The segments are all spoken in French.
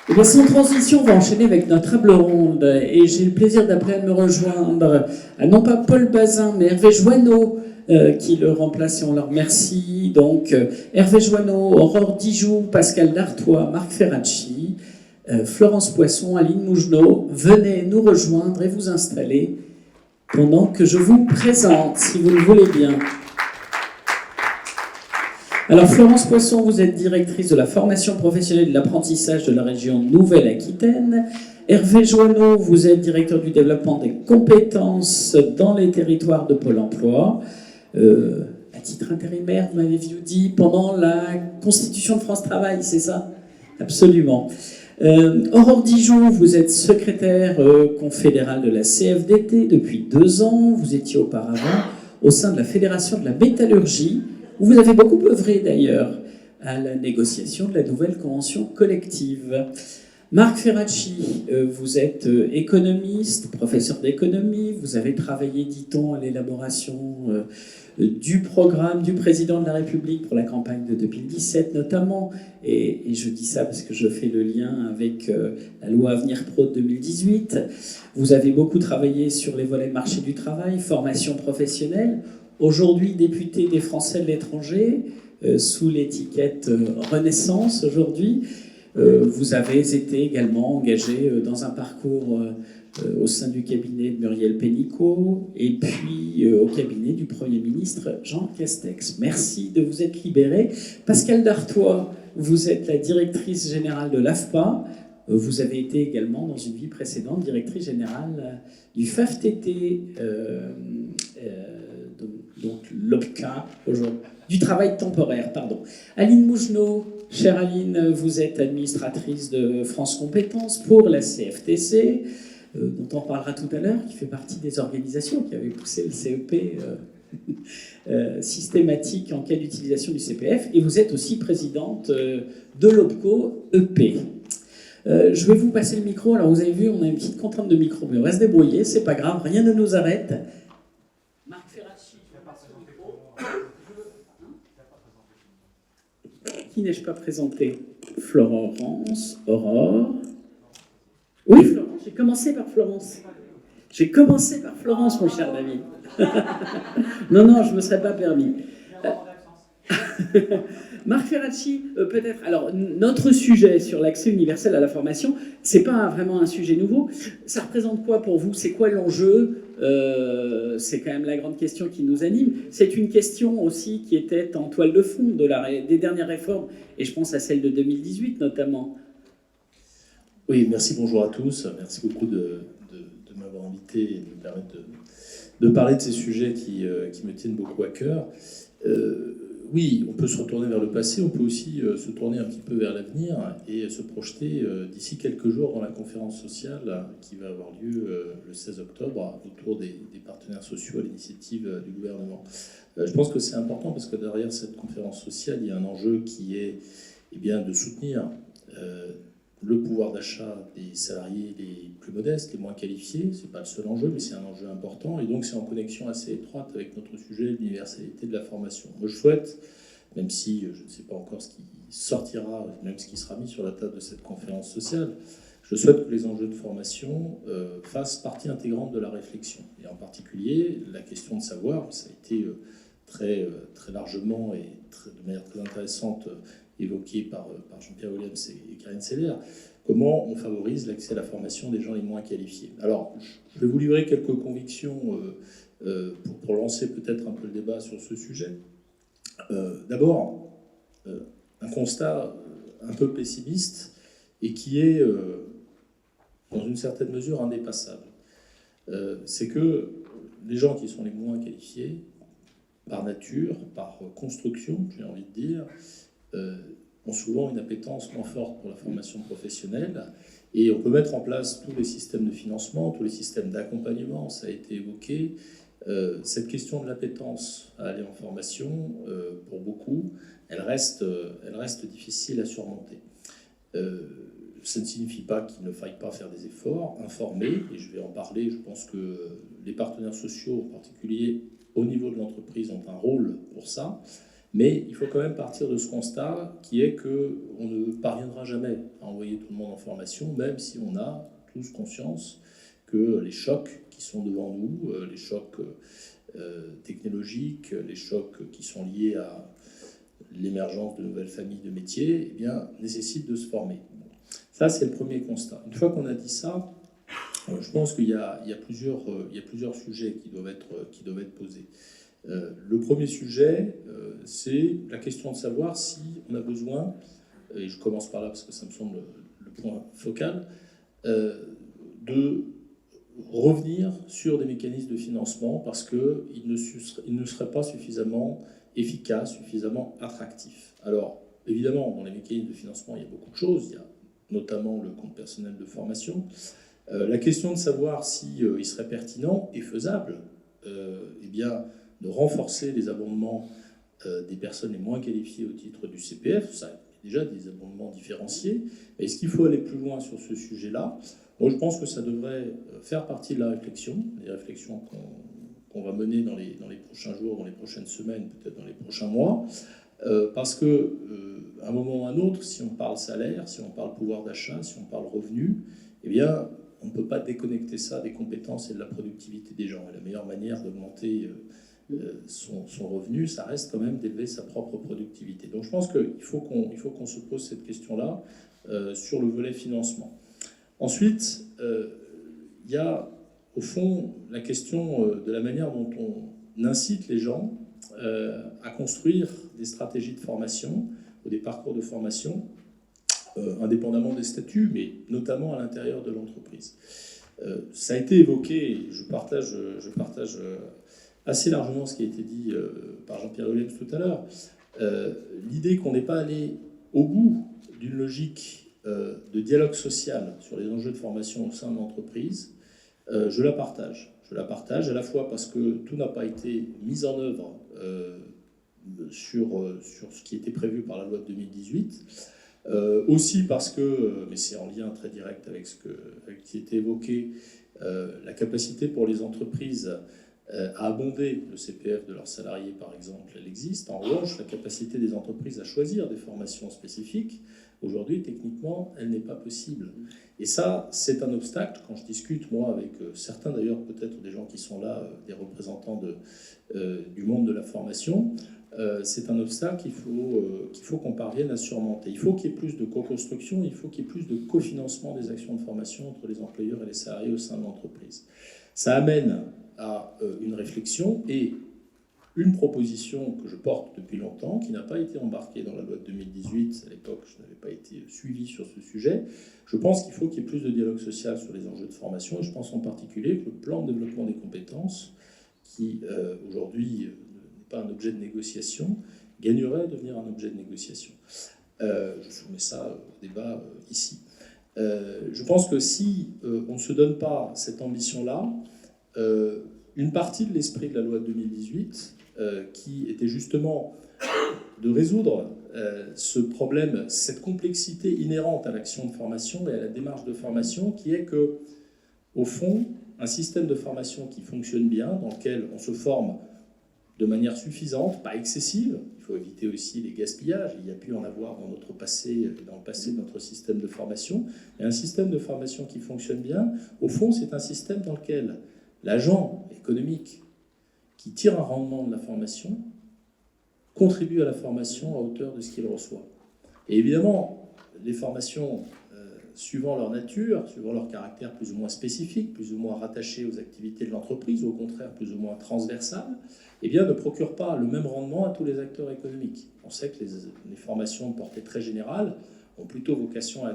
Eh bien, sans transition, on va enchaîner avec notre table ronde. Et j'ai le plaisir d'appeler à me rejoindre, non pas Paul Bazin, mais Hervé Joanneau, qui le remplace et on leur remercie. Donc, Hervé Joanneau, Aurore Dijoux, Pascal Dartois, Marc Ferracci, Florence Poisson, Aline Mougenot. Venez nous rejoindre et vous installer pendant que je vous présente, si vous le voulez bien. Alors, Florence Poisson, vous êtes directrice de la formation professionnelle et de l'apprentissage de la région Nouvelle-Aquitaine. Hervé Joanneau, vous êtes directeur du développement des compétences dans les territoires de Pôle emploi. À titre intérimaire, vous m'avez dit, pendant la constitution de France Travail, c'est ça? Absolument. Aurore Dijoux, vous êtes secrétaire confédérale de la CFDT depuis 2 ans. Vous étiez auparavant au sein de la Fédération de la métallurgie, où vous avez beaucoup œuvré d'ailleurs à la négociation de la nouvelle convention collective. Marc Ferracci, vous êtes économiste, professeur d'économie, vous avez travaillé, dit-on, à l'élaboration du programme du président de la République pour la campagne de 2017 notamment, et je dis ça parce que je fais le lien avec la loi Avenir Pro de 2018. Vous avez beaucoup travaillé sur les volets marché du travail, formation professionnelle. Aujourd'hui, député des Français de l'étranger, sous l'étiquette Renaissance aujourd'hui, vous avez été également engagé dans un parcours au sein du cabinet de Muriel Pénicaud et puis au cabinet du Premier ministre Jean Castex. Merci de vous être libéré. Pascal Dartois, vous êtes la directrice générale de l'AFPA. Vous avez été également, dans une vie précédente, directrice générale du FAFTT, donc l'OPCA, du travail temporaire, pardon. Aline Mougenot, chère Aline, vous êtes administratrice de France Compétences pour la CFTC, dont on parlera tout à l'heure, qui fait partie des organisations qui avaient poussé le CEP systématique en cas d'utilisation du CPF, et vous êtes aussi présidente de l'OPCO EP. Je vais vous passer le micro. Alors vous avez vu, on a une petite contrainte de micro, mais on va se débrouiller, c'est pas grave, rien ne nous arrête. Marc Ferracci, je vais passer le micro. Qui n'ai-je pas présenté? Florence, Aurore. Oui, Florence, j'ai commencé par Florence. J'ai commencé par Florence, mon cher David. Non, je ne me serais pas permis. Marc Ferracci, peut-être. Alors, notre sujet sur l'accès universel à la formation, c'est pas vraiment un sujet nouveau. Ça représente quoi pour vous? C'est quoi l'enjeu? C'est quand même la grande question qui nous anime. C'est une question aussi qui était en toile de fond des dernières réformes, et je pense à celle de 2018 notamment. Oui, merci, bonjour à tous. Merci beaucoup de m'avoir invité et de me permettre de parler de ces sujets qui me tiennent beaucoup à cœur. Oui, on peut se retourner vers le passé, on peut aussi se tourner un petit peu vers l'avenir et se projeter d'ici quelques jours dans la conférence sociale qui va avoir lieu le 16 octobre autour des partenaires sociaux à l'initiative du gouvernement. Je pense que c'est important parce que derrière cette conférence sociale, il y a un enjeu qui est bien, de soutenir le pouvoir d'achat des salariés les plus modestes, les moins qualifiés. Ce n'est pas le seul enjeu, mais c'est un enjeu important. Et donc, c'est en connexion assez étroite avec notre sujet, l'universalité de la formation. Moi, je souhaite, même si je ne sais pas encore ce qui sortira, même ce qui sera mis sur la table de cette conférence sociale, je souhaite que les enjeux de formation fassent partie intégrante de la réflexion. Et en particulier, la question de savoir, ça a été très largement et de manière très intéressante évoqué par Jean-Pierre Williams et Karine Seller, comment on favorise l'accès à la formation des gens les moins qualifiés. Alors, je vais vous livrer quelques convictions pour lancer peut-être un peu le débat sur ce sujet. D'abord, un constat un peu pessimiste et qui est, dans une certaine mesure, indépassable. C'est que les gens qui sont les moins qualifiés, par nature, par construction, j'ai envie de dire, ont souvent une appétence moins forte pour la formation professionnelle, et on peut mettre en place tous les systèmes de financement, tous les systèmes d'accompagnement, ça a été évoqué. Cette question de l'appétence à aller en formation, pour beaucoup, elle reste difficile à surmonter. Ça ne signifie pas qu'il ne faille pas faire des efforts, informer, et je vais en parler. Je pense que les partenaires sociaux, en particulier au niveau de l'entreprise, ont un rôle pour ça. Mais il faut quand même partir de ce constat qui est qu'on ne parviendra jamais à envoyer tout le monde en formation, même si on a tous conscience que les chocs qui sont devant nous, les chocs technologiques, les chocs qui sont liés à l'émergence de nouvelles familles de métiers, eh bien, nécessitent de se former. Ça, c'est le premier constat. Une fois qu'on a dit ça, je pense qu'il y a plusieurs sujets qui doivent être posés. Le premier sujet, c'est la question de savoir si on a besoin, et je commence par là parce que ça me semble le point focal, de revenir sur des mécanismes de financement parce qu'ils ne seraient pas suffisamment efficaces, suffisamment attractifs. Alors, évidemment, dans les mécanismes de financement, il y a beaucoup de choses. Il y a notamment le compte personnel de formation. La question de savoir s'il serait pertinent et faisable, eh bien, de renforcer les abondements des personnes les moins qualifiées au titre du CPF, ça il y a déjà des abondements différenciés. Est-ce qu'il faut aller plus loin sur ce sujet-là? Moi, je pense que ça devrait faire partie de la réflexion, les réflexions qu'on va mener dans les prochains jours, dans les prochaines semaines, peut-être dans les prochains mois, parce que à un moment ou à un autre, si on parle salaire, si on parle pouvoir d'achat, si on parle revenu, eh bien, on ne peut pas déconnecter ça des compétences et de la productivité des gens. Et la meilleure manière d'augmenter son revenu, ça reste quand même d'élever sa propre productivité. Donc je pense qu'il faut qu'on se pose cette question-là sur le volet financement. Ensuite, il y a au fond la question de la manière dont on incite les gens à construire des stratégies de formation ou des parcours de formation indépendamment des statuts, mais notamment à l'intérieur de l'entreprise. Ça a été évoqué, je partage assez largement ce qui a été dit par Jean-Pierre Huelens tout à l'heure. L'idée qu'on n'est pas allé au bout d'une logique de dialogue social sur les enjeux de formation au sein de l'entreprise, je la partage. Je la partage à la fois parce que tout n'a pas été mis en œuvre sur ce qui était prévu par la loi de 2018, aussi parce que, mais c'est en lien très direct avec ce qui était évoqué, la capacité pour les entreprises à abonder le CPF de leurs salariés, par exemple, elle existe. En revanche, la capacité des entreprises à choisir des formations spécifiques, aujourd'hui, techniquement, elle n'est pas possible. Et ça, c'est un obstacle. Quand je discute, moi, avec certains, d'ailleurs, peut-être des gens qui sont là, des représentants du monde de la formation, c'est un obstacle qu'il faut qu'on parvienne à surmonter. Il faut qu'il y ait plus de co-construction, il faut qu'il y ait plus de cofinancement des actions de formation entre les employeurs et les salariés au sein de l'entreprise. Ça amène à une réflexion et une proposition que je porte depuis longtemps, qui n'a pas été embarquée dans la loi de 2018. À l'époque, je n'avais pas été suivi sur ce sujet. Je pense qu'il faut qu'il y ait plus de dialogue social sur les enjeux de formation, et je pense en particulier que le plan de développement des compétences, qui aujourd'hui n'est pas un objet de négociation, gagnerait à devenir un objet de négociation. Je soumets ça au débat ici. Je pense que si on ne se donne pas cette ambition-là, une partie de l'esprit de la loi de 2018, qui était justement de résoudre ce problème, cette complexité inhérente à l'action de formation et à la démarche de formation, qui est que, au fond, un système de formation qui fonctionne bien, dans lequel on se forme de manière suffisante, pas excessive, il faut éviter aussi les gaspillages, il y a pu en avoir dans le passé de notre système de formation, et un système de formation qui fonctionne bien, au fond, c'est un système dans lequel l'agent économique qui tire un rendement de la formation contribue à la formation à hauteur de ce qu'il reçoit. Et évidemment, les formations, suivant leur nature, suivant leur caractère plus ou moins spécifique, plus ou moins rattaché aux activités de l'entreprise, ou au contraire plus ou moins transversales, eh bien, ne procurent pas le même rendement à tous les acteurs économiques. On sait que les formations de portée très générale ont plutôt vocation à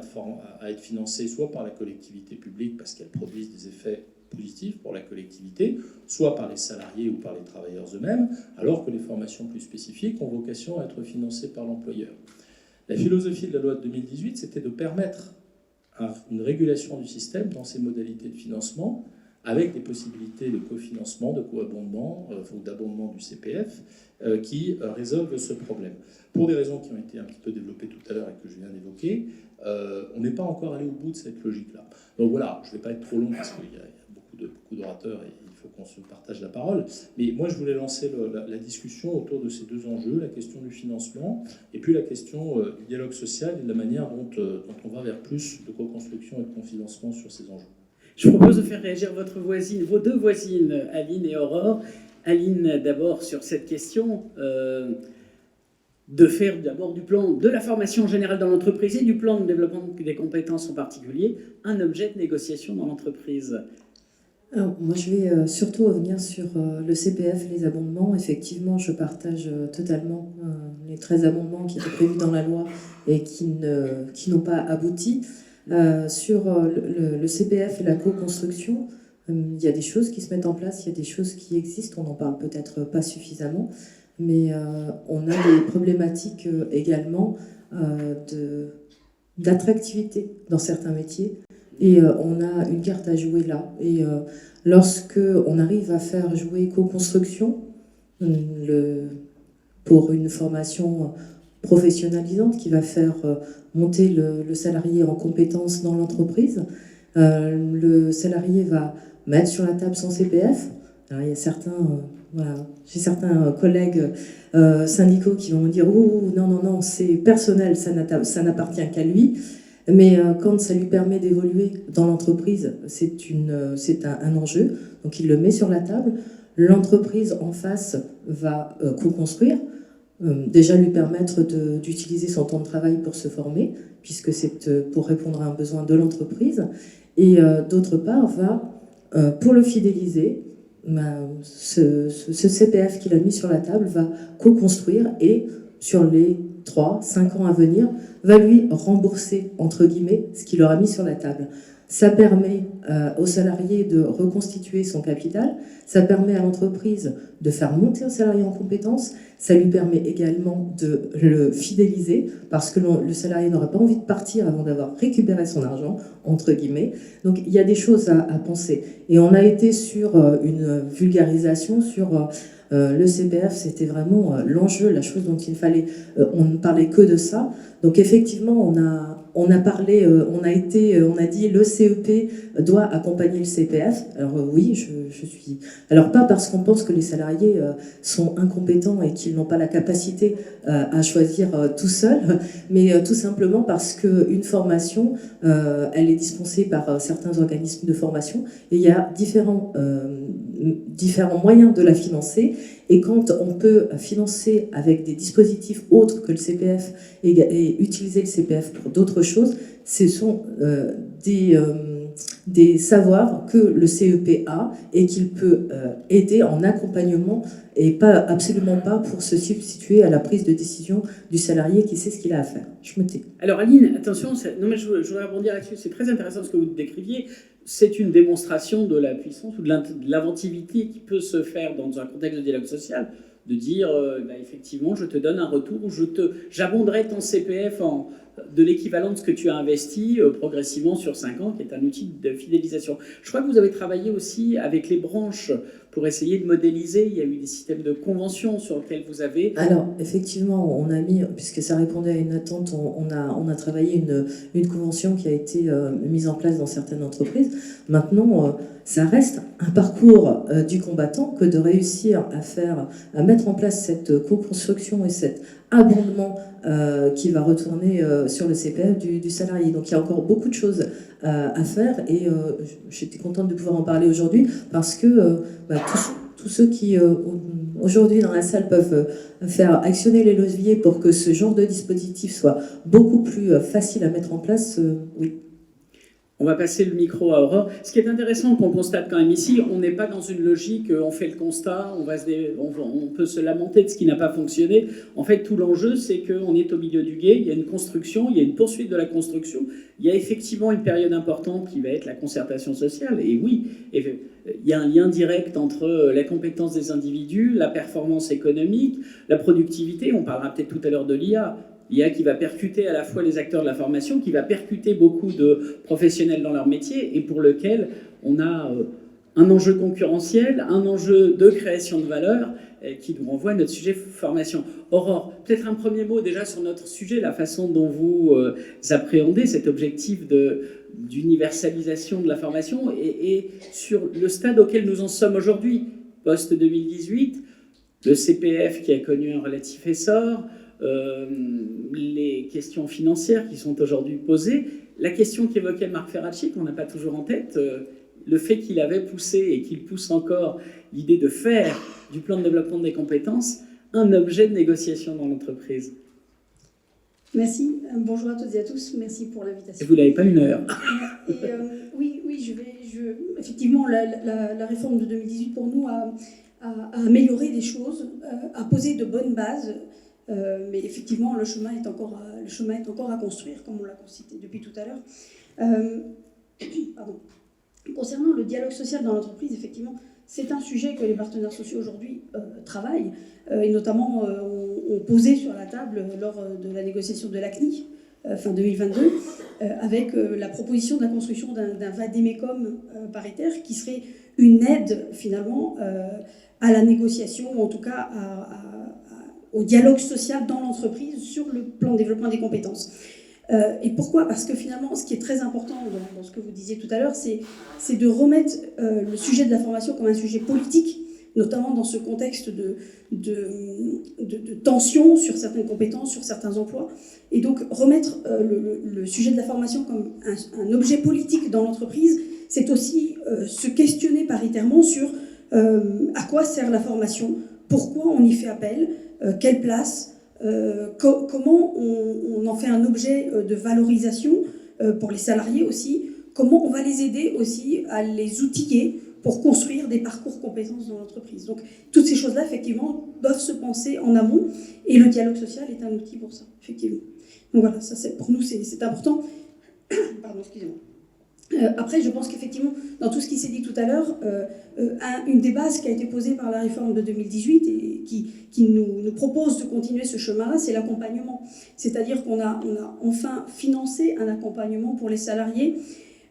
être financées soit par la collectivité publique parce qu'elles produisent des effets positifs pour la collectivité, soit par les salariés ou par les travailleurs eux-mêmes, alors que les formations plus spécifiques ont vocation à être financées par l'employeur. La philosophie de la loi de 2018, c'était de permettre une régulation du système dans ses modalités de financement, avec des possibilités de cofinancement, de co-abondement ou d'abondement du CPF qui résolvent ce problème. Pour des raisons qui ont été un petit peu développées tout à l'heure et que je viens d'évoquer, on n'est pas encore allé au bout de cette logique-là. Donc voilà, je ne vais pas être trop long parce qu'il y a beaucoup de beaucoup d'orateurs et il faut qu'on se partage la parole. Mais moi, je voulais lancer la discussion autour de ces deux enjeux, la question du financement et puis la question du dialogue social et de la manière dont on va vers plus de co-construction et de confinancement sur ces enjeux. Je vous propose de faire réagir vos deux voisines, Aline et Aurore. Aline, d'abord, sur cette question de faire d'abord du plan de la formation générale dans l'entreprise et du plan de développement des compétences en particulier un objet de négociation dans l'entreprise. Alors, moi, je vais surtout revenir sur le CPF, les abondements. Effectivement, je partage totalement les 13 amendements qui étaient prévus dans la loi et qui n'ont pas abouti. Sur le CPF et la co-construction, il y a des choses qui se mettent en place, il y a des choses qui existent, on n'en parle peut-être pas suffisamment, mais on a des problématiques également d'attractivité dans certains métiers. Et on a une carte à jouer là. Et lorsque on arrive à faire jouer co-construction pour une formation professionnalisante qui va faire monter le salarié en compétences dans l'entreprise, le salarié va mettre sur la table son CPF. Alors, il y a j'ai certains collègues syndicaux qui vont me dire « Oh, non, c'est personnel, ça n'appartient qu'à lui ». Mais quand ça lui permet d'évoluer dans l'entreprise, c'est un enjeu. Donc il le met sur la table. L'entreprise en face va co-construire, déjà lui permettre d'utiliser son temps de travail pour se former, puisque c'est pour répondre à un besoin de l'entreprise. Et d'autre part, va, pour le fidéliser, ce CPF qu'il a mis sur la table va co-construire et sur les 3-5 ans à venir, va lui rembourser, entre guillemets, ce qu'il aura mis sur la table. Ça permet au salarié de reconstituer son capital, ça permet à l'entreprise de faire monter un salarié en compétences, ça lui permet également de le fidéliser, parce que le salarié n'aura pas envie de partir avant d'avoir récupéré son argent, entre guillemets. Donc il y a des choses à penser. Et on a été sur une vulgarisation, sur... le CPF, c'était vraiment l'enjeu, la chose dont il fallait... on ne parlait que de ça. Donc effectivement, on a dit le CEP doit accompagner le CPF. Alors oui, je suis... Alors pas parce qu'on pense que les salariés sont incompétents et qu'ils n'ont pas la capacité à choisir tout seuls, mais tout simplement parce qu'une formation, elle est dispensée par certains organismes de formation et il y a différents moyens de la financer. Et quand on peut financer avec des dispositifs autres que le CPF et utiliser le CPF pour d'autres choses, ce sont des savoirs que le CEP a et qu'il peut aider en accompagnement et absolument pas pour se substituer à la prise de décision du salarié qui sait ce qu'il a à faire. Je me tais. Alors Aline, attention, je voudrais rebondir là-dessus, c'est très intéressant ce que vous décriviez. C'est une démonstration de la puissance ou de l'inventivité qui peut se faire dans un contexte de dialogue social, de dire effectivement je te donne un retour, j'abonderai ton CPF de l'équivalent de ce que tu as investi progressivement sur 5 ans, qui est un outil de fidélisation. Je crois que vous avez travaillé aussi avec les branches pour essayer de modéliser. Il y a eu des systèmes de conventions sur lesquels vous avez... Alors, effectivement, on a mis, puisque ça répondait à une attente, on a travaillé une convention qui a été mise en place dans certaines entreprises. Maintenant, ça reste un parcours du combattant que de réussir à mettre en place cette co-construction et cet abondement qui va retourner sur le CPF du salarié. Donc il y a encore beaucoup de choses à faire et j'étais contente de pouvoir en parler aujourd'hui parce que tous ceux qui aujourd'hui dans la salle peuvent faire actionner les leviers pour que ce genre de dispositif soit beaucoup plus facile à mettre en place, oui. On va passer le micro à Aurore. Ce qui est intéressant qu'on constate quand même ici, on n'est pas dans une logique, on fait le constat, on peut se lamenter de ce qui n'a pas fonctionné. En fait, tout l'enjeu, c'est qu'on est au milieu du gué, il y a une construction, il y a une poursuite de la construction, il y a effectivement une période importante qui va être la concertation sociale. Et oui, il y a un lien direct entre la compétence des individus, la performance économique, la productivité. On parlera peut-être tout à l'heure de l'IA. L'IA qui va percuter à la fois les acteurs de la formation, qui va percuter beaucoup de professionnels dans leur métier et pour lequel on a un enjeu concurrentiel, un enjeu de création de valeur qui nous renvoie à notre sujet formation. Aurore, peut-être un premier mot déjà sur notre sujet, la façon dont vous appréhendez cet objectif d'universalisation de la formation et sur le stade auquel nous en sommes aujourd'hui, post-2018, le CPF qui a connu un relatif essor, les questions financières qui sont aujourd'hui posées, la question qu'évoquait Marc Ferracci, qu'on n'a pas toujours en tête, le fait qu'il avait poussé et qu'il pousse encore l'idée de faire du plan de développement des compétences un objet de négociation dans l'entreprise. Merci. Bonjour à toutes et à tous. Merci pour l'invitation. Et vous n'avez pas une heure. Oui, effectivement, la réforme de 2018 pour nous a amélioré des choses, a posé de bonnes bases, mais effectivement, le chemin est encore à construire, comme on l'a cité depuis tout à l'heure. Pardon. Concernant le dialogue social dans l'entreprise, effectivement, c'est un sujet que les partenaires sociaux aujourd'hui travaillent, et notamment ont posé sur la table lors de la négociation de l'ACNI, fin 2022, avec la proposition de la construction d'un vadémécum paritaire qui serait une aide finalement à la négociation, ou en tout cas au dialogue social dans l'entreprise sur le plan de développement des compétences. Et pourquoi ? Parce que finalement, ce qui est très important dans ce que vous disiez tout à l'heure, c'est de remettre le sujet de la formation comme un sujet politique, notamment dans ce contexte de tension sur certaines compétences, sur certains emplois. Et donc, remettre le sujet de la formation comme un objet politique dans l'entreprise, c'est aussi se questionner paritairement sur à quoi sert la formation, pourquoi on y fait appel, quelle place, comment on en fait un objet de valorisation pour les salariés aussi, comment on va les aider aussi à les outiller pour construire des parcours compétences dans l'entreprise. Donc toutes ces choses-là, effectivement, doivent se penser en amont, et le dialogue social est un outil pour ça, effectivement. Donc voilà, ça, pour nous, c'est important. Pardon, excusez-moi. Après, je pense qu'effectivement, dans tout ce qui s'est dit tout à l'heure, une des bases qui a été posée par la réforme de 2018 et qui nous propose de continuer ce chemin-là, c'est l'accompagnement. C'est-à-dire qu'on a enfin financé un accompagnement pour les salariés,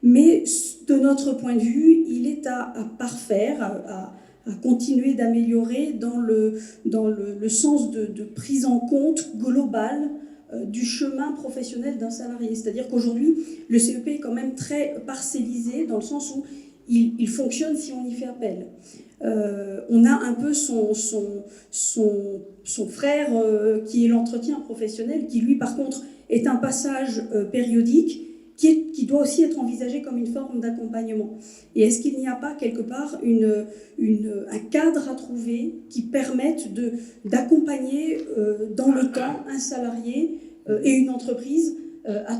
mais de notre point de vue, il est à parfaire, à continuer d'améliorer dans le sens de prise en compte globale du chemin professionnel d'un salarié. C'est-à-dire qu'aujourd'hui, le CEP est quand même très parcellisé dans le sens où il fonctionne si on y fait appel. On a un peu son frère qui est l'entretien professionnel, qui lui, par contre, est un passage périodique qui doit aussi être envisagé comme une forme d'accompagnement. Et est-ce qu'il n'y a pas quelque part un cadre à trouver qui permette d'accompagner dans le temps un salarié et une entreprise à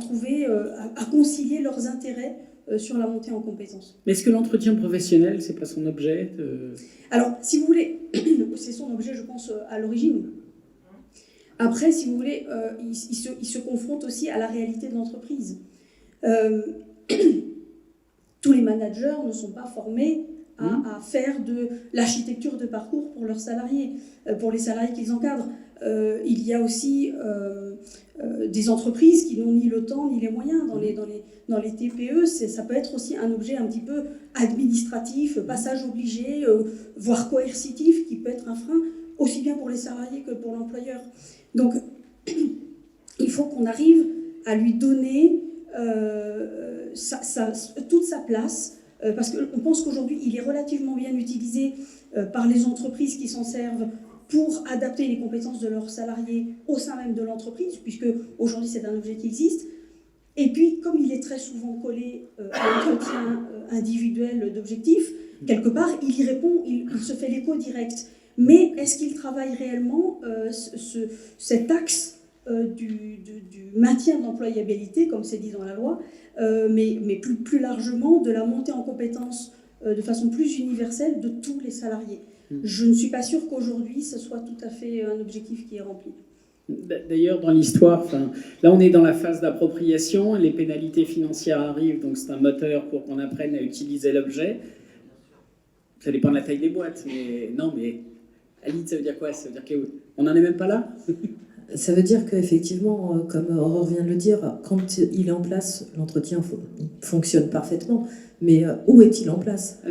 concilier leurs intérêts sur la montée en compétences. Mais est-ce que l'entretien professionnel, c'est pas son objet Alors, si vous voulez, c'est son objet, je pense, à l'origine. Après, si vous voulez, il se confronte aussi à la réalité de l'entreprise. Tous les managers ne sont pas formés à faire de l'architecture de parcours pour leurs salariés, pour les salariés qu'ils encadrent. Il y a aussi des entreprises qui n'ont ni le temps ni les moyens. Dans les TPE, ça peut être aussi un objet un petit peu administratif, passage obligé, voire coercitif, qui peut être un frein, aussi bien pour les salariés que pour l'employeur. Donc, il faut qu'on arrive à lui donner toute sa place, parce qu'on pense qu'aujourd'hui, il est relativement bien utilisé par les entreprises qui s'en servent pour adapter les compétences de leurs salariés au sein même de l'entreprise, puisque aujourd'hui, c'est un objet qui existe. Et puis, comme il est très souvent collé à l'entretien individuel d'objectifs, quelque part, il y répond, il se fait l'écho direct. Mais est-ce qu'il travaille réellement cet axe du maintien de l'employabilité, comme c'est dit dans la loi, mais plus largement de la montée en compétences de façon plus universelle de tous les salariés. Je ne suis pas sûre qu'aujourd'hui, ce soit tout à fait un objectif qui est rempli. D'ailleurs, dans l'histoire, là on est dans la phase d'appropriation, les pénalités financières arrivent, donc c'est un moteur pour qu'on apprenne à utiliser l'objet. Ça dépend de la taille des boîtes, mais non, mais Aline, ça veut dire quoi? Ça veut dire qu'on n'en est même pas là? Ça veut dire qu'effectivement, comme Aurore vient de le dire, quand il est en place, l'entretien fonctionne parfaitement. Mais où est-il en place ?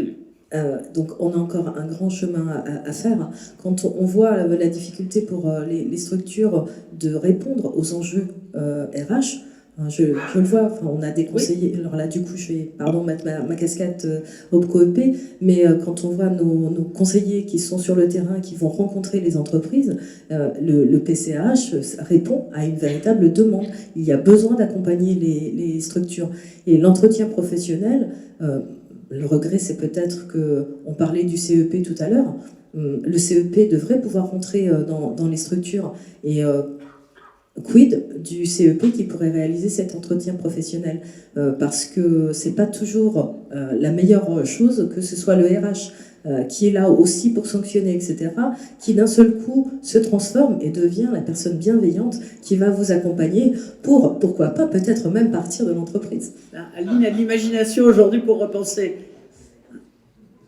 Donc on a encore un grand chemin à faire. Quand on voit la difficulté pour les structures de répondre aux enjeux RH, je le vois, enfin, on a des conseillers, alors là du coup je vais mettre ma casquette OPCO-EP, mais quand on voit nos conseillers qui sont sur le terrain, qui vont rencontrer les entreprises, le PCH répond à une véritable demande. Il y a besoin d'accompagner les structures. Et l'entretien professionnel, le regret, c'est peut-être qu'on parlait du CEP tout à l'heure. Le CEP devrait pouvoir rentrer dans les structures. Et quid du CEP qui pourrait réaliser cet entretien professionnel parce que c'est pas toujours la meilleure chose que ce soit le RH qui est là aussi pour sanctionner, etc., qui d'un seul coup se transforme et devient la personne bienveillante qui va vous accompagner pour, pourquoi pas, peut-être même partir de l'entreprise. Aline a de l'imagination aujourd'hui pour repenser.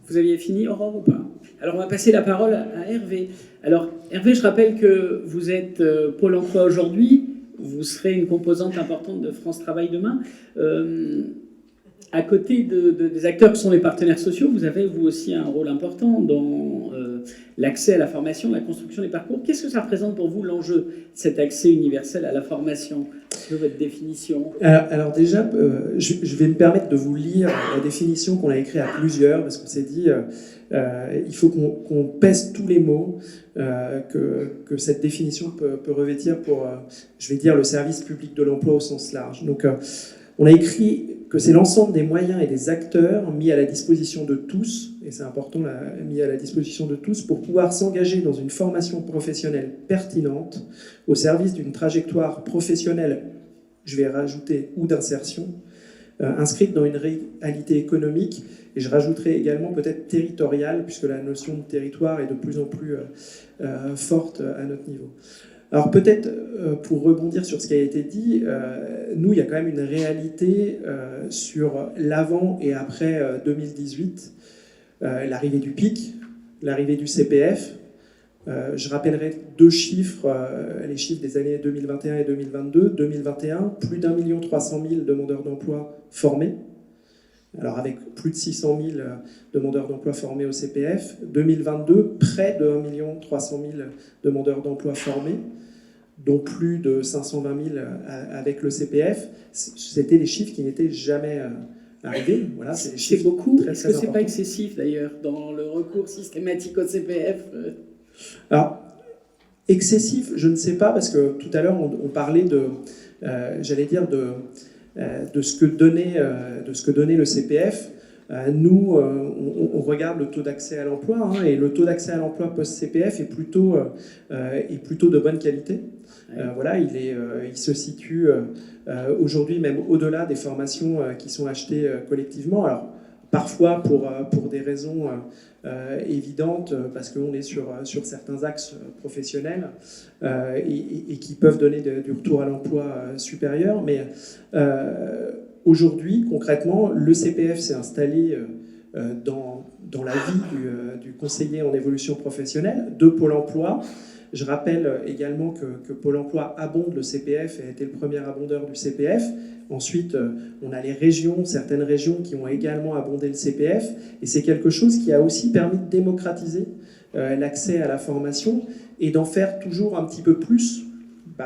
Vous aviez fini, Aurore, ou pas? Alors, on va passer la parole à Hervé. Alors, Hervé, je rappelle que vous êtes Pôle emploi aujourd'hui, vous serez une composante importante de France Travail demain. À côté des acteurs qui sont les partenaires sociaux, vous avez vous aussi un rôle important dans l'accès à la formation, la construction des parcours. Qu'est-ce que ça représente pour vous l'enjeu, cet accès universel à la formation, de votre définition? Alors déjà, je vais me permettre de vous lire la définition qu'on a écrite à plusieurs, parce qu'on s'est dit il faut qu'on pèse tous les mots que cette définition peut revêtir pour, je vais dire, le service public de l'emploi au sens large. Donc, on a écrit que c'est l'ensemble des moyens et des acteurs mis à la disposition de tous, et c'est important, mis à la disposition de tous, pour pouvoir s'engager dans une formation professionnelle pertinente au service d'une trajectoire professionnelle, je vais rajouter, ou d'insertion, inscrite dans une réalité économique, et je rajouterai également peut-être territoriale, puisque la notion de territoire est de plus en plus forte à notre niveau. Alors peut-être, pour rebondir sur ce qui a été dit, nous, il y a quand même une réalité sur l'avant et après 2018, l'arrivée du PIC, l'arrivée du CPF. Je rappellerai deux chiffres, les chiffres des années 2021 et 2022. 2021, plus d'1,3 million demandeurs d'emploi formés, alors avec plus de 600 000 demandeurs d'emploi formés au CPF. 2022, près de 1,3 million demandeurs d'emploi formés, dont plus de 520 000 avec le CPF. C'était des chiffres qui n'étaient jamais arrivés. Voilà, c'est beaucoup. Est-ce que ce n'est pas importants. excessif d'ailleurs dans le recours systématique au CPF? Alors, excessif, je ne sais pas, parce que tout à l'heure on parlait de, j'allais dire, de ce que donnait le CPF. Nous, on regarde le taux d'accès à l'emploi, et le taux d'accès à l'emploi post-CPF est plutôt de bonne qualité. Voilà, il se situe aujourd'hui même au-delà des formations qui sont achetées collectivement. Alors, parfois pour des raisons évidentes, parce qu'on est sur certains axes professionnels et qui peuvent donner du retour à l'emploi supérieur. Mais aujourd'hui, concrètement, le CPF s'est installé dans la vie du conseiller en évolution professionnelle de Pôle emploi. Je rappelle également que Pôle emploi abonde le CPF et a été le premier abondeur du CPF. Ensuite, on a les régions, certaines régions qui ont également abondé le CPF. Et c'est quelque chose qui a aussi permis de démocratiser l'accès à la formation et d'en faire toujours un petit peu plus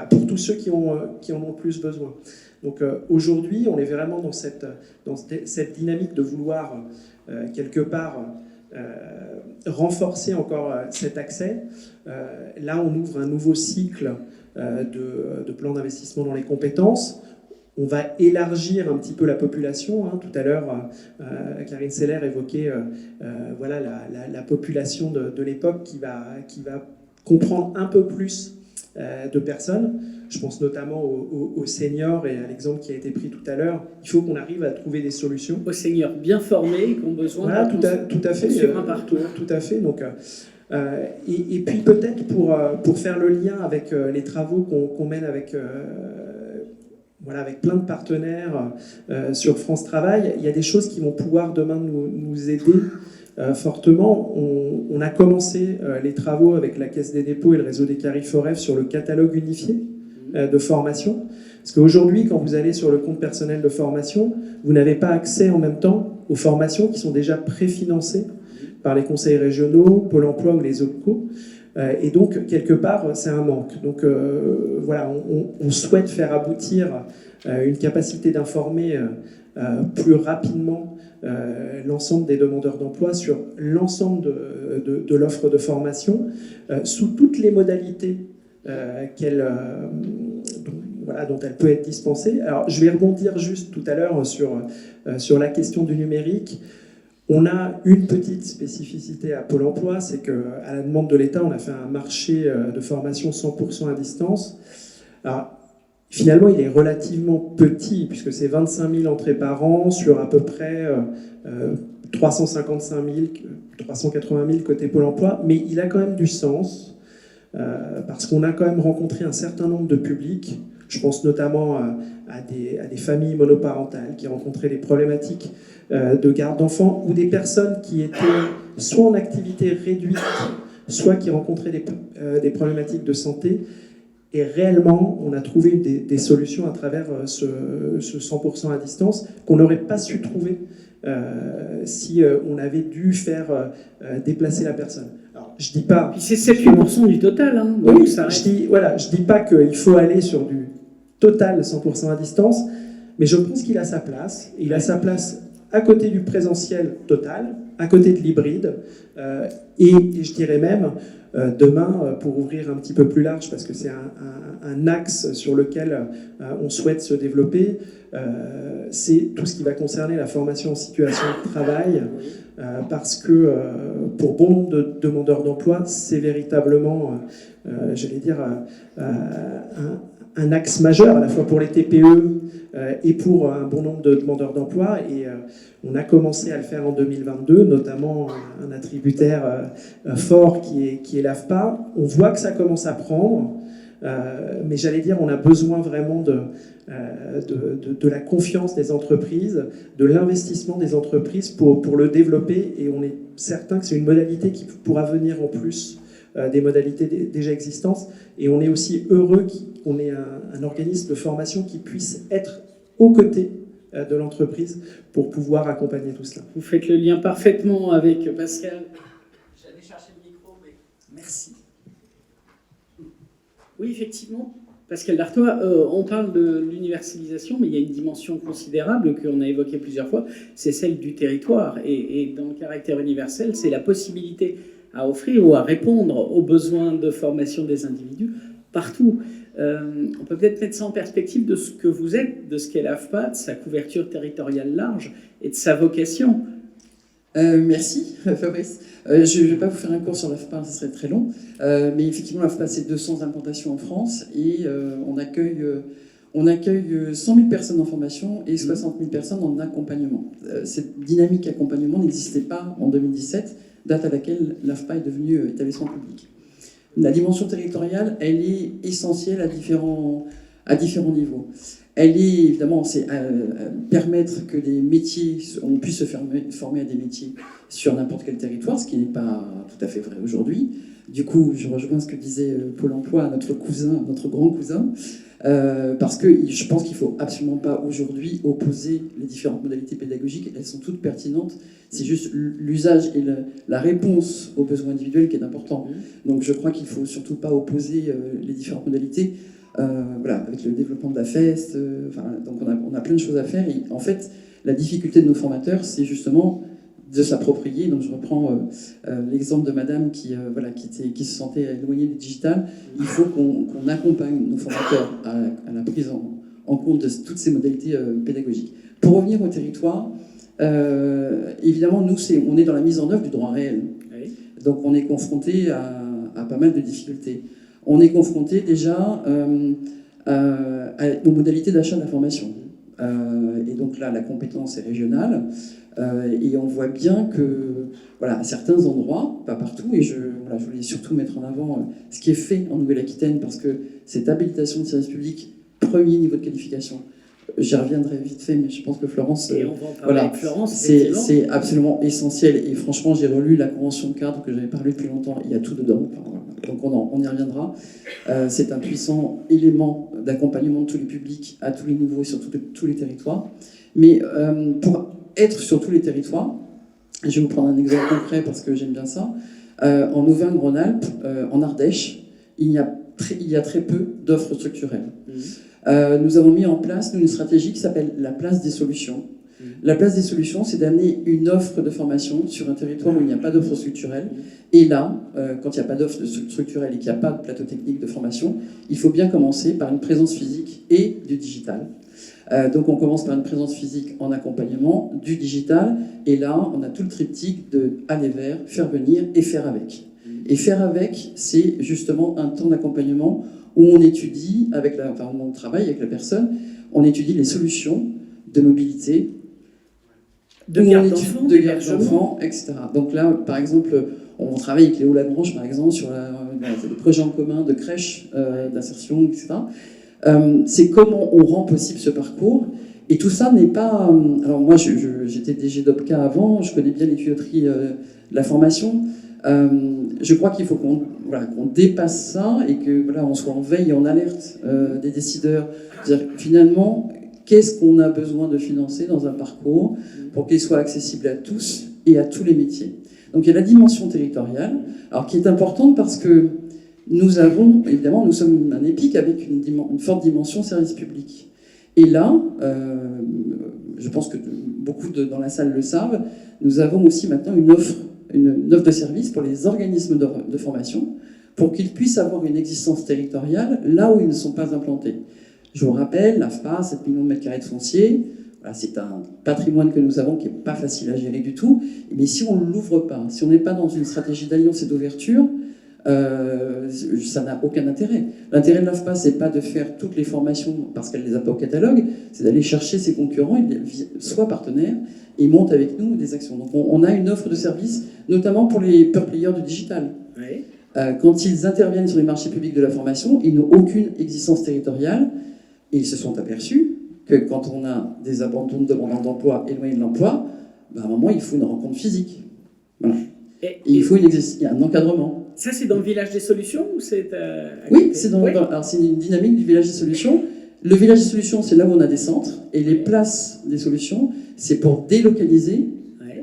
pour tous ceux qui en ont le plus besoin. Donc aujourd'hui, on est vraiment dans cette dynamique de vouloir quelque part renforcer encore cet accès. Là, on ouvre un nouveau cycle de plan d'investissement dans les compétences. On va élargir un petit peu la population. Tout à l'heure, Karine Seller évoquait voilà, la population de l'époque qui va comprendre un peu plus de personnes. Je pense notamment aux seniors et à l'exemple qui a été pris tout à l'heure. Il faut qu'on arrive à trouver des solutions. Aux seniors bien formés qui ont besoin voilà, tout à fait, suivre un parcours. Tout à fait. Donc, et puis peut-être pour faire le lien avec les travaux qu'on mène avec plein de partenaires sur France Travail, il y a des choses qui vont pouvoir demain nous aider fortement. On a commencé les travaux avec la Caisse des dépôts et le réseau des Cariforef sur le catalogue unifié de formation. Parce qu'aujourd'hui, quand vous allez sur le compte personnel de formation, vous n'avez pas accès en même temps aux formations qui sont déjà préfinancées par les conseils régionaux, Pôle emploi ou les OPCO. Et donc, quelque part, c'est un manque. Donc voilà, on souhaite faire aboutir une capacité d'informer plus rapidement l'ensemble des demandeurs d'emploi sur l'ensemble de l'offre de formation, sous toutes les modalités dont elle peut être dispensée. Alors, je vais rebondir juste tout à l'heure sur la question du numérique. On a une petite spécificité à Pôle emploi, c'est qu'à la demande de l'État, on a fait un marché de formation 100% à distance. Alors, finalement, il est relativement petit, puisque c'est 25 000 entrées par an sur à peu près 355 000, 380 000 côté Pôle emploi, mais il a quand même du sens, parce qu'on a quand même rencontré un certain nombre de publics. Je pense notamment à des familles monoparentales qui rencontraient des problématiques de garde d'enfants, ou des personnes qui étaient soit en activité réduite, soit qui rencontraient des problématiques de santé. Et réellement, on a trouvé des solutions à travers ce 100% à distance qu'on n'aurait pas su trouver si on avait dû faire déplacer la personne. Alors, je dis pas... Puis c'est 7-8% du total. Hein, donc oui, ça je dis pas qu'il faut aller sur du total 100% à distance, mais je pense qu'il a sa place. Il a sa place à côté du présentiel total, à côté de l'hybride, et je dirais même, demain, pour ouvrir un petit peu plus large, parce que c'est un axe sur lequel on souhaite se développer, c'est tout ce qui va concerner la formation en situation de travail, parce que pour bon nombre de demandeurs d'emploi, c'est véritablement, j'allais dire, un axe majeur, à la fois pour les TPE et pour un bon nombre de demandeurs d'emploi. Et on a commencé à le faire en 2022, notamment un attributaire fort qui est l'AFPA. On voit que ça commence à prendre, mais j'allais dire, on a besoin vraiment de la confiance des entreprises, de l'investissement des entreprises pour le développer. Et on est certain que c'est une modalité qui pourra venir en plus des modalités déjà existantes. Et on est aussi heureux qu'on ait un organisme de formation qui puisse être aux côtés de l'entreprise pour pouvoir accompagner tout cela. Vous faites le lien parfaitement avec Pascal. J'allais chercher le micro, mais merci. Oui, effectivement, Pascal Dartois, on parle de l'universalisation, mais il y a une dimension considérable qu'on a évoquée plusieurs fois, c'est celle du territoire. Et dans le caractère universel, c'est la possibilité à offrir ou à répondre aux besoins de formation des individus partout. On peut peut-être mettre ça en perspective de ce que vous êtes, de ce qu'est l'AFPA, de sa couverture territoriale large et de sa vocation. Merci Fabrice. Je ne vais pas vous faire un cours sur l'AFPA, ce serait très long. Mais effectivement, l'AFPA, c'est 200 implantations en France et on accueille 100 000 personnes en formation et 60 000 personnes en accompagnement. Cette dynamique accompagnement n'existait pas en 2017, date à laquelle l'AFPA est devenue établissement public. La dimension territoriale, elle est essentielle à différents niveaux. Elle est évidemment, c'est permettre que les métiers, on puisse se former à des métiers sur n'importe quel territoire, ce qui n'est pas tout à fait vrai aujourd'hui. Du coup, je rejoins ce que disait Pôle emploi, notre grand cousin, parce que je pense qu'il ne faut absolument pas aujourd'hui opposer les différentes modalités pédagogiques. Elles sont toutes pertinentes. C'est juste l'usage et la réponse aux besoins individuels qui est important. Donc je crois qu'il ne faut surtout pas opposer les différentes modalités. Voilà, avec le développement de la FEST, donc on a plein de choses à faire. Et en fait, la difficulté de nos formateurs, c'est justement de s'approprier. Donc je reprends l'exemple de madame qui se sentait éloignée du digital. Il faut qu'on accompagne nos formateurs à la prise en compte de toutes ces modalités pédagogiques. Pour revenir au territoire, évidemment, nous, on est dans la mise en œuvre du droit réel. Oui. Donc on est confronté à pas mal de difficultés. On est confronté déjà aux modalités d'achat d'informations. Et donc là, la compétence est régionale. Et on voit bien que, à certains endroits, pas partout, et je voulais surtout mettre en avant ce qui est fait en Nouvelle-Aquitaine, parce que cette habilitation de service public, premier niveau de qualification, j'y reviendrai vite fait, mais je pense que Florence... Et on va en parler avec Florence, c'est absolument essentiel. Et franchement, j'ai relu la convention cadre que j'avais parlé depuis longtemps. Il y a tout dedans. Donc on y reviendra. C'est un puissant élément d'accompagnement de tous les publics, à tous les niveaux et sur tous les territoires. Mais pour être sur tous les territoires, Je vais vous prendre un exemple concret parce que j'aime bien ça. En Auvergne-Rhône-Alpes, en Ardèche, il y a très peu d'offres structurelles. Nous avons mis en place une stratégie qui s'appelle la place des solutions. La place des solutions, c'est d'amener une offre de formation sur un territoire où il n'y a pas d'offre structurelle. Et là, quand il n'y a pas d'offre structurelle et qu'il n'y a pas de plateau technique de formation, il faut bien commencer par une présence physique et du digital. Donc on commence par une présence physique en accompagnement, du digital, et là on a tout le triptyque de aller vers, faire venir et faire avec. Et faire avec, c'est justement un temps d'accompagnement où on étudie, on travaille avec la personne, on étudie les solutions de mobilité, de garde d'enfants, etc. Donc là, par exemple, on travaille avec Léo Lagrange, par exemple, sur des projets en commun de crèche, d'insertion, etc. C'est comment on rend possible ce parcours. Et tout ça n'est pas... alors moi, j'étais DG d'OPCA avant, je connais bien les tuyauteries de la formation. Je crois qu'il faut qu'on dépasse ça et que on soit en veille et en alerte des décideurs. C'est-à-dire, finalement, qu'est-ce qu'on a besoin de financer dans un parcours pour qu'il soit accessible à tous et à tous les métiers. Donc il y a la dimension territoriale, alors qui est importante parce que nous sommes un EPIC avec une forte dimension service public. Et là, je pense que beaucoup dans la salle le savent, nous avons aussi maintenant une offre de service pour les organismes de formation pour qu'ils puissent avoir une existence territoriale là où ils ne sont pas implantés. Je vous rappelle, l'AFPA, 7 millions de mètres carrés de foncier, c'est un patrimoine que nous avons qui n'est pas facile à gérer du tout, mais si on ne l'ouvre pas, si on n'est pas dans une stratégie d'alliance et d'ouverture, ça n'a aucun intérêt. L'intérêt de l'AFPA, c'est pas de faire toutes les formations parce qu'elle ne les a pas au catalogue, c'est d'aller chercher ses concurrents, soit partenaires, et ils montent avec nous des actions. Donc on a une offre de service, notamment pour les pure players du digital. Oui. Quand ils interviennent sur les marchés publics de la formation, ils n'ont aucune existence territoriale, et ils se sont aperçus que quand on a des abandons de demandeurs d'emploi éloignés de l'emploi, à un moment, il faut une rencontre physique. Voilà. Et il y a un encadrement. Ça, c'est dans le village des solutions ou c'est Oui, c'est alors c'est une dynamique du village des solutions. Le village des solutions, c'est là où on a des centres, et les places des solutions, c'est pour délocaliser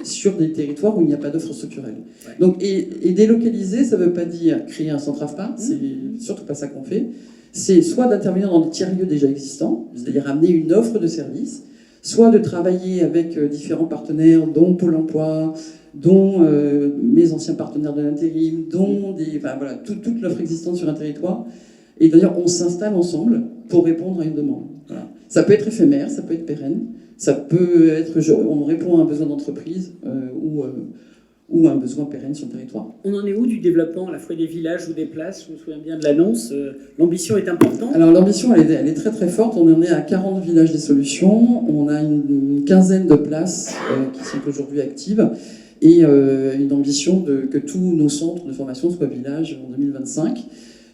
sur des territoires où il n'y a pas d'offre structurelle. Ouais. Donc, et délocaliser, ça ne veut pas dire créer un centre AFPA, c'est surtout pas ça qu'on fait. C'est soit d'intervenir dans des tiers-lieux déjà existants, c'est-à-dire amener une offre de service, soit de travailler avec différents partenaires, dont Pôle emploi, dont mes anciens partenaires de l'intérim, dont toute l'offre existante sur un territoire. Et d'ailleurs, on s'installe ensemble pour répondre à une demande. Voilà. Ça peut être éphémère, ça peut être pérenne, ça peut être, on répond à un besoin d'entreprise ou un besoin pérenne sur le territoire. On en est où du développement, à la fois des villages ou des places? Je me souviens bien de l'annonce. L'ambition est importante? Alors l'ambition, elle est très très forte. On en est à 40 villages des solutions. On a une quinzaine de places qui sont aujourd'hui actives. Et une ambition que tous nos centres de formation soient villages en 2025.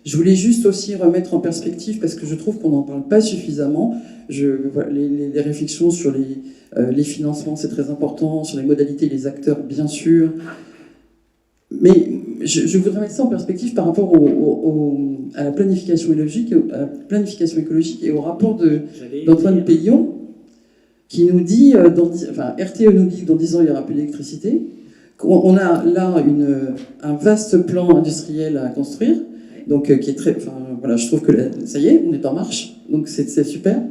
Je voulais juste aussi remettre en perspective, parce que je trouve qu'on n'en parle pas suffisamment, les réflexions sur les financements, c'est très important, sur les modalités, les acteurs, bien sûr. Mais je voudrais mettre ça en perspective par rapport à la planification écologique et au rapport d'Antoine Peillon, qui nous dit, RTE nous dit que dans 10 ans, il n'y aura plus d'électricité. On a là un vaste plan industriel à construire, donc qui est très... je trouve que ça y est, on est en marche, donc c'est super.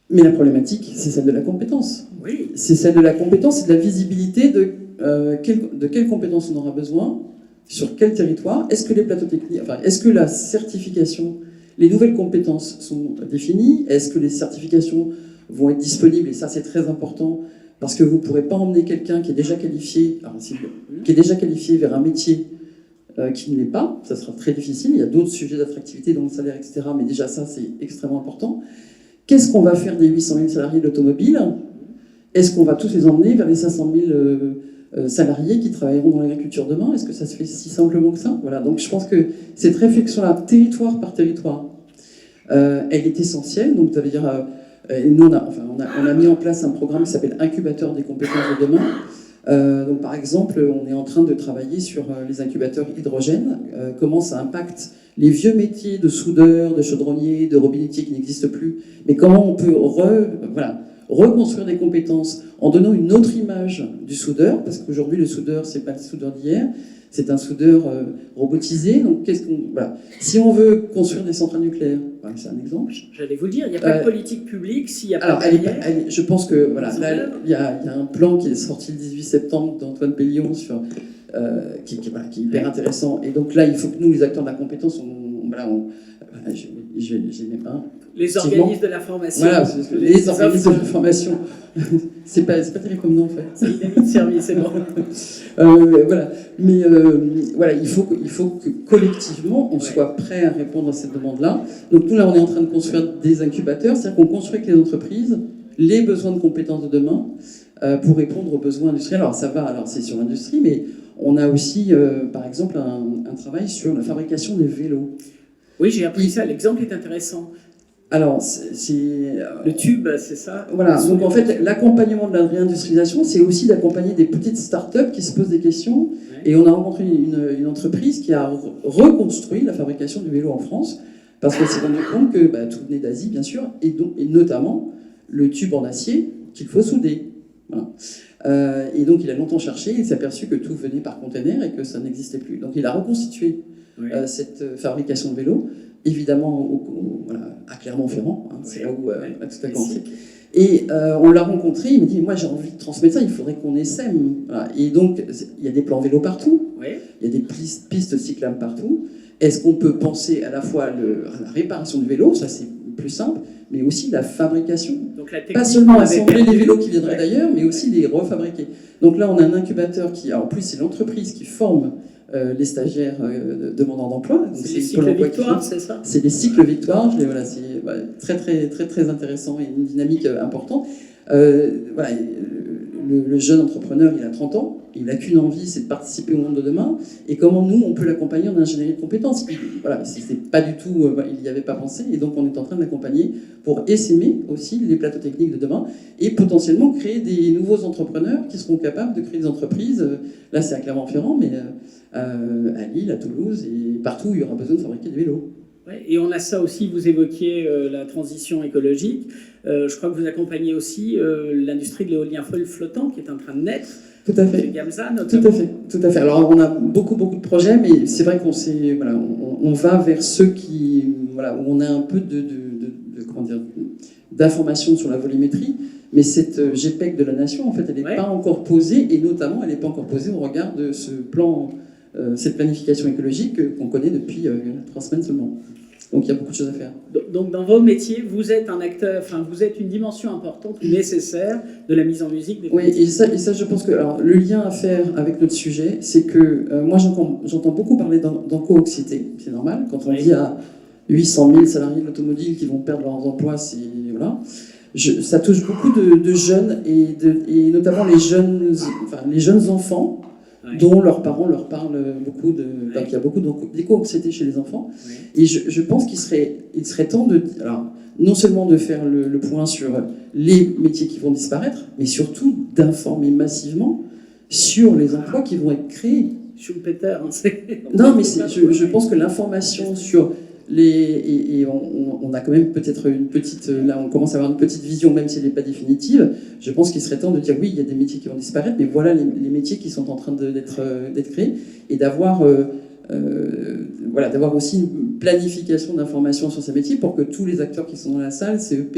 Mais la problématique, c'est celle de la compétence. Oui. C'est celle de la compétence et de la visibilité de quelles compétences on aura besoin, sur quel territoire, est-ce que les plateaux techniques... est-ce que la certification, les nouvelles compétences sont définies, est-ce que les certifications vont être disponibles, et ça c'est très important, parce que vous ne pourrez pas emmener quelqu'un qui est déjà qualifié, vers un métier qui ne l'est pas, ça sera très difficile, il y a d'autres sujets d'attractivité dans le salaire, etc., mais déjà ça c'est extrêmement important. Qu'est-ce qu'on va faire des 800 000 salariés de l'automobile? Est-ce qu'on va tous les emmener vers les 500 000 salariés qui travailleront dans l'agriculture demain? Est-ce que ça se fait si simplement que ça? Voilà, donc je pense que cette réflexion-là, territoire par territoire, elle est essentielle, donc ça veut dire... nous, on a mis en place un programme qui s'appelle Incubateur des compétences de demain. Donc, par exemple, on est en train de travailler sur les incubateurs hydrogène, comment ça impacte les vieux métiers de soudeur, de chaudronnier, de robinettier qui n'existent plus, mais comment on peut reconstruire des compétences en donnant une autre image du soudeur, parce qu'aujourd'hui le soudeur, c'est pas le soudeur d'hier, c'est un soudeur robotisé. Donc voilà. Si on veut construire des centrales nucléaires, c'est un exemple. J'allais vous le dire, il n'y a pas de politique publique s'il n'y a pas Alors, de je pense que voilà, là, il y a un plan qui est sorti le 18 septembre d'Antoine Pellion sur, qui est hyper intéressant. Et donc là, il faut que nous, les acteurs de la compétence, j'ai mes mains. Les organismes de la formation. Voilà, les organismes de la formation. C'est pas terrible comme nom en fait. C'est une amie de service, c'est bon. Voilà. Mais voilà, il faut que collectivement, on soit prêt à répondre à cette demande-là. Donc nous, là, on est en train de construire des incubateurs, c'est-à-dire qu'on construit avec les entreprises les besoins de compétences de demain pour répondre aux besoins industriels. Alors c'est sur l'industrie, mais on a aussi, par exemple, un travail sur la fabrication des vélos. Oui, j'ai appris ça. L'exemple est intéressant. Alors, le tube, c'est ça. Voilà. Donc en fait, l'accompagnement de la réindustrialisation, c'est aussi d'accompagner des petites startups qui se posent des questions. Ouais. Et on a rencontré une entreprise qui a reconstruit la fabrication du vélo en France parce qu'elle s'est rendue compte que tout venait d'Asie, bien sûr, et notamment le tube en acier qu'il faut souder. Voilà. Et donc il a longtemps cherché, il s'est aperçu que tout venait par container et que ça n'existait plus. Donc il a reconstitué cette fabrication de vélo, évidemment à Clermont-Ferrand, c'est là où tout a commencé. Et on l'a rencontré, il m'a dit, moi j'ai envie de transmettre ça, il faudrait qu'on essaime. Voilà. Et donc il y a des plans vélo partout, il y a des pistes cyclables partout. Est-ce qu'on peut penser à la fois à la réparation du vélo, ça c'est plus simple, mais aussi la fabrication. Donc, pas seulement assembler les vélos qui viendraient d'ailleurs, mais aussi les refabriquer. Donc là, on a un incubateur qui, en plus, c'est l'entreprise qui forme les stagiaires demandeurs d'emploi. C'est les cycles victoires, c'est ça ? C'est des cycles victoires. Voilà, c'est très, très, très, très intéressant et une dynamique importante. Voilà, le jeune entrepreneur, il a 30 ans, il n'a qu'une envie, c'est de participer au monde de demain. Et comment nous, on peut l'accompagner en ingénierie de compétences. Voilà, c'est pas du tout, il n'y avait pas pensé. Et donc, on est en train de l'accompagner pour essaimer aussi les plateaux techniques de demain et potentiellement créer des nouveaux entrepreneurs qui seront capables de créer des entreprises. Là, c'est à Clermont-Ferrand, mais à Lille, à Toulouse et partout où il y aura besoin de fabriquer des vélos. Ouais, et on a ça aussi, vous évoquiez la transition écologique. Je crois que vous accompagnez aussi l'industrie de l'éolien flottant qui est en train de naître. Tout à fait. Gamza, tout à fait. Alors on a beaucoup de projets, mais c'est vrai qu'on on va vers ceux qui, où on a un peu d'informations sur la volumétrie, mais cette GPEC de la nation, en fait, elle n'est pas encore posée, et notamment elle n'est pas encore posée au regard de ce plan, cette planification écologique qu'on connaît depuis 3 semaines seulement. Donc il y a beaucoup de choses à faire. Donc dans vos métiers, vous êtes un acteur, vous êtes une dimension importante, nécessaire de la mise en musique des politiques. Oui, et ça je pense que le lien à faire avec notre sujet, c'est que moi j'entends beaucoup parler d'enco-anxiété, c'est normal, quand on dit à 800 000 salariés de l'automobile qui vont perdre leurs emplois, ça touche beaucoup de jeunes, et notamment les jeunes enfants, dont leurs parents leur parlent beaucoup donc il y a beaucoup d'éco-anxiété chez les enfants. Et je pense qu'il serait temps non seulement de faire le point sur les métiers qui vont disparaître, mais surtout d'informer massivement sur les emplois qui vont être créés. Schumpeter, non, mais je pense que l'information sur on a quand même peut-être une petite, là on commence à avoir une petite vision, même si elle n'est pas définitive. Je pense qu'il serait temps de dire oui, il y a des métiers qui vont disparaître, mais voilà les métiers qui sont en train d'être créés, et d'avoir aussi une planification d'information sur ces métiers pour que tous les acteurs qui sont dans la salle, CEP,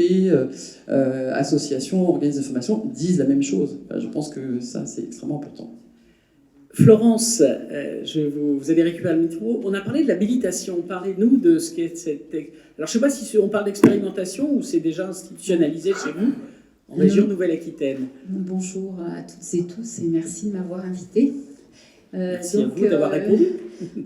associations, organismes de formation, disent la même chose. Je pense que ça c'est extrêmement important. Florence, vous allez récupérer le micro. On a parlé de l'habilitation. Parlez-nous de ce qu'est cette... Alors, je ne sais pas si on parle d'expérimentation ou c'est déjà institutionnalisé chez vous, en région Nouvelle-Aquitaine. Bonjour à toutes et tous et merci de m'avoir invité. Merci à vous d'avoir répondu.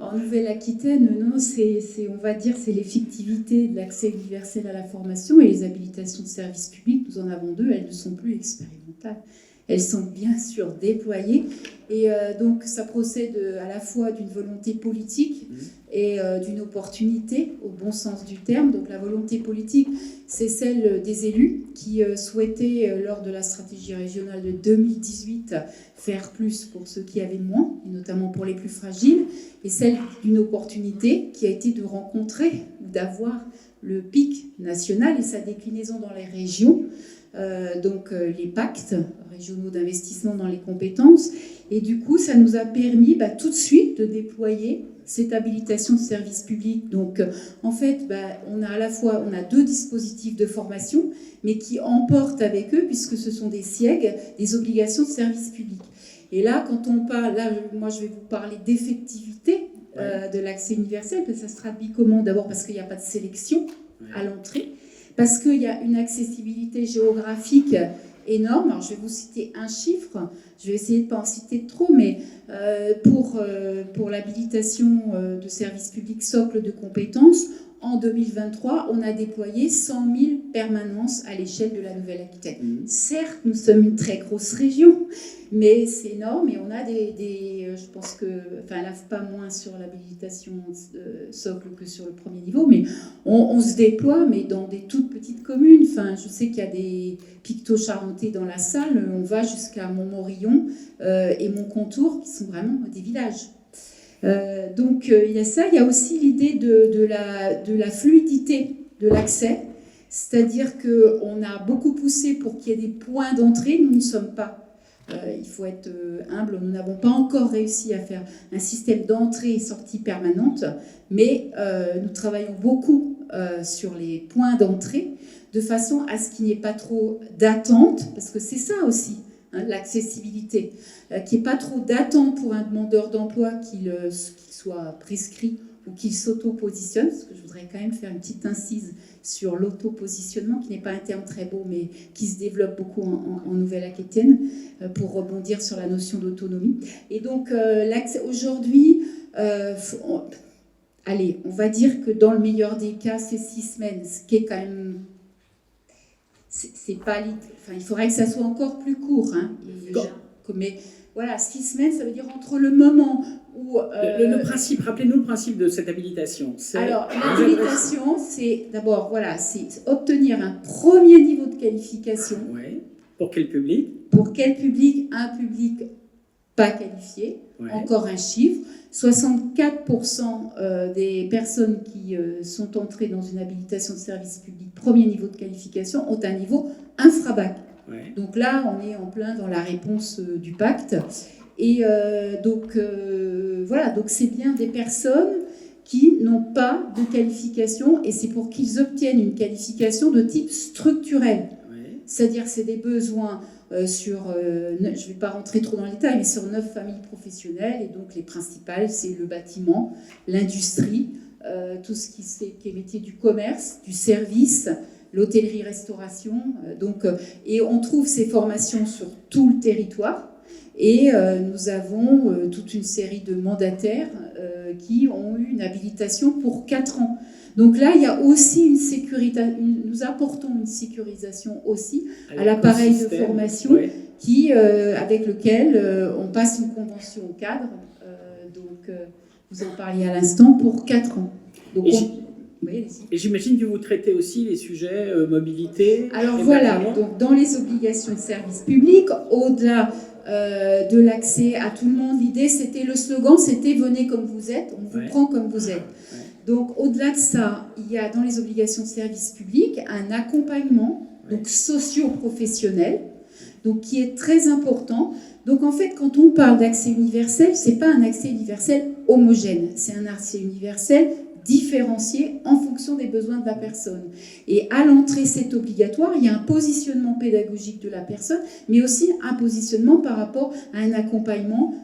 En Nouvelle-Aquitaine, on va dire, c'est l'effectivité de l'accès universel à la formation et les habilitations de services publics. Nous en avons 2, elles ne sont plus expérimentales. Elles sont bien sûr déployées et donc ça procède à la fois d'une volonté politique et d'une opportunité au bon sens du terme. Donc la volonté politique, c'est celle des élus qui souhaitaient, lors de la stratégie régionale de 2018, faire plus pour ceux qui avaient moins, et notamment pour les plus fragiles, et celle d'une opportunité qui a été de rencontrer ou d'avoir le PIC national et sa déclinaison dans les régions. donc les pactes régionaux d'investissement dans les compétences. Et du coup, ça nous a permis tout de suite de déployer cette habilitation de service public. Donc, en fait, on a à la fois deux dispositifs de formation, mais qui emportent avec eux, puisque ce sont des SIEG, des obligations de service public. Et là, quand on parle, moi je vais vous parler d'effectivité de l'accès universel, que ça se traduit comment? D'abord parce qu'il n'y a pas de sélection à l'entrée, parce qu'il y a une accessibilité géographique énorme. Alors je vais vous citer un chiffre, je vais essayer de ne pas en citer trop, mais pour l'habilitation de service public socle de compétences, en 2023, on a déployé 100 000 permanences à l'échelle de la Nouvelle-Aquitaine. Certes, nous sommes une très grosse région, mais c'est énorme et on a je pense que, elle n'a pas moins sur l'habilitation socle que sur le premier niveau, mais on se déploie, mais dans des toutes petites communes. Je sais qu'il y a des picto-charentais dans la salle, on va jusqu'à Montmorillon et Montcontour, qui sont vraiment des villages. Donc il y a ça, il y a aussi l'idée de la fluidité de l'accès, c'est-à-dire qu'on a beaucoup poussé pour qu'il y ait des points d'entrée. Nous ne sommes pas, il faut être humble, nous n'avons pas encore réussi à faire un système d'entrée et sortie permanente, mais nous travaillons beaucoup sur les points d'entrée, de façon à ce qu'il n'y ait pas trop d'attente, parce que c'est ça aussi, l'accessibilité, qu'il n'y ait pas trop d'attente pour un demandeur d'emploi qu'il soit prescrit ou qu'il s'auto-positionne, parce que je voudrais quand même faire une petite incise sur l'auto-positionnement, qui n'est pas un terme très beau, mais qui se développe beaucoup en Nouvelle-Aquitaine, pour rebondir sur la notion d'autonomie. Et donc, l'accès aujourd'hui, on va dire que dans le meilleur des cas, c'est 6 semaines, ce qui est quand même... C'est pas, il faudrait que ça soit encore plus court. Mais voilà, 6 semaines, ça veut dire entre le moment où... Le principe, rappelez-nous le principe de cette habilitation. Alors, l'habilitation, c'est d'abord, c'est obtenir un premier niveau de qualification. Ouais. Pour quel public? Pour quel public? Un public pas qualifié. Ouais. Encore un chiffre. 64% des personnes qui sont entrées dans une habilitation de service public premier niveau de qualification ont un niveau infrabac. Ouais. Donc là, on est en plein dans la réponse du pacte. Et donc c'est bien des personnes qui n'ont pas de qualification, et c'est pour qu'ils obtiennent une qualification de type structurel. Ouais. C'est-à-dire c'est des besoins je ne vais pas rentrer trop dans les détails, mais sur 9 familles professionnelles, et donc les principales, c'est le bâtiment, l'industrie, tout ce qui est métier du commerce, du service, l'hôtellerie-restauration. Et on trouve ces formations sur tout le territoire. Et nous avons toute une série de mandataires qui ont eu une habilitation pour 4 ans. Donc là, il y a aussi une sécurité, nous apportons une sécurisation aussi à l'appareil de formation, ouais, avec lequel on passe une convention au cadre. Vous en parliez à l'instant, pour 4 ans. Donc, et j'imagine que vous traitez aussi les sujets mobilité. Alors voilà, donc dans les obligations de service public, au-delà de l'accès à tout le monde, l'idée, le slogan, c'était « Venez comme vous êtes, on vous prend comme vous êtes ». Donc, au-delà de ça, il y a dans les obligations de service public un accompagnement donc socio-professionnel, donc qui est très important. Donc, en fait, quand on parle d'accès universel, ce n'est pas un accès universel homogène, c'est un accès universel différencié en fonction des besoins de la personne. Et à l'entrée, c'est obligatoire, il y a un positionnement pédagogique de la personne, mais aussi un positionnement par rapport à un accompagnement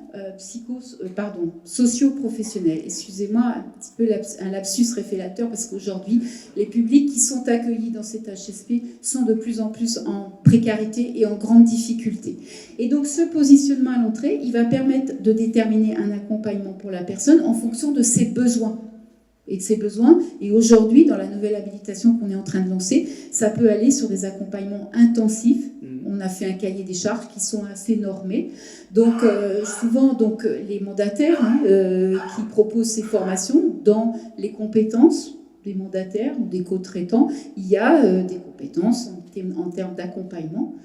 socio-professionnel. Excusez-moi, un petit peu un lapsus révélateur, parce qu'aujourd'hui, les publics qui sont accueillis dans cet HSP sont de plus en plus en précarité et en grande difficulté. Et donc, ce positionnement à l'entrée, il va permettre de déterminer un accompagnement pour la personne en fonction de ses besoins. Et de ses besoins. Et aujourd'hui, dans la nouvelle habilitation qu'on est en train de lancer, ça peut aller sur des accompagnements intensifs. On a fait un cahier des charges qui sont assez normés. Donc, souvent, les mandataires qui proposent ces formations, dans les compétences des mandataires ou des co-traitants, il y a des compétences en termes d'accompagnement.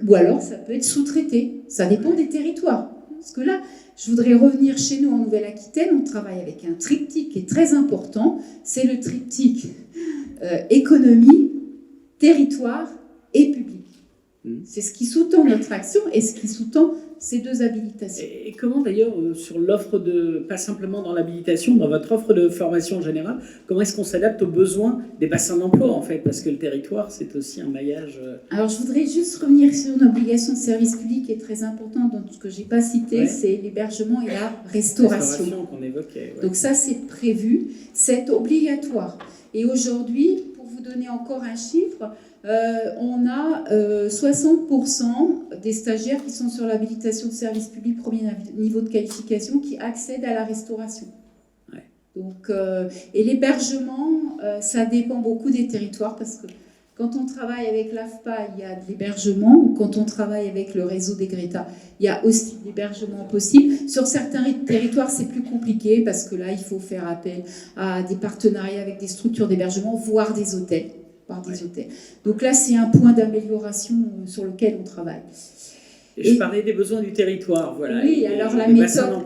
Ou alors, ça peut être sous-traité. Ça dépend des territoires. Parce que là, je voudrais revenir chez nous en Nouvelle-Aquitaine. On travaille avec un triptyque qui est très important. C'est le triptyque économie, territoire et public. C'est ce qui sous-tend notre action et ce qui sous-tend ces deux habilitations. Et comment d'ailleurs, sur l'offre pas simplement dans l'habilitation, dans votre offre de formation en général, comment est-ce qu'on s'adapte aux besoins des bassins d'emploi en fait? Parce que le territoire, c'est aussi un maillage. Alors je voudrais juste revenir sur une obligation de service public qui est très importante, donc ce que je n'ai pas cité, c'est l'hébergement et la restauration. Qu'on évoquait. Ouais. Donc ça, c'est prévu, c'est obligatoire. Et aujourd'hui, pour vous donner encore un chiffre, on a 60% des stagiaires qui sont sur l'habilitation de service public premier niveau de qualification qui accèdent à la restauration. Ouais. Donc, et l'hébergement, ça dépend beaucoup des territoires parce que quand on travaille avec l'AFPA, il y a de l'hébergement, ou quand on travaille avec le réseau des Greta, il y a aussi de l'hébergement possible. Sur certains territoires, c'est plus compliqué parce que là, il faut faire appel à des partenariats avec des structures d'hébergement, voire des hôtels. Donc là, c'est un point d'amélioration sur lequel on travaille. Et je parlais des besoins du territoire, voilà. Oui, alors la méthode,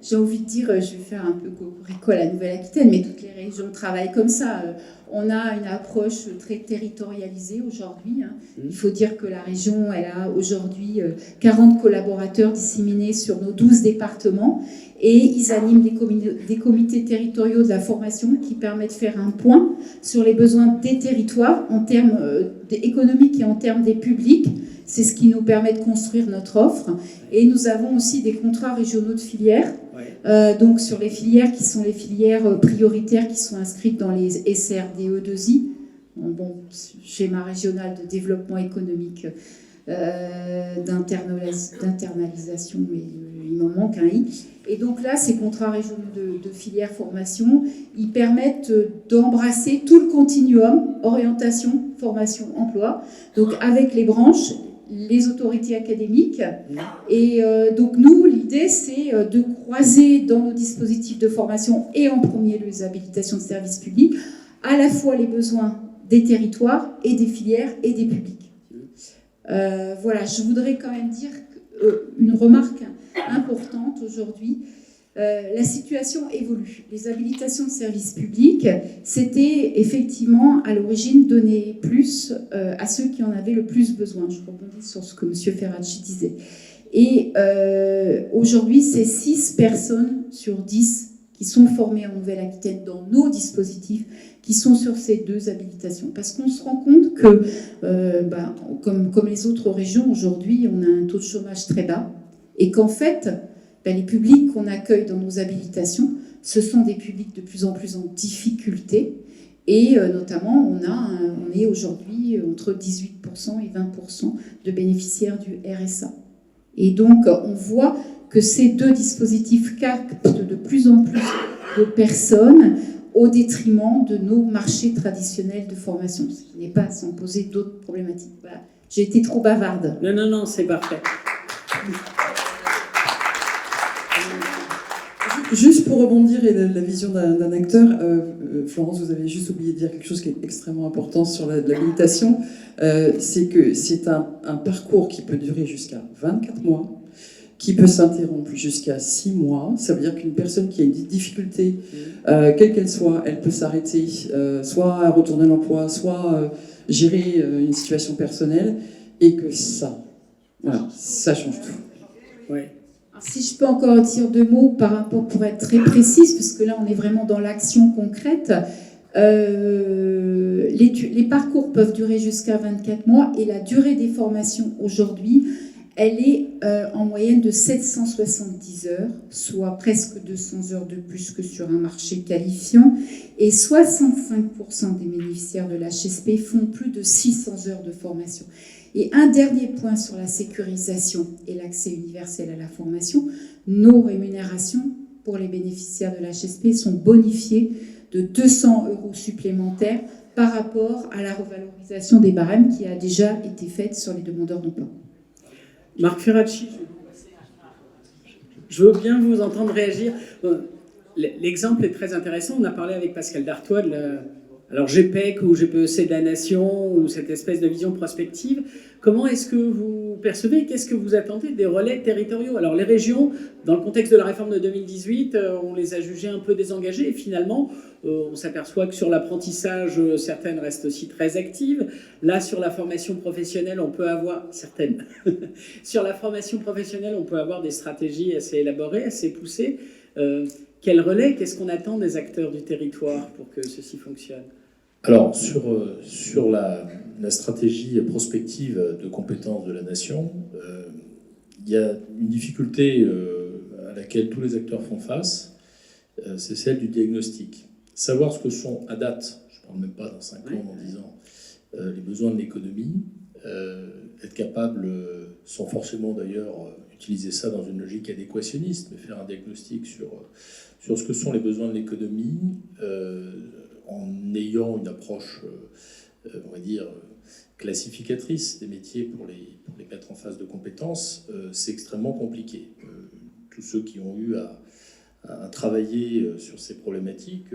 j'ai envie de dire, je vais faire un peu cocorico à la Nouvelle-Aquitaine, mais toutes les régions travaillent comme ça. On a une approche très territorialisée aujourd'hui. Il faut dire que la région, elle a aujourd'hui 40 collaborateurs disséminés sur nos 12 départements et ils animent des comités territoriaux de la formation qui permettent de faire un point sur les besoins des territoires en termes économiques et en termes des publics. C'est ce qui nous permet de construire notre offre. Et nous avons aussi des contrats régionaux de filières. Donc sur les filières qui sont les filières prioritaires qui sont inscrites dans les SRDE2I, schéma régional de développement économique, d'internalisation, mais il m'en manque un I. Et donc là, ces contrats régionaux de filières formation, ils permettent d'embrasser tout le continuum, orientation, formation, emploi, donc avec les branches, les autorités académiques. Et donc nous, l'idée, c'est de croiser dans nos dispositifs de formation et en premier lieu les habilitations de service public, à la fois les besoins des territoires et des filières et des publics. Voilà, je voudrais quand même dire une remarque importante aujourd'hui. La situation évolue. Les habilitations de service public, c'était effectivement à l'origine donner plus à ceux qui en avaient le plus besoin. Je rebondis sur ce que M. Ferracci disait. Et aujourd'hui, c'est 6 personnes sur 10 qui sont formées en Nouvelle-Aquitaine dans nos dispositifs qui sont sur ces 2 habilitations. Parce qu'on se rend compte que, comme les autres régions, aujourd'hui, on a un taux de chômage très bas et qu'en fait, les publics qu'on accueille dans nos habilitations, ce sont des publics de plus en plus en difficulté. Et notamment, on est aujourd'hui entre 18% et 20% de bénéficiaires du RSA. Et donc, on voit que ces 2 dispositifs captent de plus en plus de personnes au détriment de nos marchés traditionnels de formation, ce qui n'est pas sans poser d'autres problématiques. Voilà. J'ai été trop bavarde. Non, c'est parfait. Juste pour rebondir et la vision d'un acteur, Florence, vous avez juste oublié de dire quelque chose qui est extrêmement important sur l'habilitation, c'est que c'est un parcours qui peut durer jusqu'à 24 mois, qui peut s'interrompre jusqu'à 6 mois. Ça veut dire qu'une personne qui a une difficulté, quelle qu'elle soit, elle peut s'arrêter, soit à retourner à l'emploi, soit gérer une situation personnelle, et que ça change tout. Oui. Si je peux encore dire 2 mots par rapport, pour être très précise, parce que là on est vraiment dans l'action concrète, les parcours peuvent durer jusqu'à 24 mois et la durée des formations aujourd'hui, elle est en moyenne de 770 heures, soit presque 200 heures de plus que sur un marché qualifiant, et 65% des bénéficiaires de l'HSP font plus de 600 heures de formation. Et un dernier point sur la sécurisation et l'accès universel à la formation, nos rémunérations pour les bénéficiaires de l'HSP sont bonifiées de 200 € supplémentaires par rapport à la revalorisation des barèmes qui a déjà été faite sur les demandeurs d'emploi. Marc Ferracci, je veux bien vous entendre réagir. L'exemple est très intéressant. On a parlé avec Pascal Dartois de alors GPEC ou GPEC de la Nation ou cette espèce de vision prospective. Comment est-ce que vous percevez, qu'est-ce que vous attendez des relais territoriaux? Alors les régions, dans le contexte de la réforme de 2018, on les a jugées un peu désengagées et finalement, on s'aperçoit que sur l'apprentissage, certaines restent aussi très actives. Là, sur la formation professionnelle, on peut avoir certaines. Sur la formation professionnelle, on peut avoir des stratégies assez élaborées, assez poussées. Quel relais, qu'est-ce qu'on attend des acteurs du territoire pour que ceci fonctionne? Alors, sur la stratégie prospective de compétences de la nation, il y a une difficulté à laquelle tous les acteurs font face, c'est celle du diagnostic. Savoir ce que sont, à date, je ne parle même pas dans 5 ans, dans 10 ans, les besoins de l'économie, être capable, sans forcément d'ailleurs utiliser ça dans une logique adéquationniste, mais faire un diagnostic sur ce que sont les besoins de l'économie, en ayant une approche, on va dire, classificatrice des métiers pour les mettre en phase de compétences, c'est extrêmement compliqué. Tous ceux qui ont eu à travailler sur ces problématiques,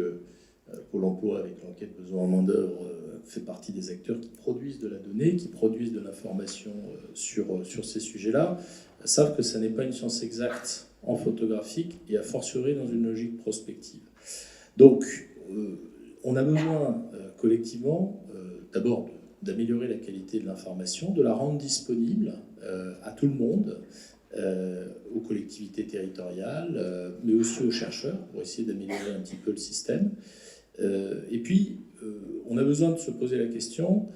Pôle emploi, avec l'enquête besoin en main-d'œuvre, fait partie des acteurs qui produisent de la donnée, qui produisent de l'information sur ces sujets-là, savent que ça n'est pas une science exacte en photographique et a fortiori dans une logique prospective. Donc, on a besoin collectivement d'abord d'améliorer la qualité de l'information, de la rendre disponible à tout le monde, aux collectivités territoriales, mais aussi aux chercheurs pour essayer d'améliorer un petit peu le système. Et puis, on a besoin de se poser la question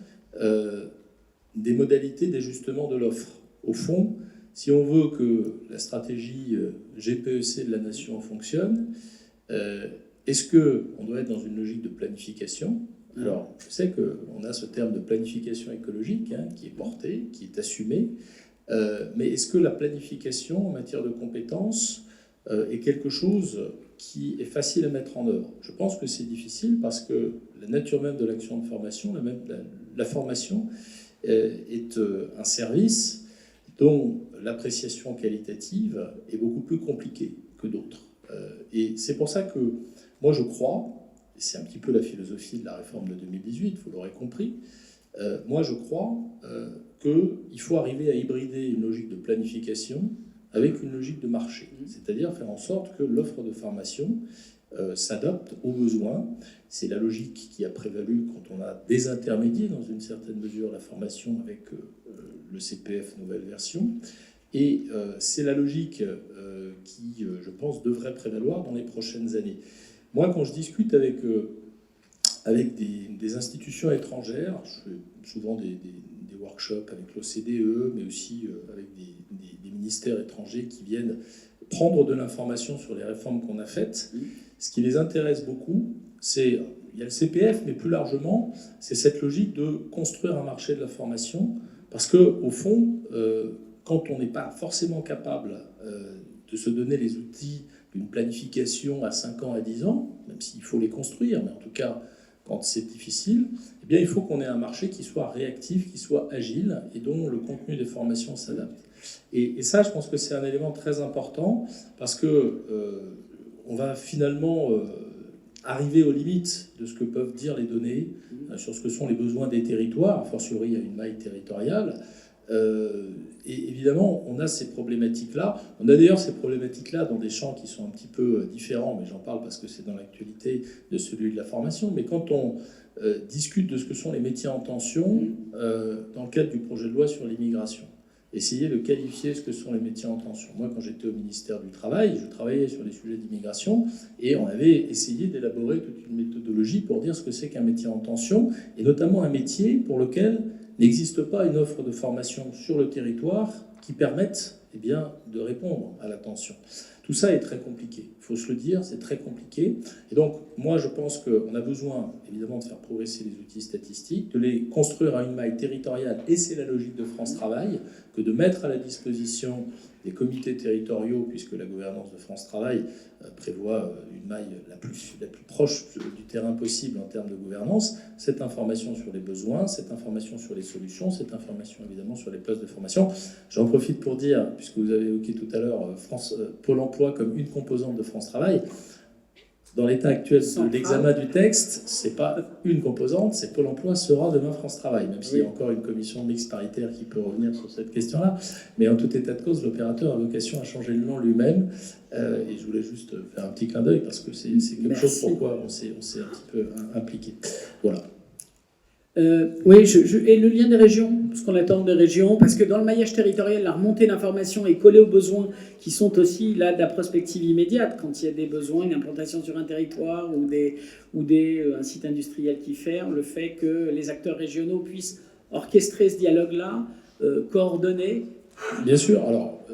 des modalités d'ajustement de l'offre. Au fond, si on veut que la stratégie GPEC de la nation fonctionne, est-ce qu'on doit être dans une logique de planification? Alors, je sais qu'on a ce terme de planification écologique qui est porté, qui est assumé, mais est-ce que la planification en matière de compétences est quelque chose qui est facile à mettre en œuvre? Je pense que c'est difficile parce que la nature même de l'action de formation, la formation est un service dont l'appréciation qualitative est beaucoup plus compliquée que d'autres. Et c'est pour ça que moi je crois, et c'est un petit peu la philosophie de la réforme de 2018, vous l'aurez compris, moi je crois qu'il faut arriver à hybrider une logique de planification avec une logique de marché, c'est-à-dire faire en sorte que l'offre de formation s'adapte aux besoins. C'est la logique qui a prévalu quand on a désintermédié dans une certaine mesure la formation avec le CPF nouvelle version. Et c'est la logique qui, je pense, devrait prévaloir dans les prochaines années. Moi, quand je discute avec des institutions étrangères, je fais souvent des workshops avec l'OCDE, mais aussi avec des ministères étrangers qui viennent prendre de l'information sur les réformes qu'on a faites. Ce qui les intéresse beaucoup, il y a le CPF, mais plus largement, c'est cette logique de construire un marché de la formation, parce qu'au fond, quand on n'est pas forcément capable de se donner les outils d'une planification à 5 ans, à 10 ans, même s'il faut les construire, mais en tout cas, quand c'est difficile, eh bien, il faut qu'on ait un marché qui soit réactif, qui soit agile, et dont le contenu des formations s'adapte. Et ça, je pense que c'est un élément très important, parce que on va finalement arriver aux limites de ce que peuvent dire les données sur ce que sont les besoins des territoires, a fortiori à une maille territoriale. Et évidemment, on a ces problématiques-là. On a d'ailleurs ces problématiques-là dans des champs qui sont un petit peu différents, mais j'en parle parce que c'est dans l'actualité de celui de la formation. Mais quand on discute de ce que sont les métiers en tension, dans le cadre du projet de loi sur l'immigration, essayer de qualifier ce que sont les métiers en tension. Moi, quand j'étais au ministère du Travail, je travaillais sur les sujets d'immigration et on avait essayé d'élaborer toute une méthodologie pour dire ce que c'est qu'un métier en tension, et notamment un métier pour lequel n'existe pas une offre de formation sur le territoire qui permette de répondre à la tension. Tout ça est très compliqué. Il faut se le dire, c'est très compliqué. Et donc, moi, je pense qu'on a besoin, évidemment, de faire progresser les outils statistiques, de les construire à une maille territoriale, et c'est la logique de France Travail, que de mettre à la disposition des comités territoriaux, puisque la gouvernance de France Travail prévoit une maille la plus proche du terrain possible en termes de gouvernance, cette information sur les besoins, cette information sur les solutions, cette information évidemment sur les places de formation. J'en profite pour dire, puisque vous avez évoqué tout à l'heure Pôle emploi comme une composante de France Travail, dans l'état actuel de Central. l'examen du texte, c'est pas une composante, c'est Pôle emploi sera demain France Travail, même s'il y a encore une commission mixte paritaire qui peut revenir sur cette question-là. Mais en tout état de cause, l'opérateur a vocation à changer le nom lui-même. Et je voulais juste faire un petit clin d'œil parce que c'est quelque chose pourquoi on s'est un petit peu impliqué. Voilà. Oui, et le lien des régions, ce qu'on attend des régions, parce que dans le maillage territorial, la remontée d'informations est collée aux besoins qui sont aussi là de la prospective immédiate, quand il y a des besoins, une implantation sur un territoire ou un site industriel qui ferme, le fait que les acteurs régionaux puissent orchestrer ce dialogue-là, coordonner. Bien sûr, alors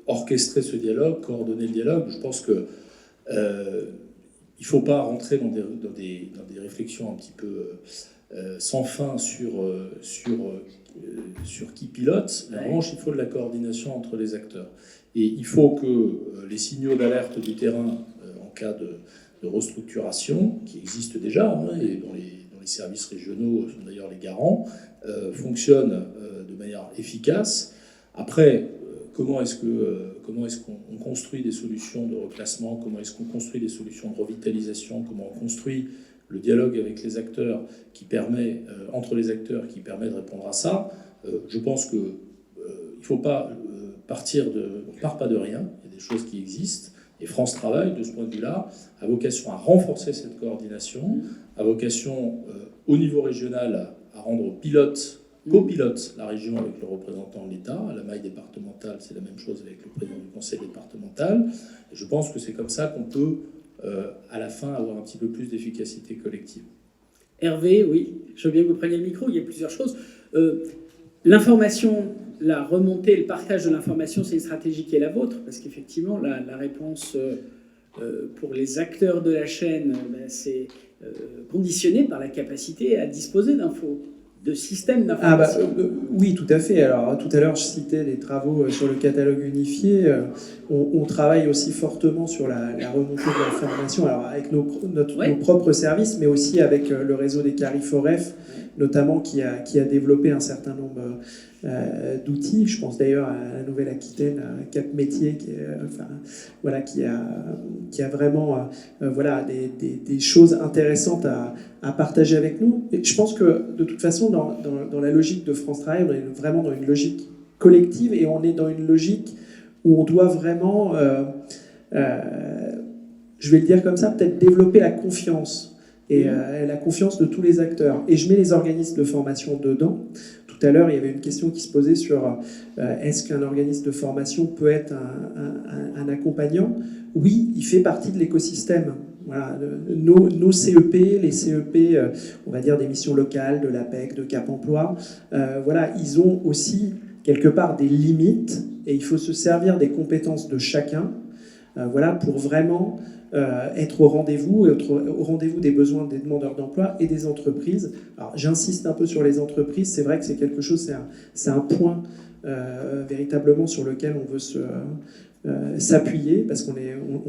orchestrer ce dialogue, coordonner le dialogue, je pense que il ne faut pas rentrer dans des réflexions un petit peu sans fin sur qui pilote. En revanche, il faut de la coordination entre les acteurs. Et il faut que les signaux d'alerte du terrain en cas de restructuration, qui existent déjà, et dont les services régionaux sont d'ailleurs les garants, fonctionnent de manière efficace. Après, comment est-ce qu'on construit des solutions de reclassement, comment est-ce qu'on construit des solutions de revitalisation, comment on construit le dialogue avec les acteurs entre les acteurs qui permet de répondre à ça. Je pense qu'il ne faut pas on ne part pas de rien, il y a des choses qui existent. Et France Travail, de ce point de vue-là, a vocation à renforcer cette coordination, a vocation au niveau régional à rendre copilote la région avec le représentant de l'État. À la maille départementale, c'est la même chose avec le président du conseil départemental. Et je pense que c'est comme ça qu'on peut, à la fin, avoir un petit peu plus d'efficacité collective. Hervé, oui, je veux bien que vous preniez le micro, il y a plusieurs choses. L'information, la remontée, le partage de l'information, c'est une stratégie qui est la vôtre, parce qu'effectivement, la réponse pour les acteurs de la chaîne, c'est conditionné par la capacité à disposer d'infos, de systèmes d'information. Oui, tout à fait. Alors, tout à l'heure, je citais des travaux sur le catalogue unifié. On travaille aussi fortement sur la remontée de l'information, alors avec nos propres services, mais aussi avec le réseau des Cariforef, notamment qui a développé un certain nombre d'outils. Je pense d'ailleurs à la Nouvelle-Aquitaine, à Cap Métier, qui a vraiment des choses intéressantes à partager avec nous. Et je pense que de toute façon, dans la logique de France Travail, on est vraiment dans une logique collective et on est dans une logique où on doit vraiment, je vais le dire comme ça, peut-être développer la confiance. Et la confiance de tous les acteurs. Et je mets les organismes de formation dedans. Tout à l'heure, il y avait une question qui se posait sur est-ce qu'un organisme de formation peut être un accompagnant ? Oui, il fait partie de l'écosystème. Voilà, nos CEP, les CEP, on va dire des missions locales, de l'APEC, de Cap Emploi, ils ont aussi quelque part des limites et il faut se servir des compétences de chacun pour vraiment être au rendez-vous des besoins des demandeurs d'emploi et des entreprises. Alors j'insiste un peu sur les entreprises, c'est vrai que c'est quelque chose, c'est un point véritablement sur lequel on veut s'appuyer parce qu'on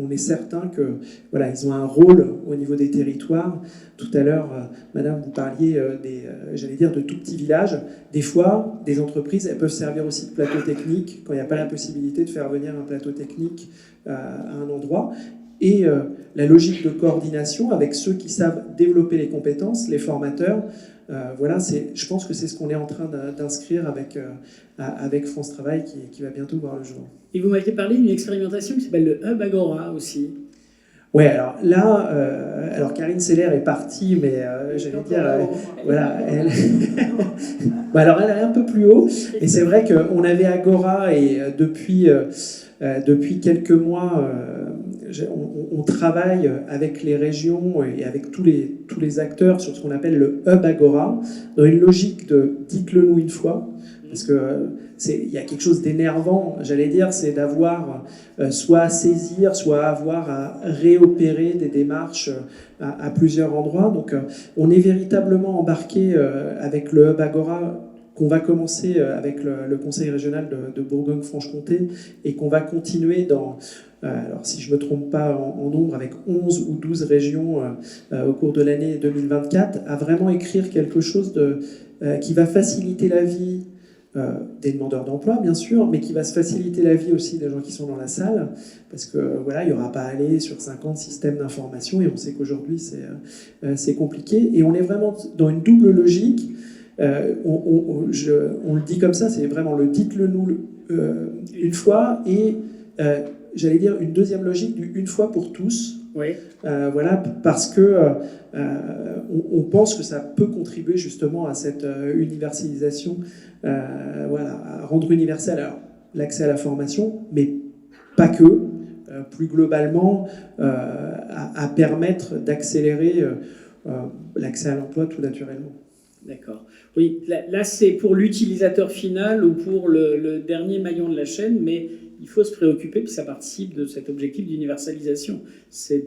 est certain que ils ont un rôle au niveau des territoires. Tout à l'heure, Madame, vous parliez de tout petits villages. Des fois, des entreprises, elles peuvent servir aussi de plateau technique quand il n'y a pas la possibilité de faire venir un plateau technique à un endroit. Et la logique de coordination avec ceux qui savent développer les compétences, les formateurs, je pense que c'est ce qu'on est en train d'inscrire avec France Travail qui va bientôt voir le jour. Et vous m'avez parlé d'une expérimentation qui s'appelle le Hub Agora aussi. Ouais, alors là, Karine Seller est partie, mais j'allais dire, elle... alors elle est un peu plus haut, et c'est vrai qu'on avait Agora, et depuis quelques mois, on travaille avec les régions et avec tous les acteurs sur ce qu'on appelle le Hub Agora, dans une logique de « dites-le nous une fois », parce que il y a quelque chose d'énervant, j'allais dire, c'est d'avoir soit à saisir, soit à avoir à réopérer des démarches à plusieurs endroits. Donc on est véritablement embarqué avec le Hub Agora qu'on va commencer avec le Conseil régional de Bourgogne-Franche-Comté et qu'on va continuer dans, alors si je ne me trompe pas en nombre, avec 11 ou 12 régions au cours de l'année 2024, à vraiment écrire quelque chose qui va faciliter la vie des demandeurs d'emploi, bien sûr, mais qui va se faciliter la vie aussi des gens qui sont dans la salle, parce que voilà, il n'y aura pas à aller sur 50 systèmes d'information, et on sait qu'aujourd'hui c'est compliqué, et on est vraiment dans une double logique. On le dit comme ça, c'est vraiment le dites-le nous une fois, et j'allais dire une deuxième logique du une fois pour tous. Oui. Voilà, parce que on pense que ça peut contribuer justement à cette universalisation, voilà, à rendre universel l'accès à la formation, mais pas que, plus globalement, à permettre d'accélérer l'accès à l'emploi tout naturellement. D'accord. Oui, là c'est pour l'utilisateur final ou pour le dernier maillon de la chaîne, mais il faut se préoccuper, puis ça participe de cet objectif d'universalisation. C'est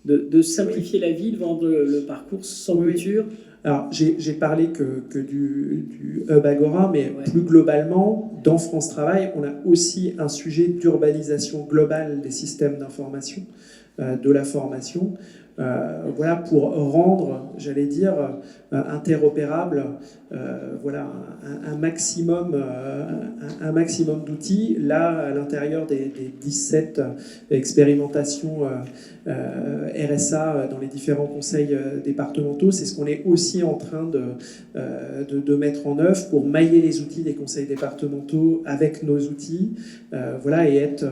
de simplifier la vie, de vendre le parcours sans rupture. Alors, j'ai parlé que du Hub Agora, mais plus globalement, dans France Travail, on a aussi un sujet d'urbanisation globale des systèmes d'information, de la formation, voilà, pour rendre, j'allais dire, interopérable, voilà, un maximum d'outils. Là, à l'intérieur des 17 expérimentations RSA dans les différents conseils départementaux, c'est ce qu'on est aussi en train de mettre en œuvre pour mailler les outils des conseils départementaux avec nos outils, voilà, et être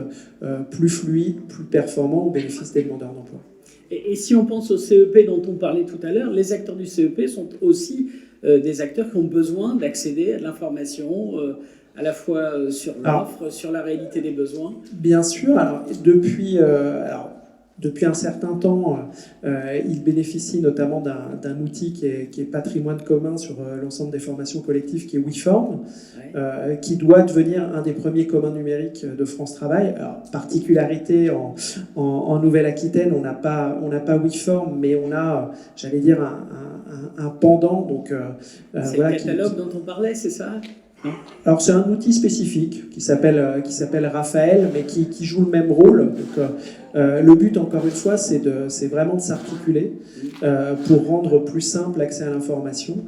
plus fluide, plus performant au bénéfice des demandeurs d'emploi. Et si on pense au CEP dont on parlait tout à l'heure, les acteurs du CEP sont aussi des acteurs qui ont besoin d'accéder à de l'information, à la fois sur l'offre, sur la réalité des besoins. Bien sûr. Alors, depuis un certain temps, il bénéficie notamment d'un outil qui est patrimoine commun sur l'ensemble des formations collectives, qui est WeForm, qui doit devenir un des premiers communs numériques de France Travail. Alors, particularité en Nouvelle-Aquitaine, on n'a pas WeForm, mais on a, j'allais dire, un pendant. Donc, c'est voilà, le catalogue dont on parlait, c'est ça ? Non. Alors c'est un outil spécifique qui s'appelle Raphaël, mais qui joue le même rôle. Donc, le but, encore une fois, c'est vraiment de s'articuler pour rendre plus simple l'accès à l'information,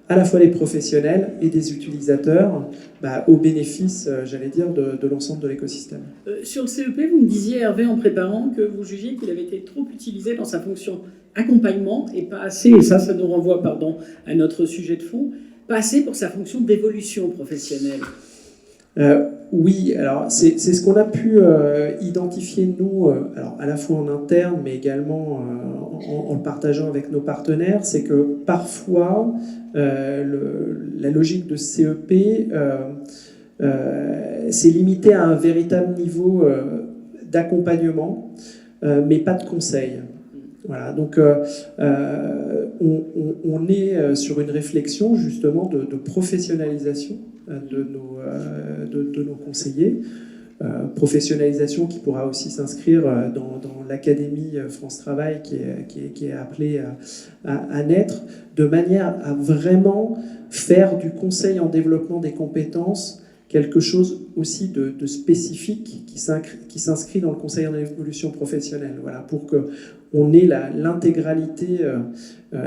à la fois des professionnels et des utilisateurs, au bénéfice, j'allais dire, de l'ensemble de l'écosystème. Sur le CEP, vous me disiez, Hervé, en préparant, que vous jugiez qu'il avait été trop utilisé dans sa fonction accompagnement et pas assez, et ça nous renvoie, à notre sujet de fond, pas assez pour sa fonction d'évolution professionnelle. Oui, alors c'est ce qu'on a pu identifier nous, alors à la fois en interne, mais également en le partageant avec nos partenaires, c'est que parfois la logique de CEP s'est limitée à un véritable niveau d'accompagnement, mais pas de conseil. Voilà, donc on est sur une réflexion justement de professionnalisation de nos conseillers, professionnalisation qui pourra aussi s'inscrire dans l'Académie France Travail qui est appelée à naître, de manière à vraiment faire du conseil en développement des compétences quelque chose aussi de spécifique qui s'inscrit dans le conseil en évolution professionnelle. Voilà, pour qu'on ait l'intégralité,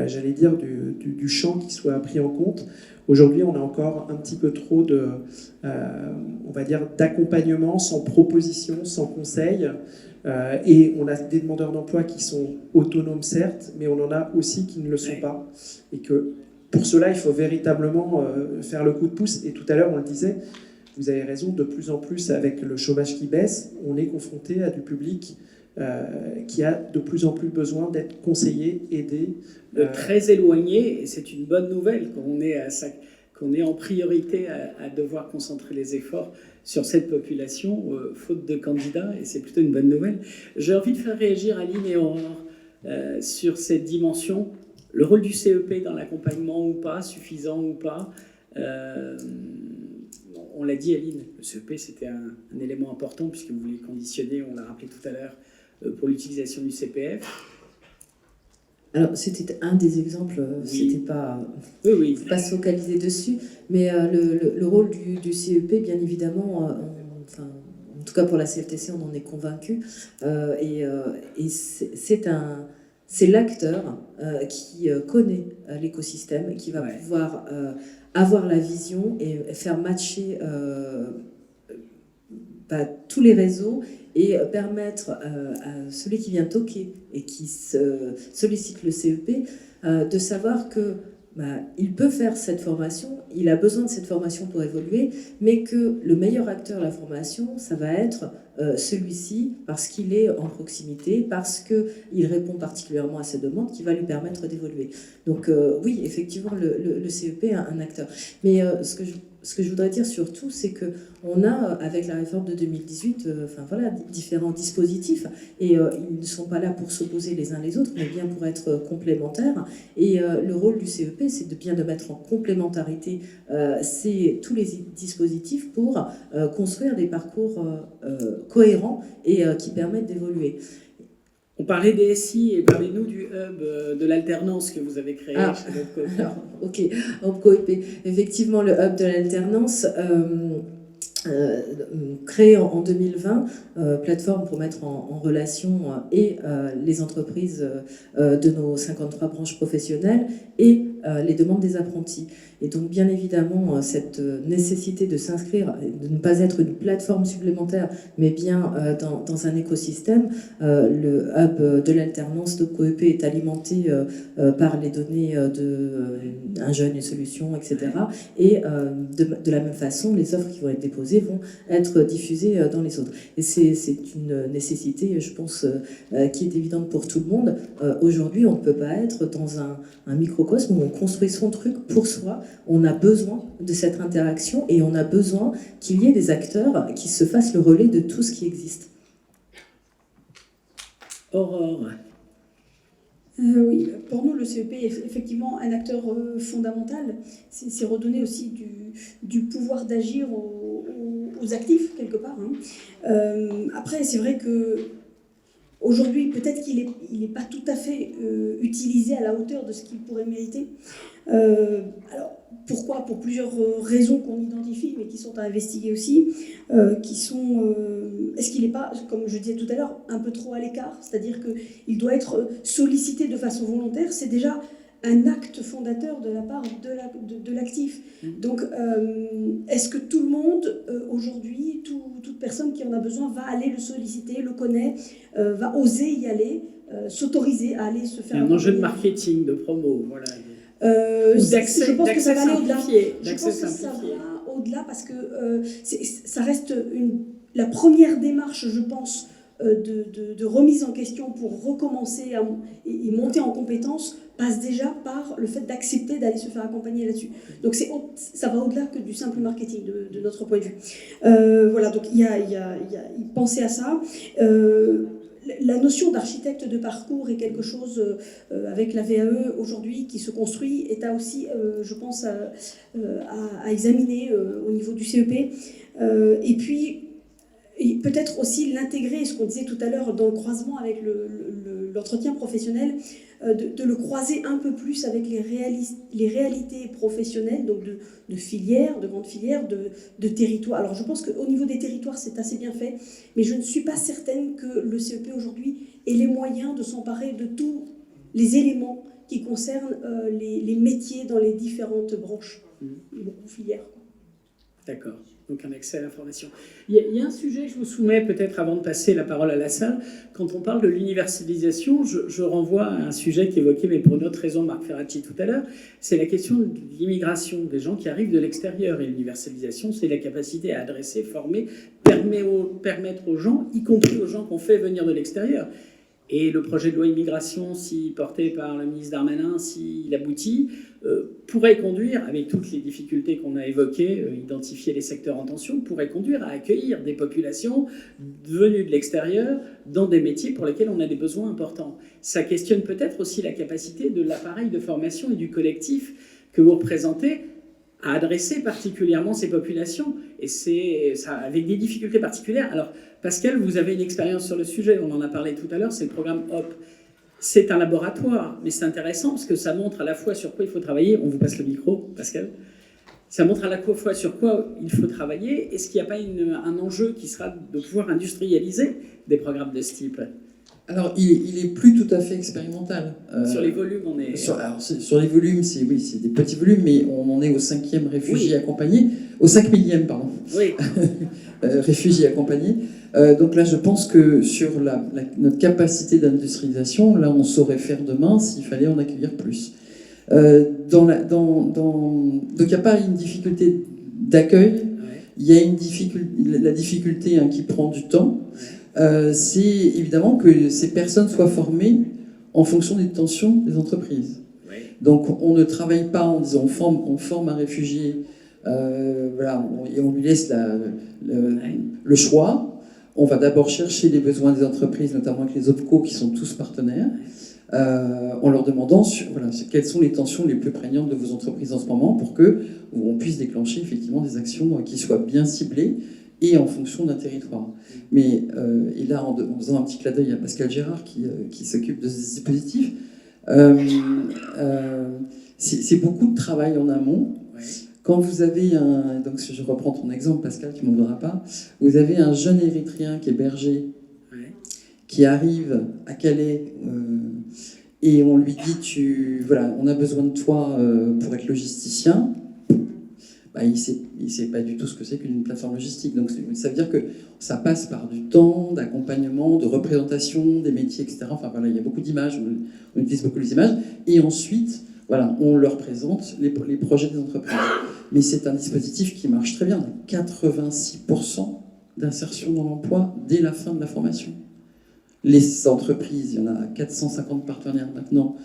j'allais dire, du champ qui soit pris en compte. Aujourd'hui, on a encore un petit peu trop on va dire, d'accompagnement sans proposition, sans conseil. Et on a des demandeurs d'emploi qui sont autonomes, certes, mais on en a aussi qui ne le sont pas. Et que pour cela, il faut véritablement faire le coup de pouce. Et tout à l'heure, on le disait, vous avez raison, de plus en plus, avec le chômage qui baisse, on est confronté à du public qui a de plus en plus besoin d'être conseillé, aidé. Très éloigné, et c'est une bonne nouvelle qu'on est en priorité à devoir concentrer les efforts sur cette population, faute de candidats, et c'est plutôt une bonne nouvelle. J'ai envie de faire réagir Aline et Aurore sur cette dimension, le rôle du CEP dans l'accompagnement ou pas, suffisant ou pas. On l'a dit, Aline, le CEP, c'était un élément important puisque vous voulez conditionner, on l'a rappelé tout à l'heure, pour l'utilisation du CPF. Alors, c'était un des exemples, c'était pas se focaliser dessus, mais le rôle du CEP, bien évidemment, en tout cas pour la CFTC, on en est convaincu, et c'est l'acteur qui connaît l'écosystème, qui va pouvoir avoir la vision et faire matcher tous les réseaux et permettre à celui qui vient toquer et qui sollicite le CEP de savoir que il peut faire cette formation, il a besoin de cette formation pour évoluer, mais que le meilleur acteur de la formation, ça va être celui-ci, parce qu'il est en proximité, parce qu'il répond particulièrement à ses demandes, qui va lui permettre d'évoluer. Donc oui, effectivement, le CEP est un acteur. Mais ce que je voudrais dire surtout, c'est qu'on a, avec la réforme de 2018, différents dispositifs, et ils ne sont pas là pour s'opposer les uns les autres, mais bien pour être complémentaires. Et le rôle du CEP, c'est de mettre en complémentarité tous les dispositifs pour construire des parcours cohérents et qui permettent d'évoluer. On parlait des SI et parlez-nous du hub de l'alternance que vous avez créé chez votre coop. Alors, ok, Hub Coop. Effectivement, le hub de l'alternance, créé en 2020, plateforme pour mettre en relation les entreprises de nos 53 branches professionnelles et les demandes des apprentis. Et donc, bien évidemment, cette nécessité de s'inscrire, de ne pas être une plateforme supplémentaire, mais bien dans un écosystème, le hub de l'alternance de Coop est alimenté par les données de Un jeune, une solution, etc. Et de la même façon, les offres qui vont être déposées vont être diffusées dans les autres. Et c'est une nécessité, je pense, qui est évidente pour tout le monde. Aujourd'hui, on ne peut pas être dans un microcosme où on construit son truc pour soi. On a besoin de cette interaction et on a besoin qu'il y ait des acteurs qui se fassent le relais de tout ce qui existe. Aurore. Oui, pour nous, le CEP est effectivement un acteur fondamental. C'est redonner aussi du pouvoir d'agir aux actifs, quelque part. Après, c'est vrai que aujourd'hui, peut-être qu'il n'est pas tout à fait utilisé à la hauteur de ce qu'il pourrait mériter. Alors, pourquoi ? Pour plusieurs raisons qu'on identifie, mais qui sont à investiguer aussi, est-ce qu'il n'est pas, comme je disais tout à l'heure, un peu trop à l'écart ? C'est-à-dire qu'il doit être sollicité de façon volontaire, c'est déjà un acte fondateur de la part de l'actif. Donc, est-ce que tout le monde, aujourd'hui, toute personne qui en a besoin, va aller le solliciter, le connaît, va oser y aller, s'autoriser à aller se faire... Un enjeu de marketing, de promo, voilà. Je pense que ça va aller au-delà. Je pense que ça simplifié. va au-delà parce que ça reste la première démarche, je pense, de remise en question pour recommencer et monter en compétences passe déjà par le fait d'accepter d'aller se faire accompagner là-dessus. Donc ça va au-delà que du simple marketing de notre point de vue. Voilà, donc il y a penser à ça. La notion d'architecte de parcours est quelque chose avec la VAE aujourd'hui qui se construit, est aussi, je pense, à examiner au niveau du CEP. Et puis, peut-être aussi l'intégrer, ce qu'on disait tout à l'heure, dans le croisement avec l'entretien professionnel, de le croiser un peu plus avec les réalités professionnelles, donc de filières, de grandes filières, de territoires. Alors je pense qu'au niveau des territoires, c'est assez bien fait, mais je ne suis pas certaine que le CEP aujourd'hui ait les moyens de s'emparer de tous les éléments qui concernent les métiers dans les différentes branches, filières. D'accord. Donc un accès à l'information. Il y a un sujet que je vous soumets peut-être avant de passer la parole à la salle. Quand on parle de l'universalisation, je renvoie à un sujet qu'évoquait, mais pour une autre raison, Marc Ferracci tout à l'heure, c'est la question de l'immigration, des gens qui arrivent de l'extérieur. Et l'universalisation, c'est la capacité à adresser, former, permettre aux gens, y compris aux gens qu'on fait venir de l'extérieur. Et le projet de loi immigration, si porté par le ministre Darmanin, s'il aboutit, pourrait conduire, avec toutes les difficultés qu'on a évoquées, identifier les secteurs en tension, pourrait conduire à accueillir des populations venues de l'extérieur dans des métiers pour lesquels on a des besoins importants. Ça questionne peut-être aussi la capacité de l'appareil de formation et du collectif que vous représentez à adresser particulièrement ces populations, et c'est ça avec des difficultés particulières. Alors, Pascal, vous avez une expérience sur le sujet, on en a parlé tout à l'heure, c'est le programme HOP. C'est un laboratoire, mais c'est intéressant parce que ça montre à la fois sur quoi il faut travailler. On vous passe le micro, Pascal. Ça montre à la fois sur quoi il faut travailler. Est-ce qu'il n'y a pas un enjeu qui sera de pouvoir industrialiser des programmes de ce type ? Alors, il est plus tout à fait expérimental. Sur les volumes, on est... Sur les volumes, c'est des petits volumes, mais on en est au 5e réfugié accompagné, au 5 millième, pardon. Oui. Réfugiés accompagnés. Donc là, je pense que sur notre capacité d'industrialisation, là, on saurait faire demain s'il fallait en accueillir plus. Donc il n'y a pas une difficulté d'accueil, il y a la difficulté qui prend du temps. C'est évidemment que ces personnes soient formées en fonction des tensions des entreprises. Donc on ne travaille pas en disant on forme un réfugié, et on lui laisse le choix. On va d'abord chercher les besoins des entreprises, notamment avec les OPCO qui sont tous partenaires, en leur demandant quelles sont les tensions les plus prégnantes de vos entreprises en ce moment pour qu'on puisse déclencher effectivement des actions qui soient bien ciblées et en fonction d'un territoire. Mais et là, en faisant un petit clin d'œil à Pascal Gérard qui s'occupe de ce dispositif, c'est beaucoup de travail en amont. Quand vous avez donc je reprends ton exemple, Pascal, tu ne m'en voudras pas, vous avez un jeune Érythréen qui est berger, qui arrive à Calais, et on lui dit, on a besoin de toi pour être logisticien. Il ne sait pas du tout ce que c'est qu'une plateforme logistique. Donc ça veut dire que ça passe par du temps, d'accompagnement, de représentation des métiers, etc. Enfin voilà, il y a beaucoup d'images, on utilise beaucoup les images. Et ensuite, on leur présente les projets des entreprises. Mais c'est un dispositif qui marche très bien. 86% d'insertion dans l'emploi dès la fin de la formation. Les entreprises, il y en a 450 partenaires maintenant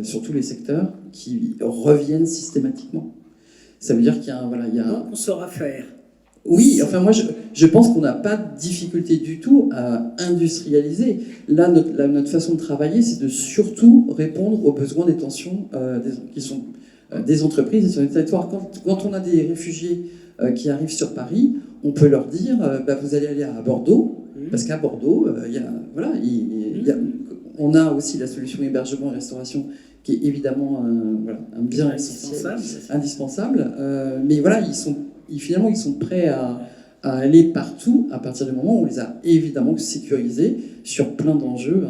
sur tous les secteurs qui reviennent systématiquement. Ça veut dire qu'il y a Donc on saura faire. Oui, enfin moi je pense qu'on n'a pas de difficulté du tout à industrialiser. Là, notre façon de travailler, c'est de surtout répondre aux besoins des tensions qui sont des entreprises et sur les territoires. Quand on a des réfugiés qui arrivent sur Paris, on peut leur dire vous allez aller à Bordeaux, parce qu'à Bordeaux, on a aussi la solution hébergement et restauration qui est évidemment un bien indispensable. Mais voilà, finalement, ils sont prêts à aller partout à partir du moment où on les a évidemment sécurisés sur plein d'enjeux.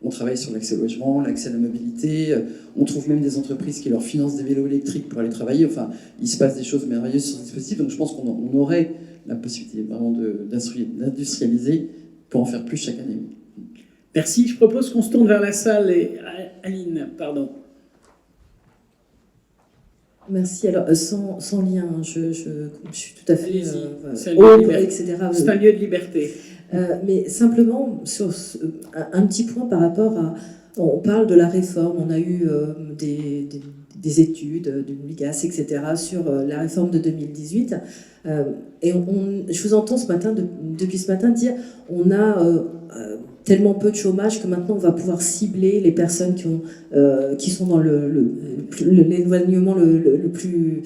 On travaille sur l'accès au logement, l'accès à la mobilité. On trouve même des entreprises qui leur financent des vélos électriques pour aller travailler. Enfin, il se passe des choses merveilleuses sur ce dispositif. Donc je pense qu'on aurait la possibilité vraiment d'industrialiser pour en faire plus chaque année. Merci. Je propose qu'on se tourne vers la salle. Aline, pardon. Merci. Alors, sans lien, je suis tout à fait c'est etc. C'est un lieu de liberté. Mais simplement, sur un petit point par rapport à... On parle de la réforme, on a eu des études du LIGAS, etc., sur la réforme de 2018. Et je vous entends depuis ce matin dire on a tellement peu de chômage que maintenant on va pouvoir cibler les personnes qui sont dans l'éloignement le plus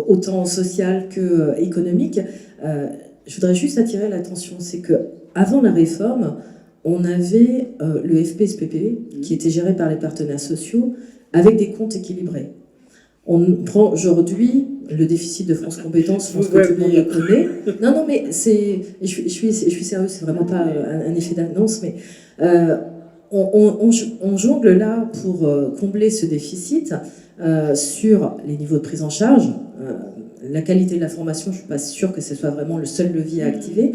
autant social que économique. Je voudrais juste attirer l'attention, c'est que avant la réforme, on avait le FPSPP qui était géré par les partenaires sociaux avec des comptes équilibrés. On prend aujourd'hui le déficit de France Compétences, je pense que tout le monde le connaît. Non, mais je suis sérieuse, c'est vraiment pas un effet d'annonce, mais on jongle là pour combler ce déficit sur les niveaux de prise en charge. La qualité de la formation, je ne suis pas sûre que ce soit vraiment le seul levier à activer.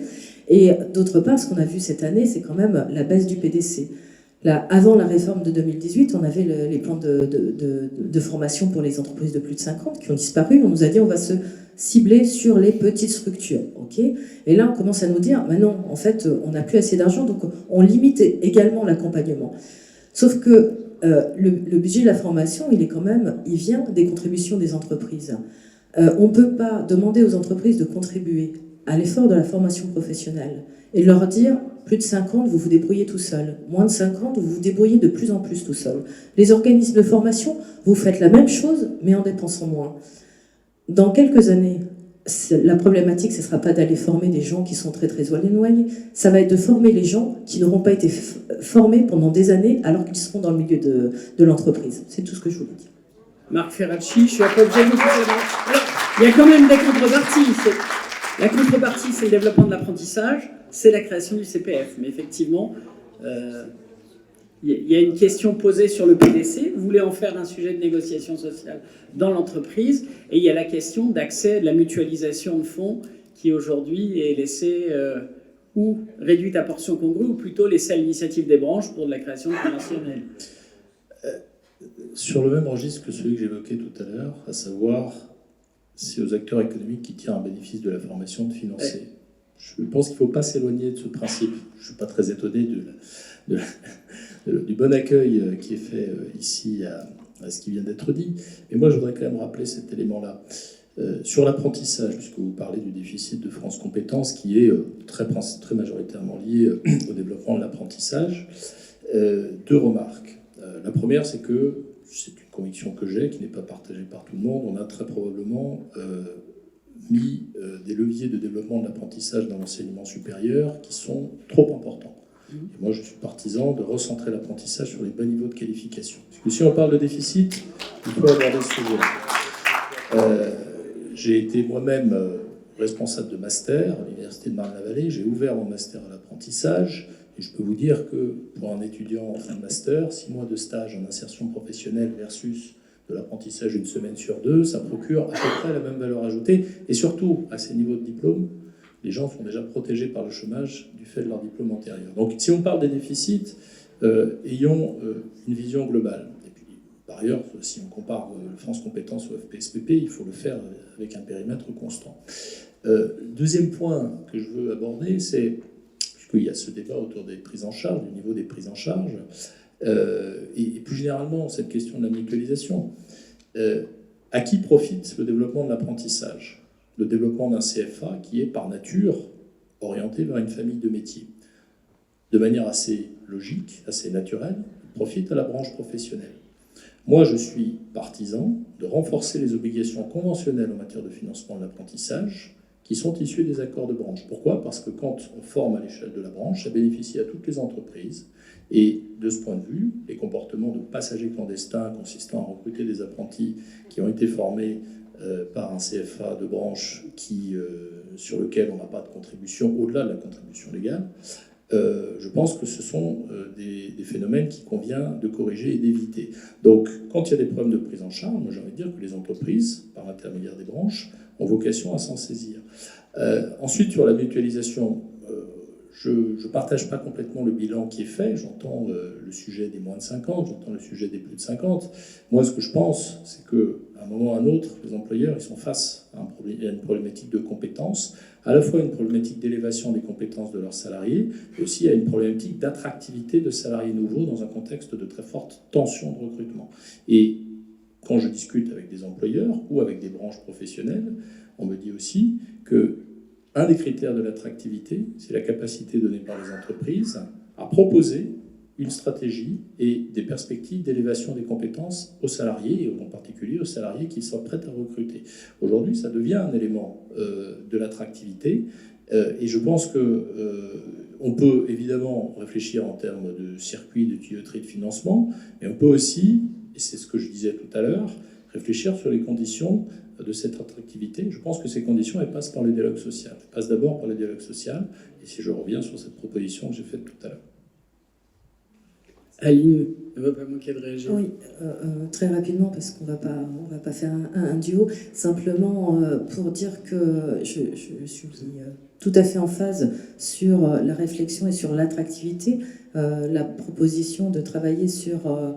Et d'autre part, ce qu'on a vu cette année, c'est quand même la baisse du PDC. Là, avant la réforme de 2018, on avait les plans de formation pour les entreprises de plus de 50 qui ont disparu. On nous a dit on va se cibler sur les petites structures. Okay, et là, on commence à nous dire non, en fait, on n'a plus assez d'argent, donc on limite également l'accompagnement. Sauf que le budget de la formation, il vient des contributions des entreprises. On ne peut pas demander aux entreprises de contribuer à l'effort de la formation professionnelle et leur dire plus de 50, vous vous débrouillez tout seul. Moins de 50, vous vous débrouillez de plus en plus tout seul. Les organismes de formation, vous faites la même chose, mais en dépensant moins. Dans quelques années, la problématique, ce ne sera pas d'aller former des gens qui sont très très éloignés, ça va être de former les gens qui n'auront pas été formés pendant des années alors qu'ils seront dans le milieu de l'entreprise. C'est tout ce que je voulais dire. Marc Ferracci, je suis pas obligé de vous poser. Alors, il y a quand même des contreparties. La contrepartie, c'est le développement de l'apprentissage, c'est la création du CPF. Mais effectivement, il y a une question posée sur le PDC. Vous voulez en faire un sujet de négociation sociale dans l'entreprise. Et il y a la question d'accès, de la mutualisation de fonds qui aujourd'hui est laissée ou réduite à portion congrue, ou plutôt laissée à l'initiative des branches pour de la création de conventionnels. Sur le même registre que celui que j'évoquais tout à l'heure, à savoir, c'est aux acteurs économiques qui tirent un bénéfice de la formation de financer. Ouais. Je pense qu'il ne faut pas s'éloigner de ce principe. Je ne suis pas très étonné du bon accueil qui est fait ici à ce qui vient d'être dit. Mais moi, je voudrais quand même rappeler cet élément-là. Sur l'apprentissage, puisque vous parlez du déficit de France Compétences, qui est très majoritairement lié au développement de l'apprentissage, deux remarques. La première, c'est que, c'est une conviction que j'ai, qui n'est pas partagée par tout le monde, on a très probablement mis des leviers de développement de l'apprentissage dans l'enseignement supérieur qui sont trop importants. Et moi, je suis partisan de recentrer l'apprentissage sur les bas niveaux de qualification. Parce que si on parle de déficit, il faut aborder ce sujet. J'ai été moi-même responsable de master à l'Université de Marne-la-Vallée. J'ai ouvert mon master à l'apprentissage. Et je peux vous dire que pour un étudiant en fin de master, 6 mois de stage en insertion professionnelle versus de l'apprentissage une semaine sur 2, ça procure à peu près la même valeur ajoutée. Et surtout, à ces niveaux de diplôme, les gens sont déjà protégés par le chômage du fait de leur diplôme antérieur. Donc si on parle des déficits, ayons une vision globale. Et puis, par ailleurs, si on compare France Compétences au FPSPP, il faut le faire avec un périmètre constant. Deuxième point que je veux aborder, c'est qu'il y a ce débat autour des prises en charge, du niveau des prises en charge, et plus généralement, cette question de la mutualisation. À qui profite le développement de l'apprentissage ? Le développement d'un CFA qui est par nature orienté vers une famille de métiers. De manière assez logique, assez naturelle, il profite à la branche professionnelle. Moi, je suis partisan de renforcer les obligations conventionnelles en matière de financement de l'apprentissage, qui sont issus des accords de branche. Pourquoi ? Parce que quand on forme à l'échelle de la branche, ça bénéficie à toutes les entreprises. Et de ce point de vue, les comportements de passagers clandestins consistant à recruter des apprentis qui ont été formés par un CFA de branche sur lequel on n'a pas de contribution, au-delà de la contribution légale, je pense que ce sont des phénomènes qu'il convient de corriger et d'éviter. Donc, quand il y a des problèmes de prise en charge, moi j'ai envie de dire que les entreprises, par l'intermédiaire des branches, ont vocation à s'en saisir. Ensuite, sur la mutualisation, je ne partage pas complètement le bilan qui est fait. J'entends le sujet des moins de 50, j'entends le sujet des plus de 50. Moi, ce que je pense, c'est qu'à un moment ou à un autre, les employeurs ils sont face à une problématique de compétences, à la fois une problématique d'élévation des compétences de leurs salariés, mais aussi à une problématique d'attractivité de salariés nouveaux dans un contexte de très forte tension de recrutement. Et quand je discute avec des employeurs ou avec des branches professionnelles, on me dit aussi que un des critères de l'attractivité, c'est la capacité donnée par les entreprises à proposer une stratégie et des perspectives d'élévation des compétences aux salariés, et en particulier aux salariés qui sont prêts à recruter. Aujourd'hui, ça devient un élément de l'attractivité, et je pense qu'on peut évidemment réfléchir en termes de circuit, de tuyauterie de financement, mais on peut aussi, et c'est ce que je disais tout à l'heure, réfléchir sur les conditions de cette attractivité. Je pense que ces conditions, elles passent par le dialogue social. Elles passent d'abord par le dialogue social, et si je reviens sur cette proposition que j'ai faite tout à l'heure. Aline, elle ne va pas manquer de réagir. Oui, très rapidement, parce qu'on va pas faire un duo. Simplement pour dire que je suis tout à fait en phase sur la réflexion et sur l'attractivité. La proposition de travailler sur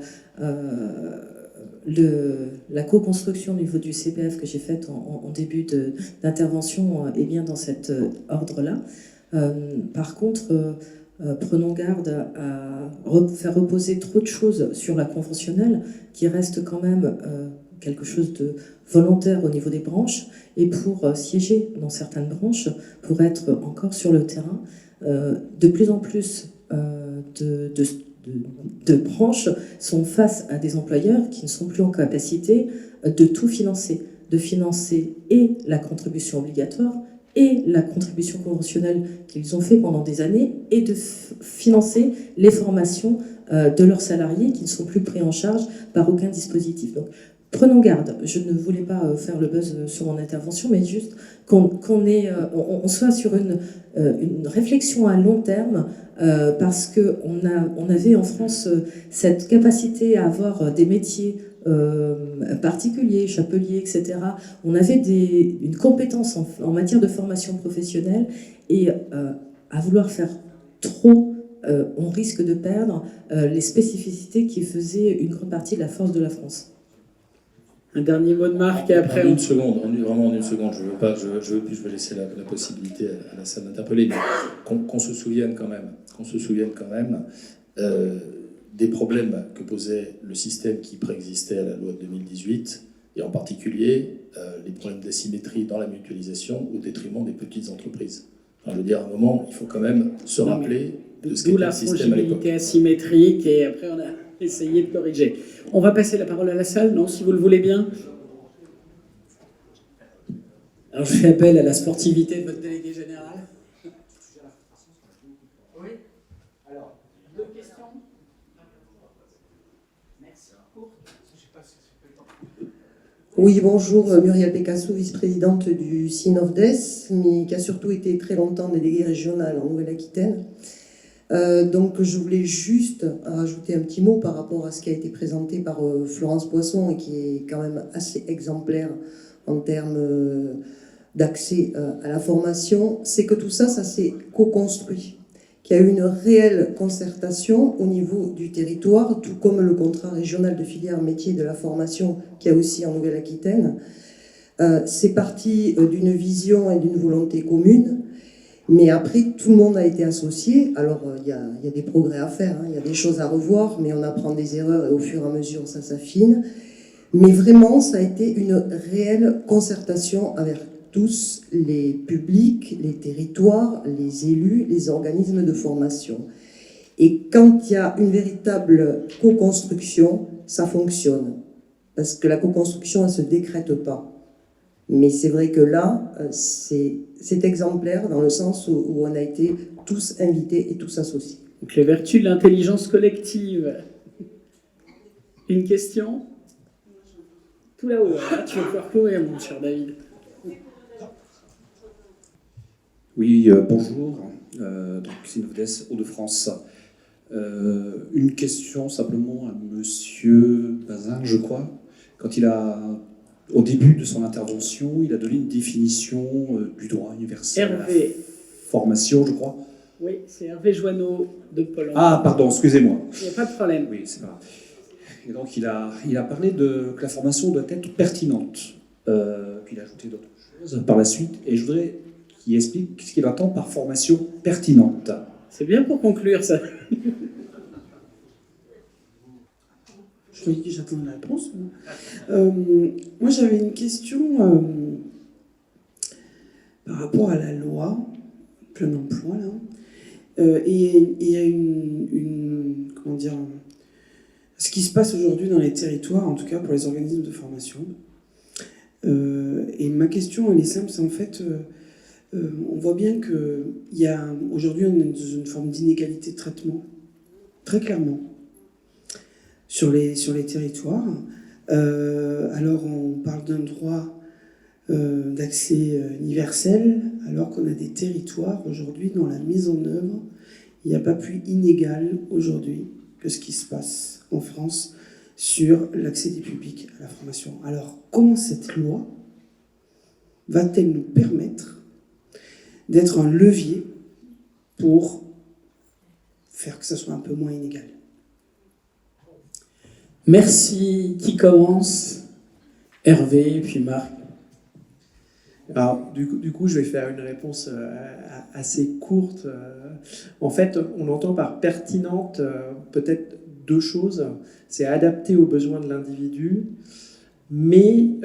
la co-construction au niveau du CPF que j'ai faite en début d'intervention est bien dans cet ordre-là. Par contre, prenons garde à faire reposer trop de choses sur la conventionnelle, qui reste quand même quelque chose de volontaire au niveau des branches, et pour siéger dans certaines branches, pour être encore sur le terrain, de plus en plus de branches sont face à des employeurs qui ne sont plus en capacité de tout financer, de financer et la contribution obligatoire et la contribution conventionnelle qu'ils ont fait pendant des années, et de financer les formations de leurs salariés qui ne sont plus pris en charge par aucun dispositif. Donc, prenons garde. Je ne voulais pas faire le buzz sur mon intervention, mais juste qu'on soit sur une réflexion à long terme, parce qu'on avait en France cette capacité à avoir des métiers particuliers, chapeliers, etc. On avait une compétence en matière de formation professionnelle, et à vouloir faire trop, on risque de perdre les spécificités qui faisaient une grande partie de la force de la France. Un dernier mot de Marc et après En une seconde, vraiment en une seconde, je vais laisser la possibilité à la salle d'interpeller, mais qu'on se souvienne quand même des problèmes que posait le système qui préexistait à la loi de 2018, et en particulier les problèmes d'asymétrie dans la mutualisation au détriment des petites entreprises. Enfin, je veux dire, à un moment, il faut quand même se rappeler de ce qu'était la le système à l'époque. fragilité asymétrique, et après on a essayé de corriger. On va passer la parole à la salle, non, si vous le voulez bien. Alors je fais appel à la sportivité de votre délégué général. Oui. Alors, 2 questions. Merci. Oui, bonjour, Muriel Pécassou, vice-présidente du CINOFDES, mais qui a surtout été très longtemps déléguée régionale en Nouvelle-Aquitaine. Donc je voulais juste rajouter un petit mot par rapport à ce qui a été présenté par Florence Poisson, et qui est quand même assez exemplaire en termes d'accès à la formation. C'est que tout ça, ça s'est co-construit, qu'il y a eu une réelle concertation au niveau du territoire, tout comme le contrat régional de filière métier de la formation qu'il y a aussi en Nouvelle-Aquitaine. C'est parti d'une vision et d'une volonté commune. Mais après, tout le monde a été associé. Alors, il y a des progrès à faire, il y a des choses à revoir, mais on apprend des erreurs et au fur et à mesure, ça s'affine. Mais vraiment, ça a été une réelle concertation avec tous les publics, les territoires, les élus, les organismes de formation. Et quand il y a une véritable co-construction, ça fonctionne. Parce que la co-construction, elle ne se décrète pas. Mais c'est vrai que là, c'est exemplaire dans le sens où on a été tous invités et tous associés. Donc les vertus de l'intelligence collective. Une question ? Tout là-haut, là, tu vas pouvoir courir, mon cher David. Oui, bonjour. Donc CINOFDES Hauts-de-France. Une question simplement à Monsieur Bazin, je crois. Quand au début de son intervention, il a donné une définition du droit universel à la formation, je crois. Oui, c'est Hervé Joanneau de Pôle emploi. Ah, pardon, excusez-moi. Il n'y a pas de problème. Oui, c'est pas grave. Et donc, il a parlé que la formation doit être pertinente. Puis il a ajouté d'autres choses par la suite. Et je voudrais qu'il explique ce qu'il entend par formation pertinente. C'est bien pour conclure, ça. Je croyais que j'attendais la réponse. Moi, j'avais une question par rapport à la loi plein emploi, là. Et il y a comment dire, ce qui se passe aujourd'hui dans les territoires, en tout cas pour les organismes de formation. Et ma question, elle est simple, c'est en fait, on voit bien qu'il y a aujourd'hui une forme d'inégalité de traitement, très clairement, sur les territoires. Alors on parle d'un droit d'accès universel, alors qu'on a des territoires aujourd'hui dont la mise en œuvre, il n'y a pas plus inégal aujourd'hui que ce qui se passe en France sur l'accès des publics à la formation. Alors comment cette loi va-t-elle nous permettre d'être un levier pour faire que ça soit un peu moins inégal ? Merci. Qui commence ? Hervé, puis Marc. Alors, du coup, je vais faire une réponse assez courte. En fait, on entend par pertinente peut-être 2 choses. C'est adapté aux besoins de l'individu, mais,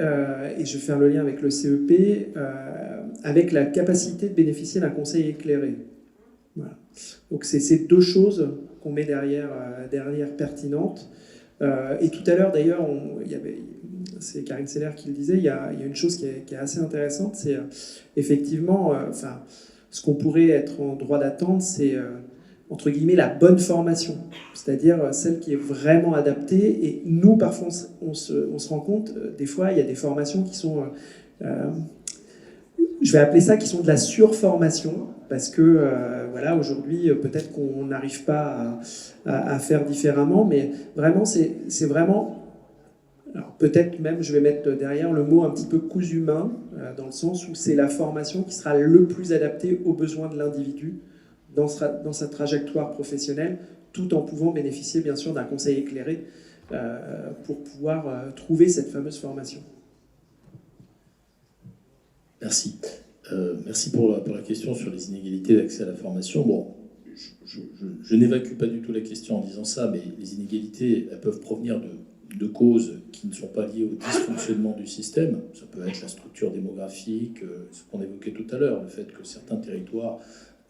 et je vais faire le lien avec le CEP, avec la capacité de bénéficier d'un conseil éclairé. Voilà. Donc, c'est ces 2 choses qu'on met derrière pertinente. Et tout à l'heure, d'ailleurs, c'est Karine Seller qui le disait, il y a une chose qui est assez intéressante, c'est effectivement, ce qu'on pourrait être en droit d'attente, c'est entre guillemets, la bonne formation, c'est-à-dire celle qui est vraiment adaptée. Et nous, parfois, on se rend compte, des fois, il y a des formations qui sont, je vais appeler ça, qui sont de la surformation, parce que, voilà, aujourd'hui, peut-être qu'on n'arrive pas à faire différemment, mais vraiment, c'est vraiment... Alors peut-être même, je vais mettre derrière le mot un petit peu cousu main, dans le sens où c'est la formation qui sera le plus adaptée aux besoins de l'individu dans sa trajectoire professionnelle, tout en pouvant bénéficier bien sûr d'un conseil éclairé pour pouvoir trouver cette fameuse formation. Merci. Merci pour la question sur les inégalités d'accès à la formation. Bon, je n'évacue pas du tout la question en disant ça, mais les inégalités, elles peuvent provenir de causes qui ne sont pas liées au dysfonctionnement du système. Ça peut être la structure démographique, ce qu'on évoquait tout à l'heure, le fait que certains territoires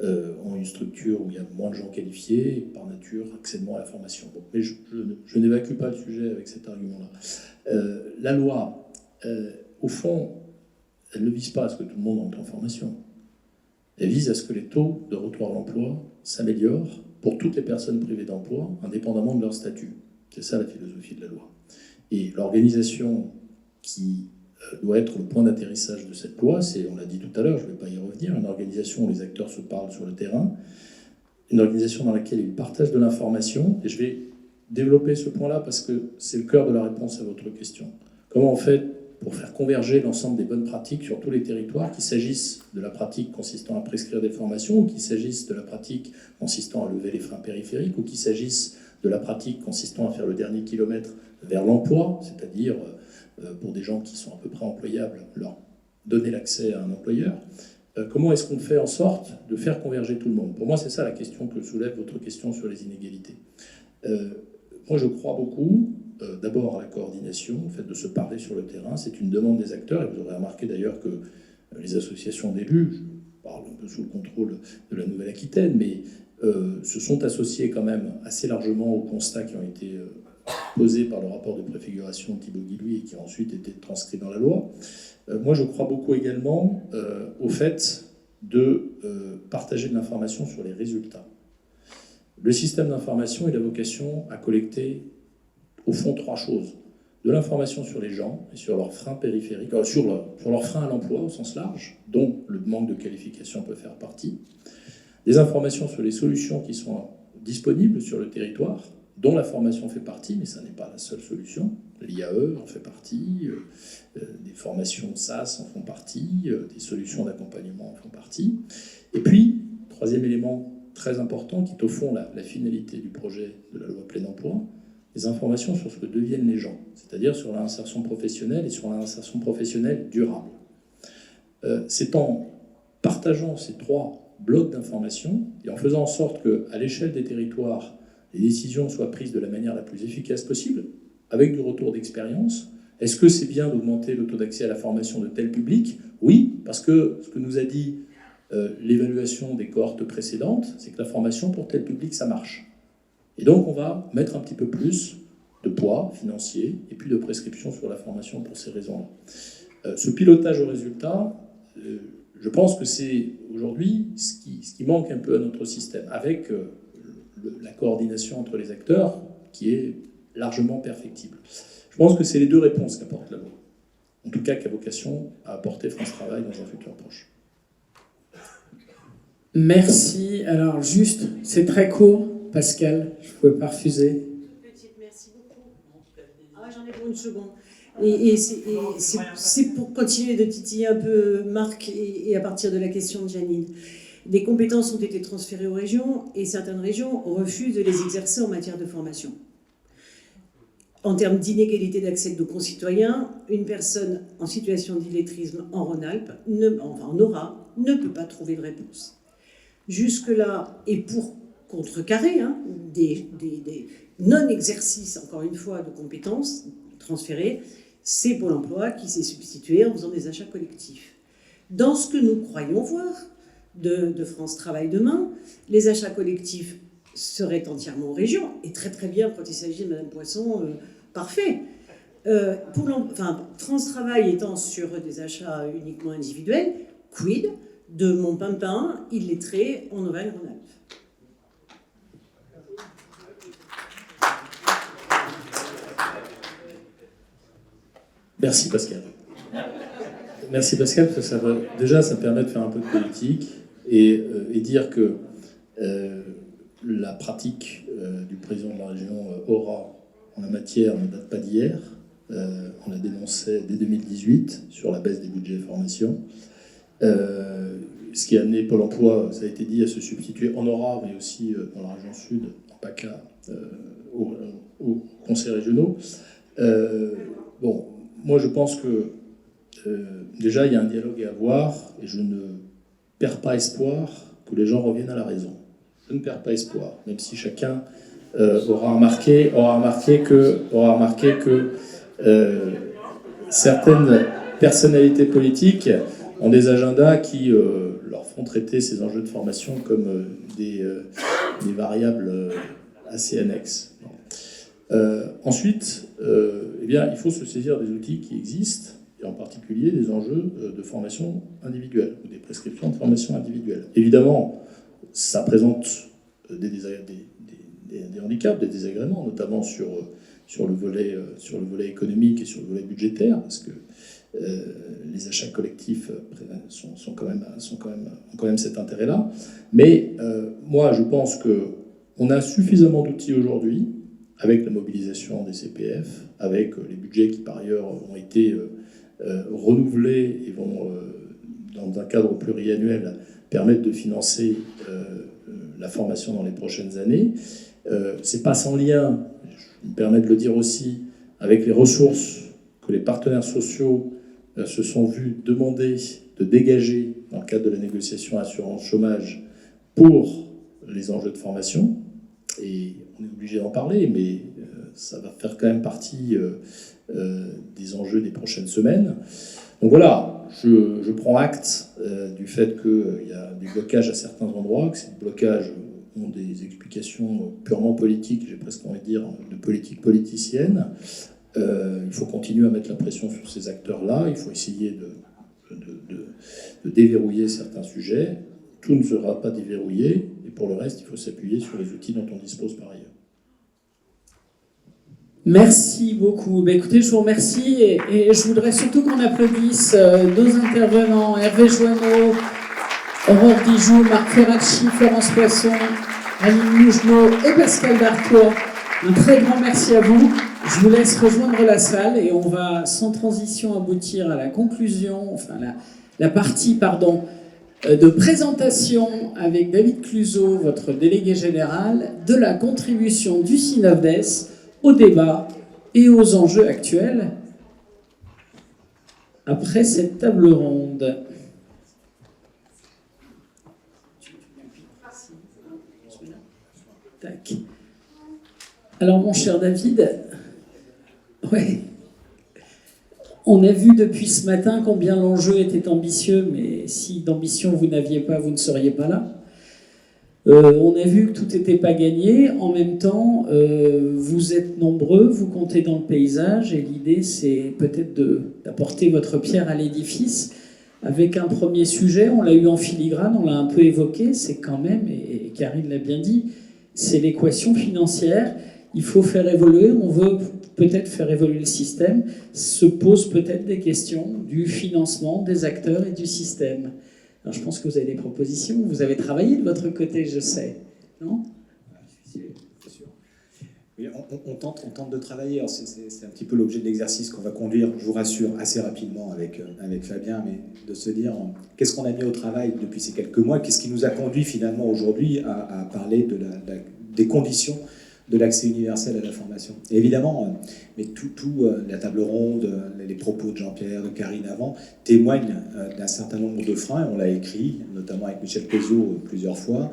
ont une structure où il y a moins de gens qualifiés, et par nature, accèdement à la formation. Bon, mais je n'évacue pas le sujet avec cet argument-là. La loi, au fond, elle ne vise pas à ce que tout le monde entre en formation. Elle vise à ce que les taux de retour à l'emploi s'améliorent pour toutes les personnes privées d'emploi, indépendamment de leur statut. C'est ça la philosophie de la loi. Et l'organisation qui doit être le point d'atterrissage de cette loi, c'est, on l'a dit tout à l'heure, je ne vais pas y revenir, une organisation où les acteurs se parlent sur le terrain, une organisation dans laquelle ils partagent de l'information, et je vais développer ce point-là parce que c'est le cœur de la réponse à votre question. Comment on fait pour faire converger l'ensemble des bonnes pratiques sur tous les territoires, qu'il s'agisse de la pratique consistant à prescrire des formations, ou qu'il s'agisse de la pratique consistant à lever les freins périphériques, ou qu'il s'agisse de la pratique consistant à faire le dernier kilomètre vers l'emploi, c'est-à-dire pour des gens qui sont à peu près employables, leur donner l'accès à un employeur. Comment est-ce qu'on fait en sorte de faire converger tout le monde? Pour moi, c'est ça la question que soulève votre question sur les inégalités. Moi, je crois beaucoup, d'abord à la coordination, le fait de se parler sur le terrain. C'est une demande des acteurs, et vous aurez remarqué d'ailleurs que les associations d'élus, je parle un peu sous le contrôle de la Nouvelle-Aquitaine, mais se sont associés quand même assez largement aux constats qui ont été posés par le rapport de préfiguration de Thibaut Guilluy et qui a ensuite été transcrit dans la loi. Moi, je crois beaucoup également au fait de partager de l'information sur les résultats. Le système d'information, il a vocation à collecter, au fond, trois choses. De l'information sur les gens et sur leurs freins périphériques, sur leurs freins à l'emploi au sens large, dont le manque de qualification peut faire partie. Des informations sur les solutions qui sont disponibles sur le territoire, dont la formation fait partie, mais ça n'est pas la seule solution. L'IAE en fait partie, des formations SAS en font partie, des solutions d'accompagnement en font partie. Et puis, troisième élément très important, qui est au fond la finalité du projet de la loi plein emploi, des informations sur ce que deviennent les gens, c'est-à-dire sur l'insertion professionnelle et sur l'insertion professionnelle durable. C'est en partageant ces trois blocs d'informations et en faisant en sorte qu'à l'échelle des territoires, les décisions soient prises de la manière la plus efficace possible, avec du retour d'expérience. Est-ce que c'est bien d'augmenter le taux d'accès à la formation de tel public? Oui, parce que ce que nous a dit l'évaluation des cohortes précédentes, c'est que la formation pour tel public, ça marche. Et donc on va mettre un petit peu plus de poids financier et puis de prescription sur la formation pour ces raisons-là. Ce pilotage au résultat, je pense que c'est aujourd'hui ce qui manque un peu à notre système, avec la coordination entre les acteurs qui est largement perfectible. Je pense que c'est les deux réponses qu'apporte la loi. En tout cas, qu'a vocation à apporter France Travail dans un futur proche. Merci. Alors juste, c'est très court, Pascal, je ne pouvais pas refuser. Petite, merci beaucoup. Ah, j'en ai pour une seconde. Et c'est pour continuer de titiller un peu Marc et à partir de la question de Janine. Des compétences ont été transférées aux régions et certaines régions refusent de les exercer en matière de formation. En termes d'inégalité d'accès de nos concitoyens, une personne en situation d'illettrisme en Rhône-Alpes, en Aura, ne peut pas trouver de réponse. Jusque-là, et pour contrecarrer des non-exercices, encore une fois, de compétences transférées, c'est Pôle emploi qui s'est substitué en faisant des achats collectifs. Dans ce que nous croyons voir de France Travail demain, les achats collectifs seraient entièrement en région, et très très bien quand il s'agit de Madame Poisson, parfait. France Travail étant sur des achats uniquement individuels, quid de mon pimpin illettré en Auvergne-Rhône-Alpes? Merci Pascal. Merci Pascal, parce que déjà ça me permet de faire un peu de politique et dire que la pratique du président de la région Aura en la matière ne date pas d'hier. On la dénonçait dès 2018 sur la baisse des budgets de formation. Ce qui a amené Pôle emploi, ça a été dit, à se substituer en Aura, mais aussi dans la région sud, en PACA, aux conseils régionaux. Bon, moi je pense que déjà il y a un dialogue à avoir et je ne perds pas espoir que les gens reviennent à la raison. Je ne perds pas espoir, même si chacun aura remarqué que certaines personnalités politiques ont des agendas qui leur font traiter ces enjeux de formation comme des variables assez annexes. Ensuite, eh bien, il faut se saisir des outils qui existent, et en particulier des enjeux de formation individuelle, ou des prescriptions de formation individuelle. Évidemment, ça présente des handicaps, des désagréments, notamment sur le volet économique et sur le volet budgétaire, parce que les achats collectifs ont quand même cet intérêt-là. Mais moi, je pense qu'on a suffisamment d'outils aujourd'hui, avec la mobilisation des CPF, avec les budgets qui par ailleurs ont été renouvelés et vont, dans un cadre pluriannuel, permettre de financer la formation dans les prochaines années. C'est pas sans lien, je me permets de le dire aussi, avec les ressources que les partenaires sociaux se sont vus demander de dégager dans le cadre de la négociation assurance chômage pour les enjeux de formation. Et on est obligé d'en parler, mais ça va faire quand même partie des enjeux des prochaines semaines. Donc voilà, je prends acte du fait qu'il y a des blocages à certains endroits, que ces blocages ont des explications purement politiques, j'ai presque envie de dire de politique politicienne. Il faut continuer à mettre la pression sur ces acteurs-là, il faut essayer de déverrouiller certains sujets. Tout ne sera pas déverrouillé, et pour le reste, il faut s'appuyer sur les outils dont on dispose par ailleurs. Merci beaucoup. Ben, écoutez, je vous remercie et je voudrais surtout qu'on applaudisse nos intervenants, Hervé Joanneau, Aurore Dijoux, Marc Ferracci, Florence Poisson, Aline Mougenot et Pascal Darcourt. Un très grand merci à vous. Je vous laisse rejoindre la salle et on va sans transition aboutir à la conclusion, enfin la partie, de présentation avec David Cluzot, votre délégué général, de la contribution du Synofdes au débat et aux enjeux actuels après cette table ronde. Tac. Alors mon cher David, ouais. On a vu depuis ce matin combien l'enjeu était ambitieux, mais si d'ambition vous n'aviez pas, vous ne seriez pas là. On a vu que tout n'était pas gagné. En même temps, vous êtes nombreux, vous comptez dans le paysage, et l'idée, c'est peut-être d'apporter votre pierre à l'édifice avec un premier sujet. On l'a eu en filigrane, on l'a un peu évoqué, c'est quand même, et Karine l'a bien dit, c'est l'équation financière. Il faut faire évoluer, on veut peut-être faire évoluer le système, se posent peut-être des questions du financement des acteurs et du système. Alors je pense que vous avez des propositions, vous avez travaillé de votre côté, je sais, non ? C'est sûr. Oui, on tente de travailler, c'est un petit peu l'objet de l'exercice qu'on va conduire, je vous rassure, assez rapidement avec Fabien, mais de se dire qu'est-ce qu'on a mis au travail depuis ces quelques mois, qu'est-ce qui nous a conduit finalement aujourd'hui à parler des conditions de l'accès universel à la formation. Et évidemment, mais la table ronde, les propos de Jean-Pierre, de Karine avant, témoignent d'un certain nombre de freins, on l'a écrit, notamment avec Michel Pézot plusieurs fois,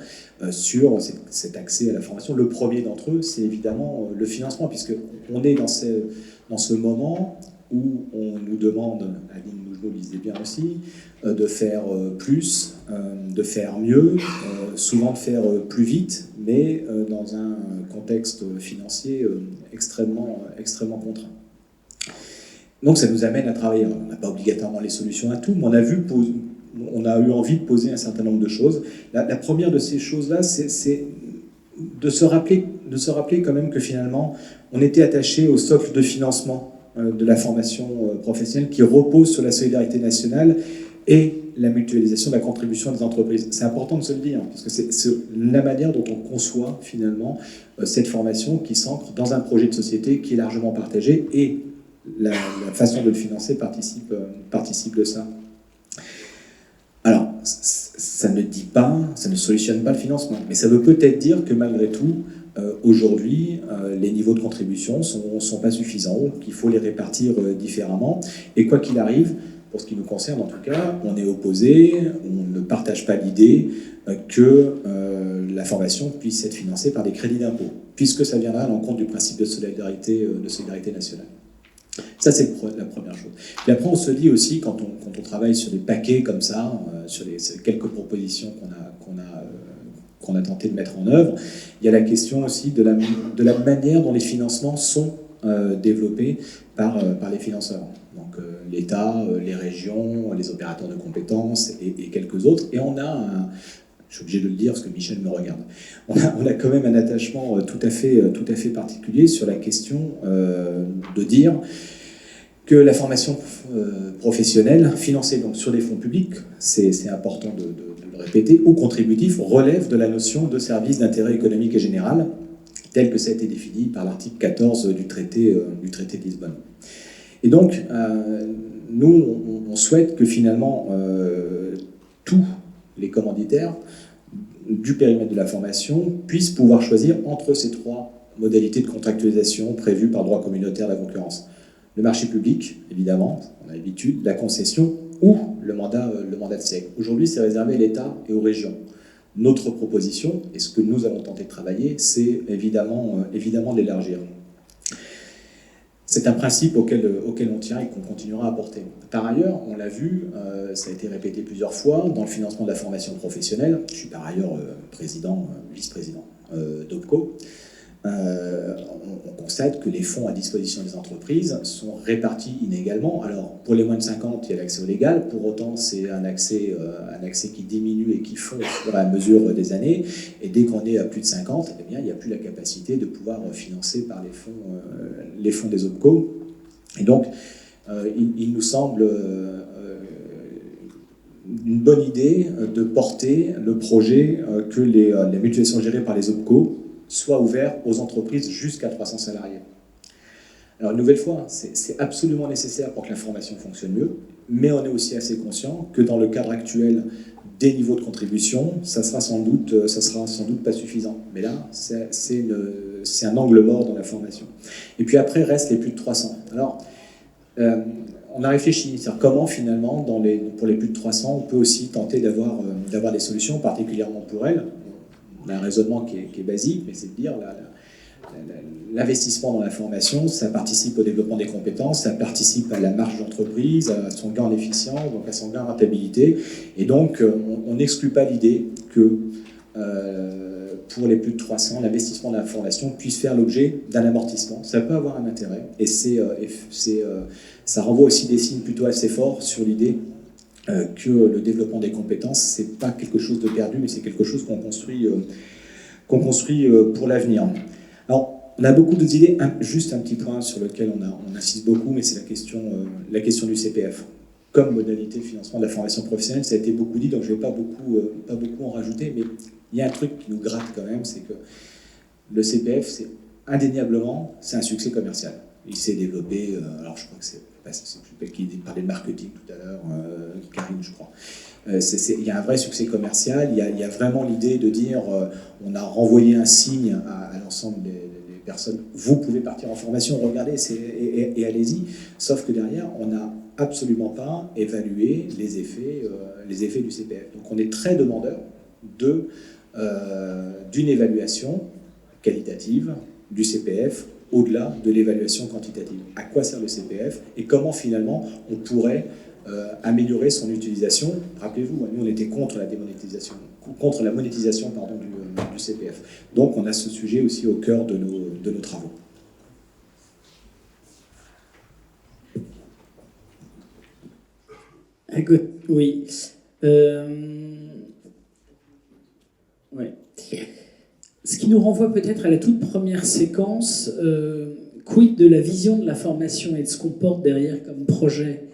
sur cet accès à la formation. Le premier d'entre eux, c'est évidemment le financement, puisqu'on est dans ce moment où on nous demande, Aline Mougenot le disait bien aussi, de faire plus, de faire mieux, souvent de faire plus vite, mais dans un contexte financier extrêmement contraint. Donc ça nous amène à travailler. On n'a pas obligatoirement les solutions à tout, mais on a eu envie de poser un certain nombre de choses. La première de ces choses-là, c'est de se rappeler quand même que finalement, on était attaché au socle de financement de la formation professionnelle qui repose sur la solidarité nationale et la mutualisation de la contribution des entreprises. C'est important de se le dire, parce que c'est la manière dont on conçoit finalement cette formation qui s'ancre dans un projet de société qui est largement partagé, et la façon de le financer participe de ça. Alors, ça ne dit pas, ça ne solutionne pas le financement, mais ça veut peut-être dire que malgré tout, aujourd'hui, les niveaux de contribution sont pas suffisants, qu'il faut les répartir différemment, et quoi qu'il arrive, pour ce qui nous concerne en tout cas, on est opposé, on ne partage pas l'idée que la formation puisse être financée par des crédits d'impôt, puisque ça viendra à l'encontre du principe de solidarité nationale. Ça, c'est la première chose. Puis après, on se dit aussi, quand on travaille sur des paquets comme ça, sur les quelques propositions qu'on a tenté de mettre en œuvre, il y a la question aussi de la manière dont les financements sont développés par les financeurs. Donc l'État, les régions, les opérateurs de compétences et quelques autres. Et on a je suis obligé de le dire parce que Michel me regarde. On a quand même un attachement tout à fait particulier sur la question de dire que la formation professionnelle, financée donc sur des fonds publics, c'est important de le répéter, ou contributif, relève de la notion de service d'intérêt économique et général, tel que ça a été défini par l'article 14 du traité de Lisbonne. Et donc, nous, on souhaite que finalement, tous les commanditaires du périmètre de la formation puissent pouvoir choisir entre ces trois modalités de contractualisation prévues par le droit communautaire de la concurrence. Le marché public, évidemment, on a l'habitude, la concession ou le mandat de SEC. Aujourd'hui, c'est réservé à l'État et aux régions. Notre proposition, et ce que nous allons tenter de travailler, c'est évidemment de l'élargir. C'est un principe auquel on tient et qu'on continuera à porter. Par ailleurs, on l'a vu, ça a été répété plusieurs fois, dans le financement de la formation professionnelle, je suis par ailleurs vice-président d'OPCO, on constate que les fonds à disposition des entreprises sont répartis inégalement. Alors, pour les moins de 50, il y a l'accès au légal, pour autant, c'est un accès qui diminue et qui fond au fur et à mesure des années, et dès qu'on est à plus de 50, eh bien, il n'y a plus la capacité de pouvoir financer par les fonds des OPCO. Et donc, il nous semble une bonne idée de porter le projet que les mutualisations gérées par les OPCO soit ouvert aux entreprises jusqu'à 300 salariés. Alors, une nouvelle fois, c'est absolument nécessaire pour que la formation fonctionne mieux, mais on est aussi assez conscient que dans le cadre actuel des niveaux de contribution, ça sera sans doute pas suffisant. Mais là, c'est un angle mort dans la formation. Et puis après, restent les plus de 300. Alors, on a réfléchi, c'est-à-dire comment finalement, pour les plus de 300, on peut aussi tenter d'avoir des solutions, particulièrement pour elles. On a un raisonnement qui est basique, mais c'est de dire l'investissement dans la formation, ça participe au développement des compétences, ça participe à la marge d'entreprise, à son gain en efficience, donc à son gain en rentabilité. Et donc, on n'exclut pas l'idée que pour les plus de 300, l'investissement dans la formation puisse faire l'objet d'un amortissement. Ça peut avoir un intérêt, et ça renvoie aussi des signes plutôt assez forts sur l'idée que le développement des compétences, c'est pas quelque chose de perdu, mais c'est quelque chose qu'on construit pour l'avenir. Alors, on a beaucoup d'idées, juste un petit point sur lequel on insiste beaucoup, mais c'est la question du CPF. Comme modalité de financement de la formation professionnelle, ça a été beaucoup dit, donc je ne vais pas beaucoup en rajouter, mais il y a un truc qui nous gratte quand même, c'est que le CPF, c'est indéniablement, c'est un succès commercial. Il s'est développé, alors je crois que c'est qui parlait de marketing tout à l'heure, Karine, je crois. Il y a un vrai succès commercial, il y a vraiment l'idée de dire, on a renvoyé un signe à l'ensemble des personnes, vous pouvez partir en formation, regardez, et allez-y, sauf que derrière, on n'a absolument pas évalué les effets du CPF. Donc on est très demandeur d'une évaluation qualitative du CPF au-delà de l'évaluation quantitative. À quoi sert le CPF et comment finalement on pourrait améliorer son utilisation. Rappelez-vous, nous on était contre la démonétisation, contre la monétisation du CPF. Donc on a ce sujet aussi au cœur de nos travaux. Oui. Ouais. Ce qui nous renvoie peut-être à la toute première séquence, Quid de la vision de la formation et de ce qu'on porte derrière comme projet?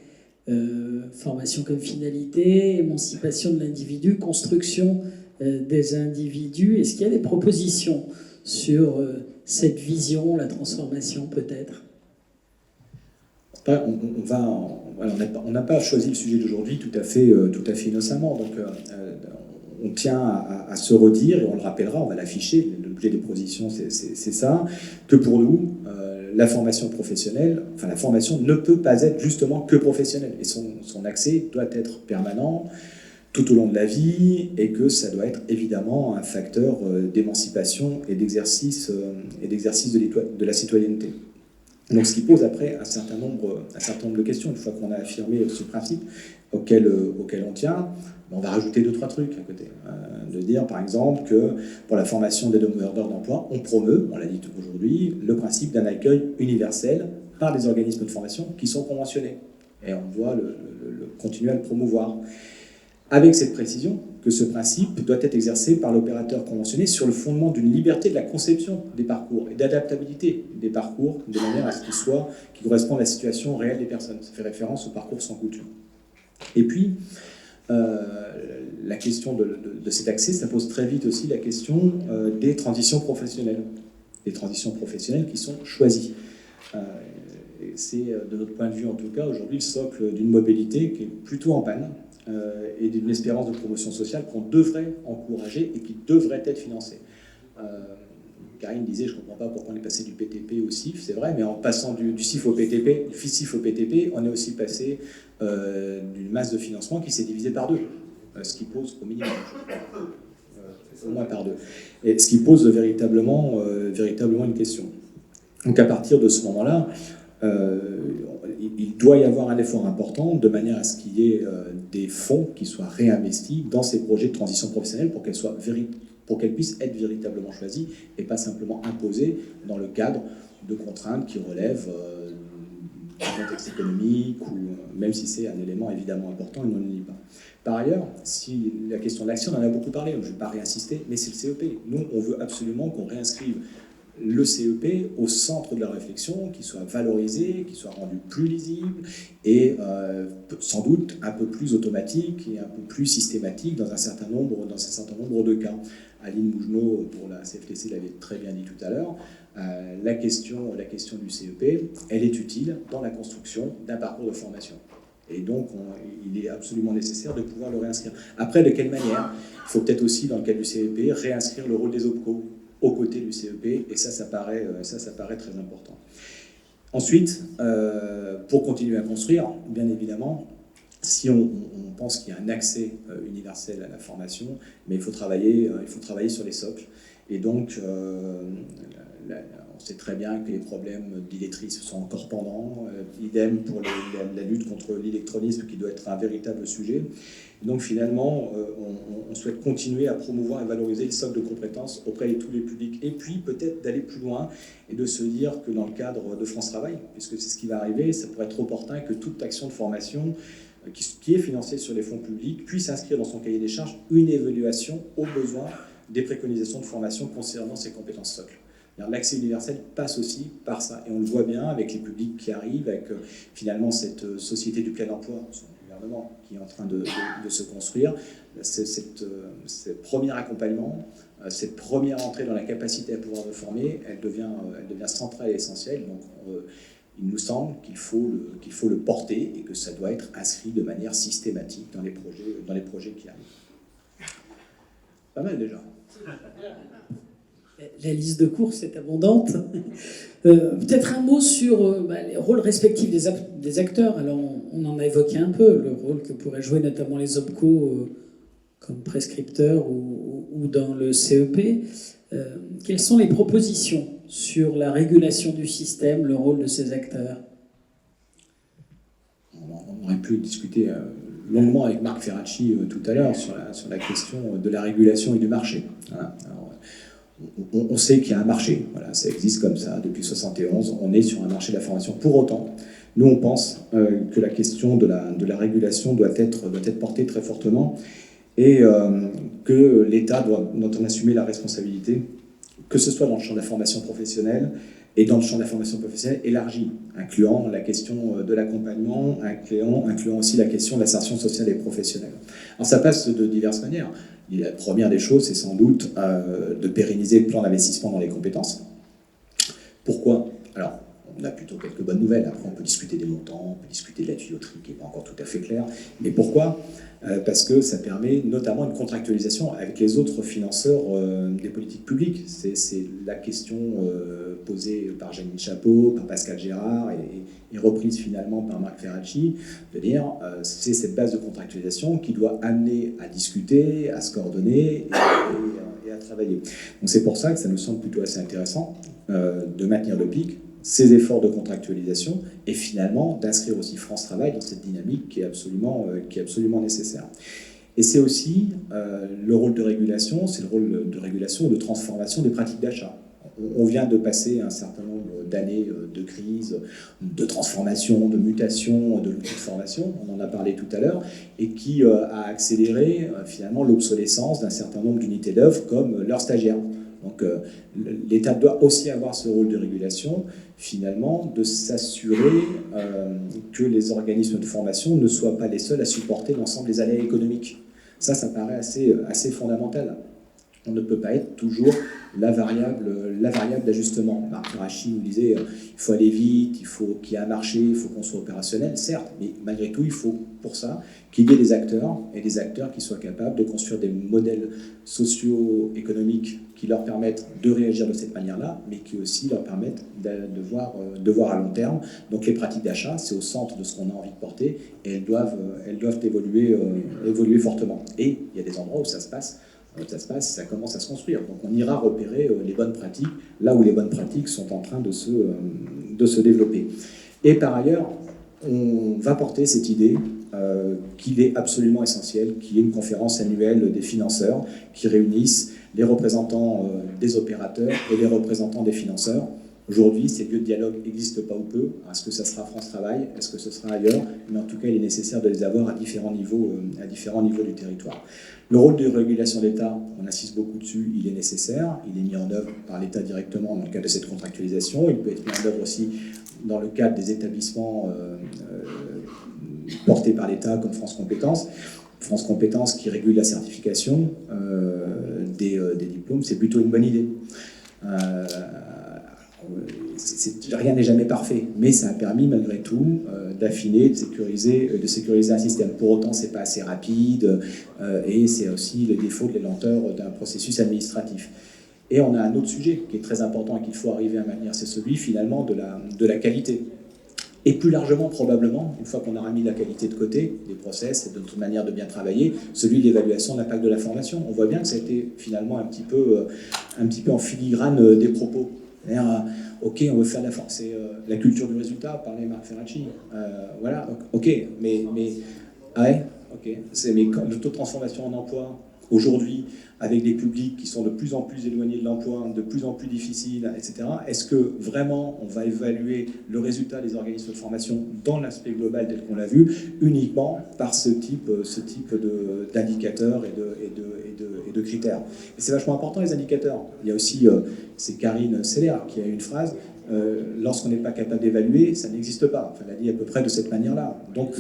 Formation comme finalité, émancipation de l'individu, construction des individus. Est-ce qu'il y a des propositions sur cette vision, la transformation peut-être? On n'a pas choisi le sujet d'aujourd'hui tout à fait innocemment. Donc, on tient à se redire, et on le rappellera, on va l'afficher, l'objet des propositions, c'est ça, que pour nous, la formation professionnelle, la formation ne peut pas être justement que professionnelle. Et son accès doit être permanent tout au long de la vie, et que ça doit être évidemment un facteur d'émancipation et d'exercice de la citoyenneté. Donc, ce qui pose après un certain nombre de questions. Une fois qu'on a affirmé ce principe auquel on tient, on va rajouter 2-3 trucs à côté. De dire, par exemple, que pour la formation des demandeurs d'emploi, on promeut, on l'a dit aujourd'hui, le principe d'un accueil universel par les organismes de formation qui sont conventionnés. Et on doit continuer à le promouvoir. Avec cette précision que ce principe doit être exercé par l'opérateur conventionné sur le fondement d'une liberté de la conception des parcours et d'adaptabilité des parcours de manière à ce qu'ils correspondent à la situation réelle des personnes. Ça fait référence au parcours sans couture. Et puis, la question de cet accès, ça pose très vite aussi la question des transitions professionnelles. Des transitions professionnelles qui sont choisies. C'est, de notre point de vue en tout cas, aujourd'hui le socle d'une mobilité qui est plutôt en panne et d'une espérance de promotion sociale qu'on devrait encourager et qui devrait être financée. Karine disait, je ne comprends pas pourquoi on est passé du PTP au CIF, c'est vrai, mais en passant du CIF au PTP, on est aussi passé d'une masse de financement qui s'est divisée par 2, ce qui pose au minimum, au moins par 2, et ce qui pose véritablement une question. Donc à partir de ce moment-là, il doit y avoir un effort important de manière à ce qu'il y ait des fonds qui soient réinvestis dans ces projets de transition professionnelle pour qu'elles puissent être véritablement choisies et pas simplement imposées dans le cadre de contraintes qui relèvent du contexte économique, ou même si c'est un élément évidemment important, et on ne le nie pas. Par ailleurs, si la question de l'action, on en a beaucoup parlé, je ne vais pas réinsister, mais c'est le CEP. Nous, on veut absolument qu'on réinscrive le CEP au centre de la réflexion, qu'il soit valorisé, qu'il soit rendu plus lisible et sans doute un peu plus automatique et un peu plus systématique dans un certain nombre de cas. Aline Mougenot, pour la CFTC, l'avait très bien dit tout à l'heure, la question du CEP, elle est utile dans la construction d'un parcours de formation. Et donc, il est absolument nécessaire de pouvoir le réinscrire. Après, de quelle manière? Il faut peut-être aussi, dans le cas du CEP, réinscrire le rôle des OPCO aux côtés du CEP, et ça paraît très important. Ensuite, pour continuer à construire, bien évidemment, si on pense qu'il y a un accès universel à la formation, mais il faut travailler sur les socles. Et donc, on sait très bien que les problèmes d'illettrisme sont encore pendants, idem pour la lutte contre l'illectronisme qui doit être un véritable sujet. Et donc finalement, on souhaite continuer à promouvoir et valoriser le socle de compétences auprès de tous les publics. Et puis peut-être d'aller plus loin et de se dire que dans le cadre de France Travail, puisque c'est ce qui va arriver, ça pourrait être opportun que toute action de formation qui est financée sur les fonds publics puisse inscrire dans son cahier des charges une évaluation aux besoins des préconisations de formation concernant ces compétences socles. L'accès universel passe aussi par ça, et on le voit bien avec les publics qui arrivent, avec finalement cette société du plein emploi, son gouvernement qui est en train de se construire, ce premier accompagnement, cette première entrée dans la capacité à pouvoir me former, elle devient centrale et essentielle. Donc il nous semble qu'il faut le porter et que ça doit être inscrit de manière systématique dans les projets qui arrivent. Pas mal déjà. La liste de courses est abondante. Peut-être un mot sur les rôles respectifs des acteurs. Alors, on en a évoqué un peu, le rôle que pourraient jouer notamment les OPCO comme prescripteurs ou dans le CEP. Quelles sont les propositions sur la régulation du système, le rôle de ces acteurs? On aurait pu discuter longuement avec Marc Ferracci tout à l'heure sur la question de la régulation et du marché. Voilà. Alors, on sait qu'il y a un marché, voilà, ça existe comme ça depuis 1971, on est sur un marché de la formation. Pour autant, nous on pense que la question de la régulation doit être portée très fortement et que l'État doit en assumer la responsabilité, que ce soit dans le champ de la formation professionnelle et dans le champ de la formation professionnelle élargi, incluant la question de l'accompagnement, incluant aussi la question de l'insertion sociale et professionnelle. Alors ça passe de diverses manières. La première des choses, c'est sans doute de pérenniser le plan d'investissement dans les compétences. Pourquoi? Alors, on a plutôt quelques bonnes nouvelles. Après, on peut discuter des montants, on peut discuter de la tuyauterie qui n'est pas encore tout à fait claire. Mais pourquoi? Parce que ça permet notamment une contractualisation avec les autres financeurs des politiques publiques. C'est la question posée par Janine Chapeau, par Pascal Gérard et reprise finalement par Marc Ferracci, de dire c'est cette base de contractualisation qui doit amener à discuter, à se coordonner et à travailler. Donc c'est pour ça que ça nous semble plutôt assez intéressant de maintenir le pic, ces efforts de contractualisation et finalement d'inscrire aussi France Travail dans cette dynamique qui est absolument nécessaire. Et c'est aussi le rôle de régulation, c'est le rôle de régulation, de transformation des pratiques d'achat. On vient de passer un certain nombre d'années de crise, de transformation, de mutation, de l'outil de formation, on en a parlé tout à l'heure, et qui a accéléré finalement l'obsolescence d'un certain nombre d'unités d'œuvre comme leurs stagiaires. Donc l'État doit aussi avoir ce rôle de régulation, finalement, de s'assurer que les organismes de formation ne soient pas les seuls à supporter l'ensemble des aléas économiques. Ça paraît assez fondamental. On ne peut pas être toujours la variable d'ajustement. Marc Ferracci nous disait il faut aller vite, il faut qu'il y ait un marché, il faut qu'on soit opérationnel, certes, mais malgré tout, il faut pour ça qu'il y ait des acteurs, et des acteurs qui soient capables de construire des modèles socio-économiques qui leur permettent de réagir de cette manière-là, mais qui aussi leur permettent de voir à long terme. Donc les pratiques d'achat, c'est au centre de ce qu'on a envie de porter, et elles doivent évoluer fortement. Et il y a des endroits où ça se passe, ça commence à se construire. Donc on ira repérer les bonnes pratiques, là où les bonnes pratiques sont en train de se développer. Et par ailleurs, on va porter cette idée qu'il est absolument essentiel qu'il y ait une conférence annuelle des financeurs qui réunisse les représentants des opérateurs et les représentants des financeurs. Aujourd'hui, ces lieux de dialogue n'existent pas ou peu. Est-ce que ça sera France Travail? Est-ce que ce sera ailleurs? Mais en tout cas, il est nécessaire de les avoir à différents niveaux du territoire. Le rôle de régulation d'État, on insiste beaucoup dessus, il est nécessaire. Il est mis en œuvre par l'État directement dans le cadre de cette contractualisation. Il peut être mis en œuvre aussi dans le cadre des établissements portés par l'État comme France Compétences. France Compétences qui régule la certification des diplômes, c'est plutôt une bonne idée. Rien n'est jamais parfait, mais ça a permis malgré tout d'affiner, de sécuriser un système. Pour autant, c'est pas assez rapide et c'est aussi le défaut, les lenteurs d'un processus administratif. Et on a un autre sujet qui est très important et qu'il faut arriver à maintenir, c'est celui finalement de la qualité. Et plus largement, probablement, une fois qu'on aura mis la qualité de côté, des process et de notre manière de bien travailler, celui de l'évaluation de l'impact de la formation. On voit bien que ça a été finalement un petit peu en filigrane des propos. Ok, on veut faire c'est la culture du résultat, parlait Marc Ferracci. Voilà, ok, mais ouais, ok. Mais le taux de transformation en emploi, aujourd'hui, avec des publics qui sont de plus en plus éloignés de l'emploi, de plus en plus difficiles, etc., est-ce que vraiment on va évaluer le résultat des organismes de formation dans l'aspect global tel qu'on l'a vu, uniquement par ce type d'indicateurs et de critères? Et c'est vachement important, les indicateurs. Il y a aussi, c'est Karine Seller qui a une phrase, lorsqu'on n'est pas capable d'évaluer, ça n'existe pas. Enfin, elle a dit à peu près de cette manière-là. Donc,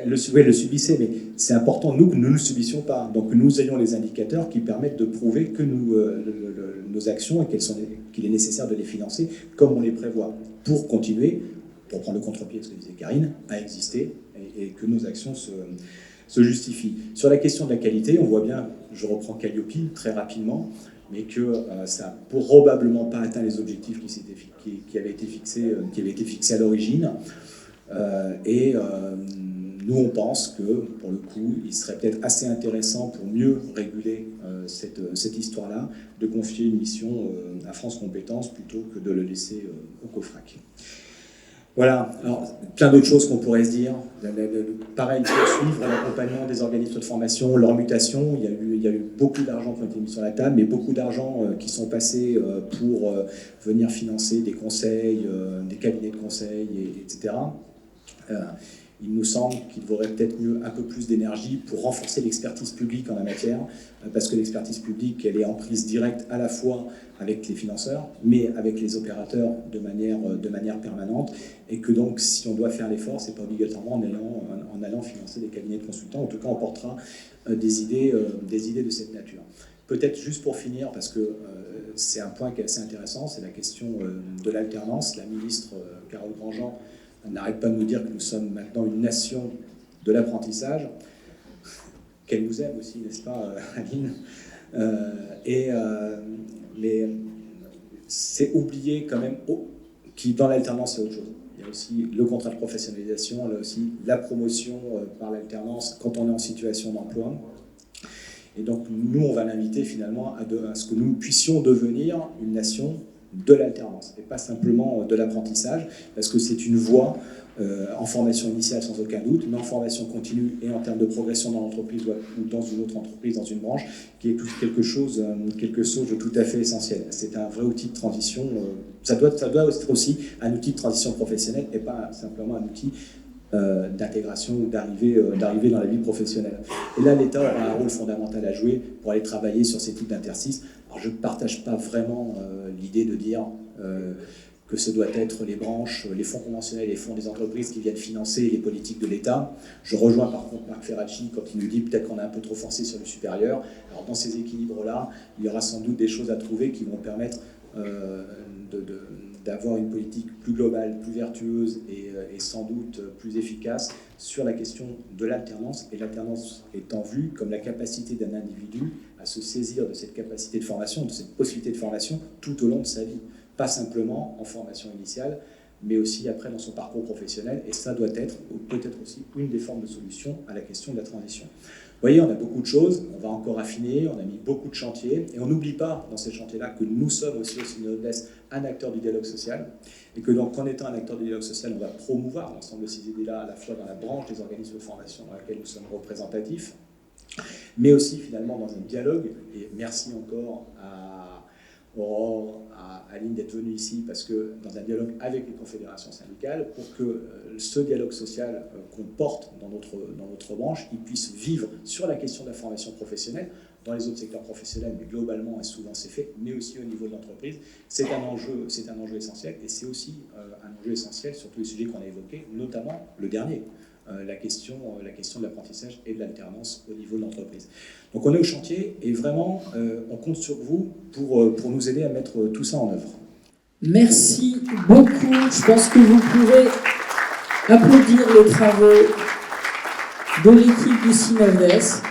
le subissait, mais c'est important, nous, que nous ne le subissions pas. Donc, que nous ayons les indicateurs qui permettent de prouver que nos actions et qu'il est nécessaire de les financer comme on les prévoit pour continuer, pour prendre le contre-pied de ce que disait Karine, à exister et que nos actions se justifient. Sur la question de la qualité, on voit bien, je reprends Calliope très rapidement, mais que ça n'a probablement pas atteint les objectifs qui avaient été fixés à l'origine. Nous, on pense que, pour le coup, il serait peut-être assez intéressant pour mieux réguler cette histoire-là, de confier une mission à France Compétences plutôt que de le laisser au COFRAC. Voilà, alors plein d'autres choses qu'on pourrait se dire. Pareil, suivre l'accompagnement des organismes de formation, leur mutation. Il y a eu beaucoup d'argent qui ont été mis sur la table, mais beaucoup d'argent qui sont passés pour venir financer des conseils, des cabinets de conseil, etc. il nous semble qu'il vaudrait peut-être mieux un peu plus d'énergie pour renforcer l'expertise publique en la matière, parce que l'expertise publique, elle est en prise directe à la fois avec les financeurs, mais avec les opérateurs de manière permanente, et que donc si on doit faire l'effort, c'est pas obligatoirement en allant financer des cabinets de consultants. En tout cas, on portera des idées de cette nature. Peut-être juste pour finir, parce que c'est un point qui est assez intéressant, c'est la question de l'alternance. La ministre Carole Grandjean n'arrête pas de nous dire que nous sommes maintenant une nation de l'apprentissage, qu'elle nous aime aussi, n'est-ce pas, Aline? Mais c'est oublier quand même que dans l'alternance, c'est autre chose. Il y a aussi le contrat de professionnalisation, là aussi la promotion par l'alternance quand on est en situation d'emploi. Et donc nous, on va l'inviter finalement à ce que nous puissions devenir une nation de l'alternance et pas simplement de l'apprentissage, parce que c'est une voie en formation initiale sans aucun doute, mais en formation continue et en termes de progression dans l'entreprise ou dans une autre entreprise, dans une branche, qui est quelque chose de tout à fait essentiel. C'est un vrai outil de transition. Ça doit être aussi un outil de transition professionnelle et pas simplement un outil d'intégration ou d'arriver dans la vie professionnelle. Et là, l'État a un rôle fondamental à jouer pour aller travailler sur ces types d'interstices. Alors, je ne partage pas vraiment l'idée de dire que ce doit être les branches, les fonds conventionnels, les fonds des entreprises qui viennent financer les politiques de l'État. Je rejoins par contre Marc Ferracci quand il nous dit peut-être qu'on a un peu trop forcé sur le supérieur. Alors dans ces équilibres-là, il y aura sans doute des choses à trouver qui vont permettre d'avoir une politique plus globale, plus vertueuse et sans doute plus efficace sur la question de l'alternance. Et l'alternance étant vue comme la capacité d'un individu à se saisir de cette capacité de formation, de cette possibilité de formation tout au long de sa vie. Pas simplement en formation initiale, mais aussi après dans son parcours professionnel. Et ça doit être, ou peut-être aussi, une des formes de solution à la question de la transition. Vous voyez, on a beaucoup de choses, on va encore affiner, on a mis beaucoup de chantiers, et on n'oublie pas dans ces chantiers-là que nous sommes aussi au Synodès un acteur du dialogue social, et que donc en étant un acteur du dialogue social, on va promouvoir l'ensemble de ces idées-là à la fois dans la branche des organismes de formation dans laquelle nous sommes représentatifs, mais aussi finalement dans un dialogue, et merci encore à Aurore, à Aline d'être venue ici, parce que dans un dialogue avec les confédérations syndicales, pour que ce dialogue social qu'on porte dans notre branche, il puisse vivre sur la question de la formation professionnelle, dans les autres secteurs professionnels, mais globalement, et souvent c'est fait, mais aussi au niveau de l'entreprise. C'est un enjeu essentiel, et c'est aussi un enjeu essentiel sur tous les sujets qu'on a évoqués, notamment le dernier, la question de l'apprentissage et de l'alternance au niveau de l'entreprise. Donc on est au chantier et vraiment on compte sur vous pour nous aider à mettre tout ça en œuvre. Merci beaucoup. Je pense que vous pouvez applaudir les travaux de l'équipe du Synodès.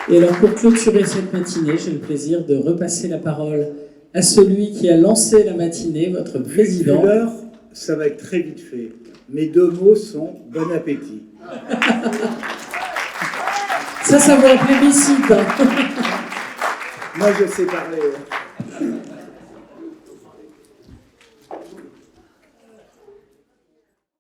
Et alors pour clôturer cette matinée, j'ai le plaisir de repasser la parole à celui qui a lancé la matinée, votre président. L'heure, ça va être très vite fait. Mes deux mots sont bon appétit. Ça vaut un plébiscite. Moi, je sais parler.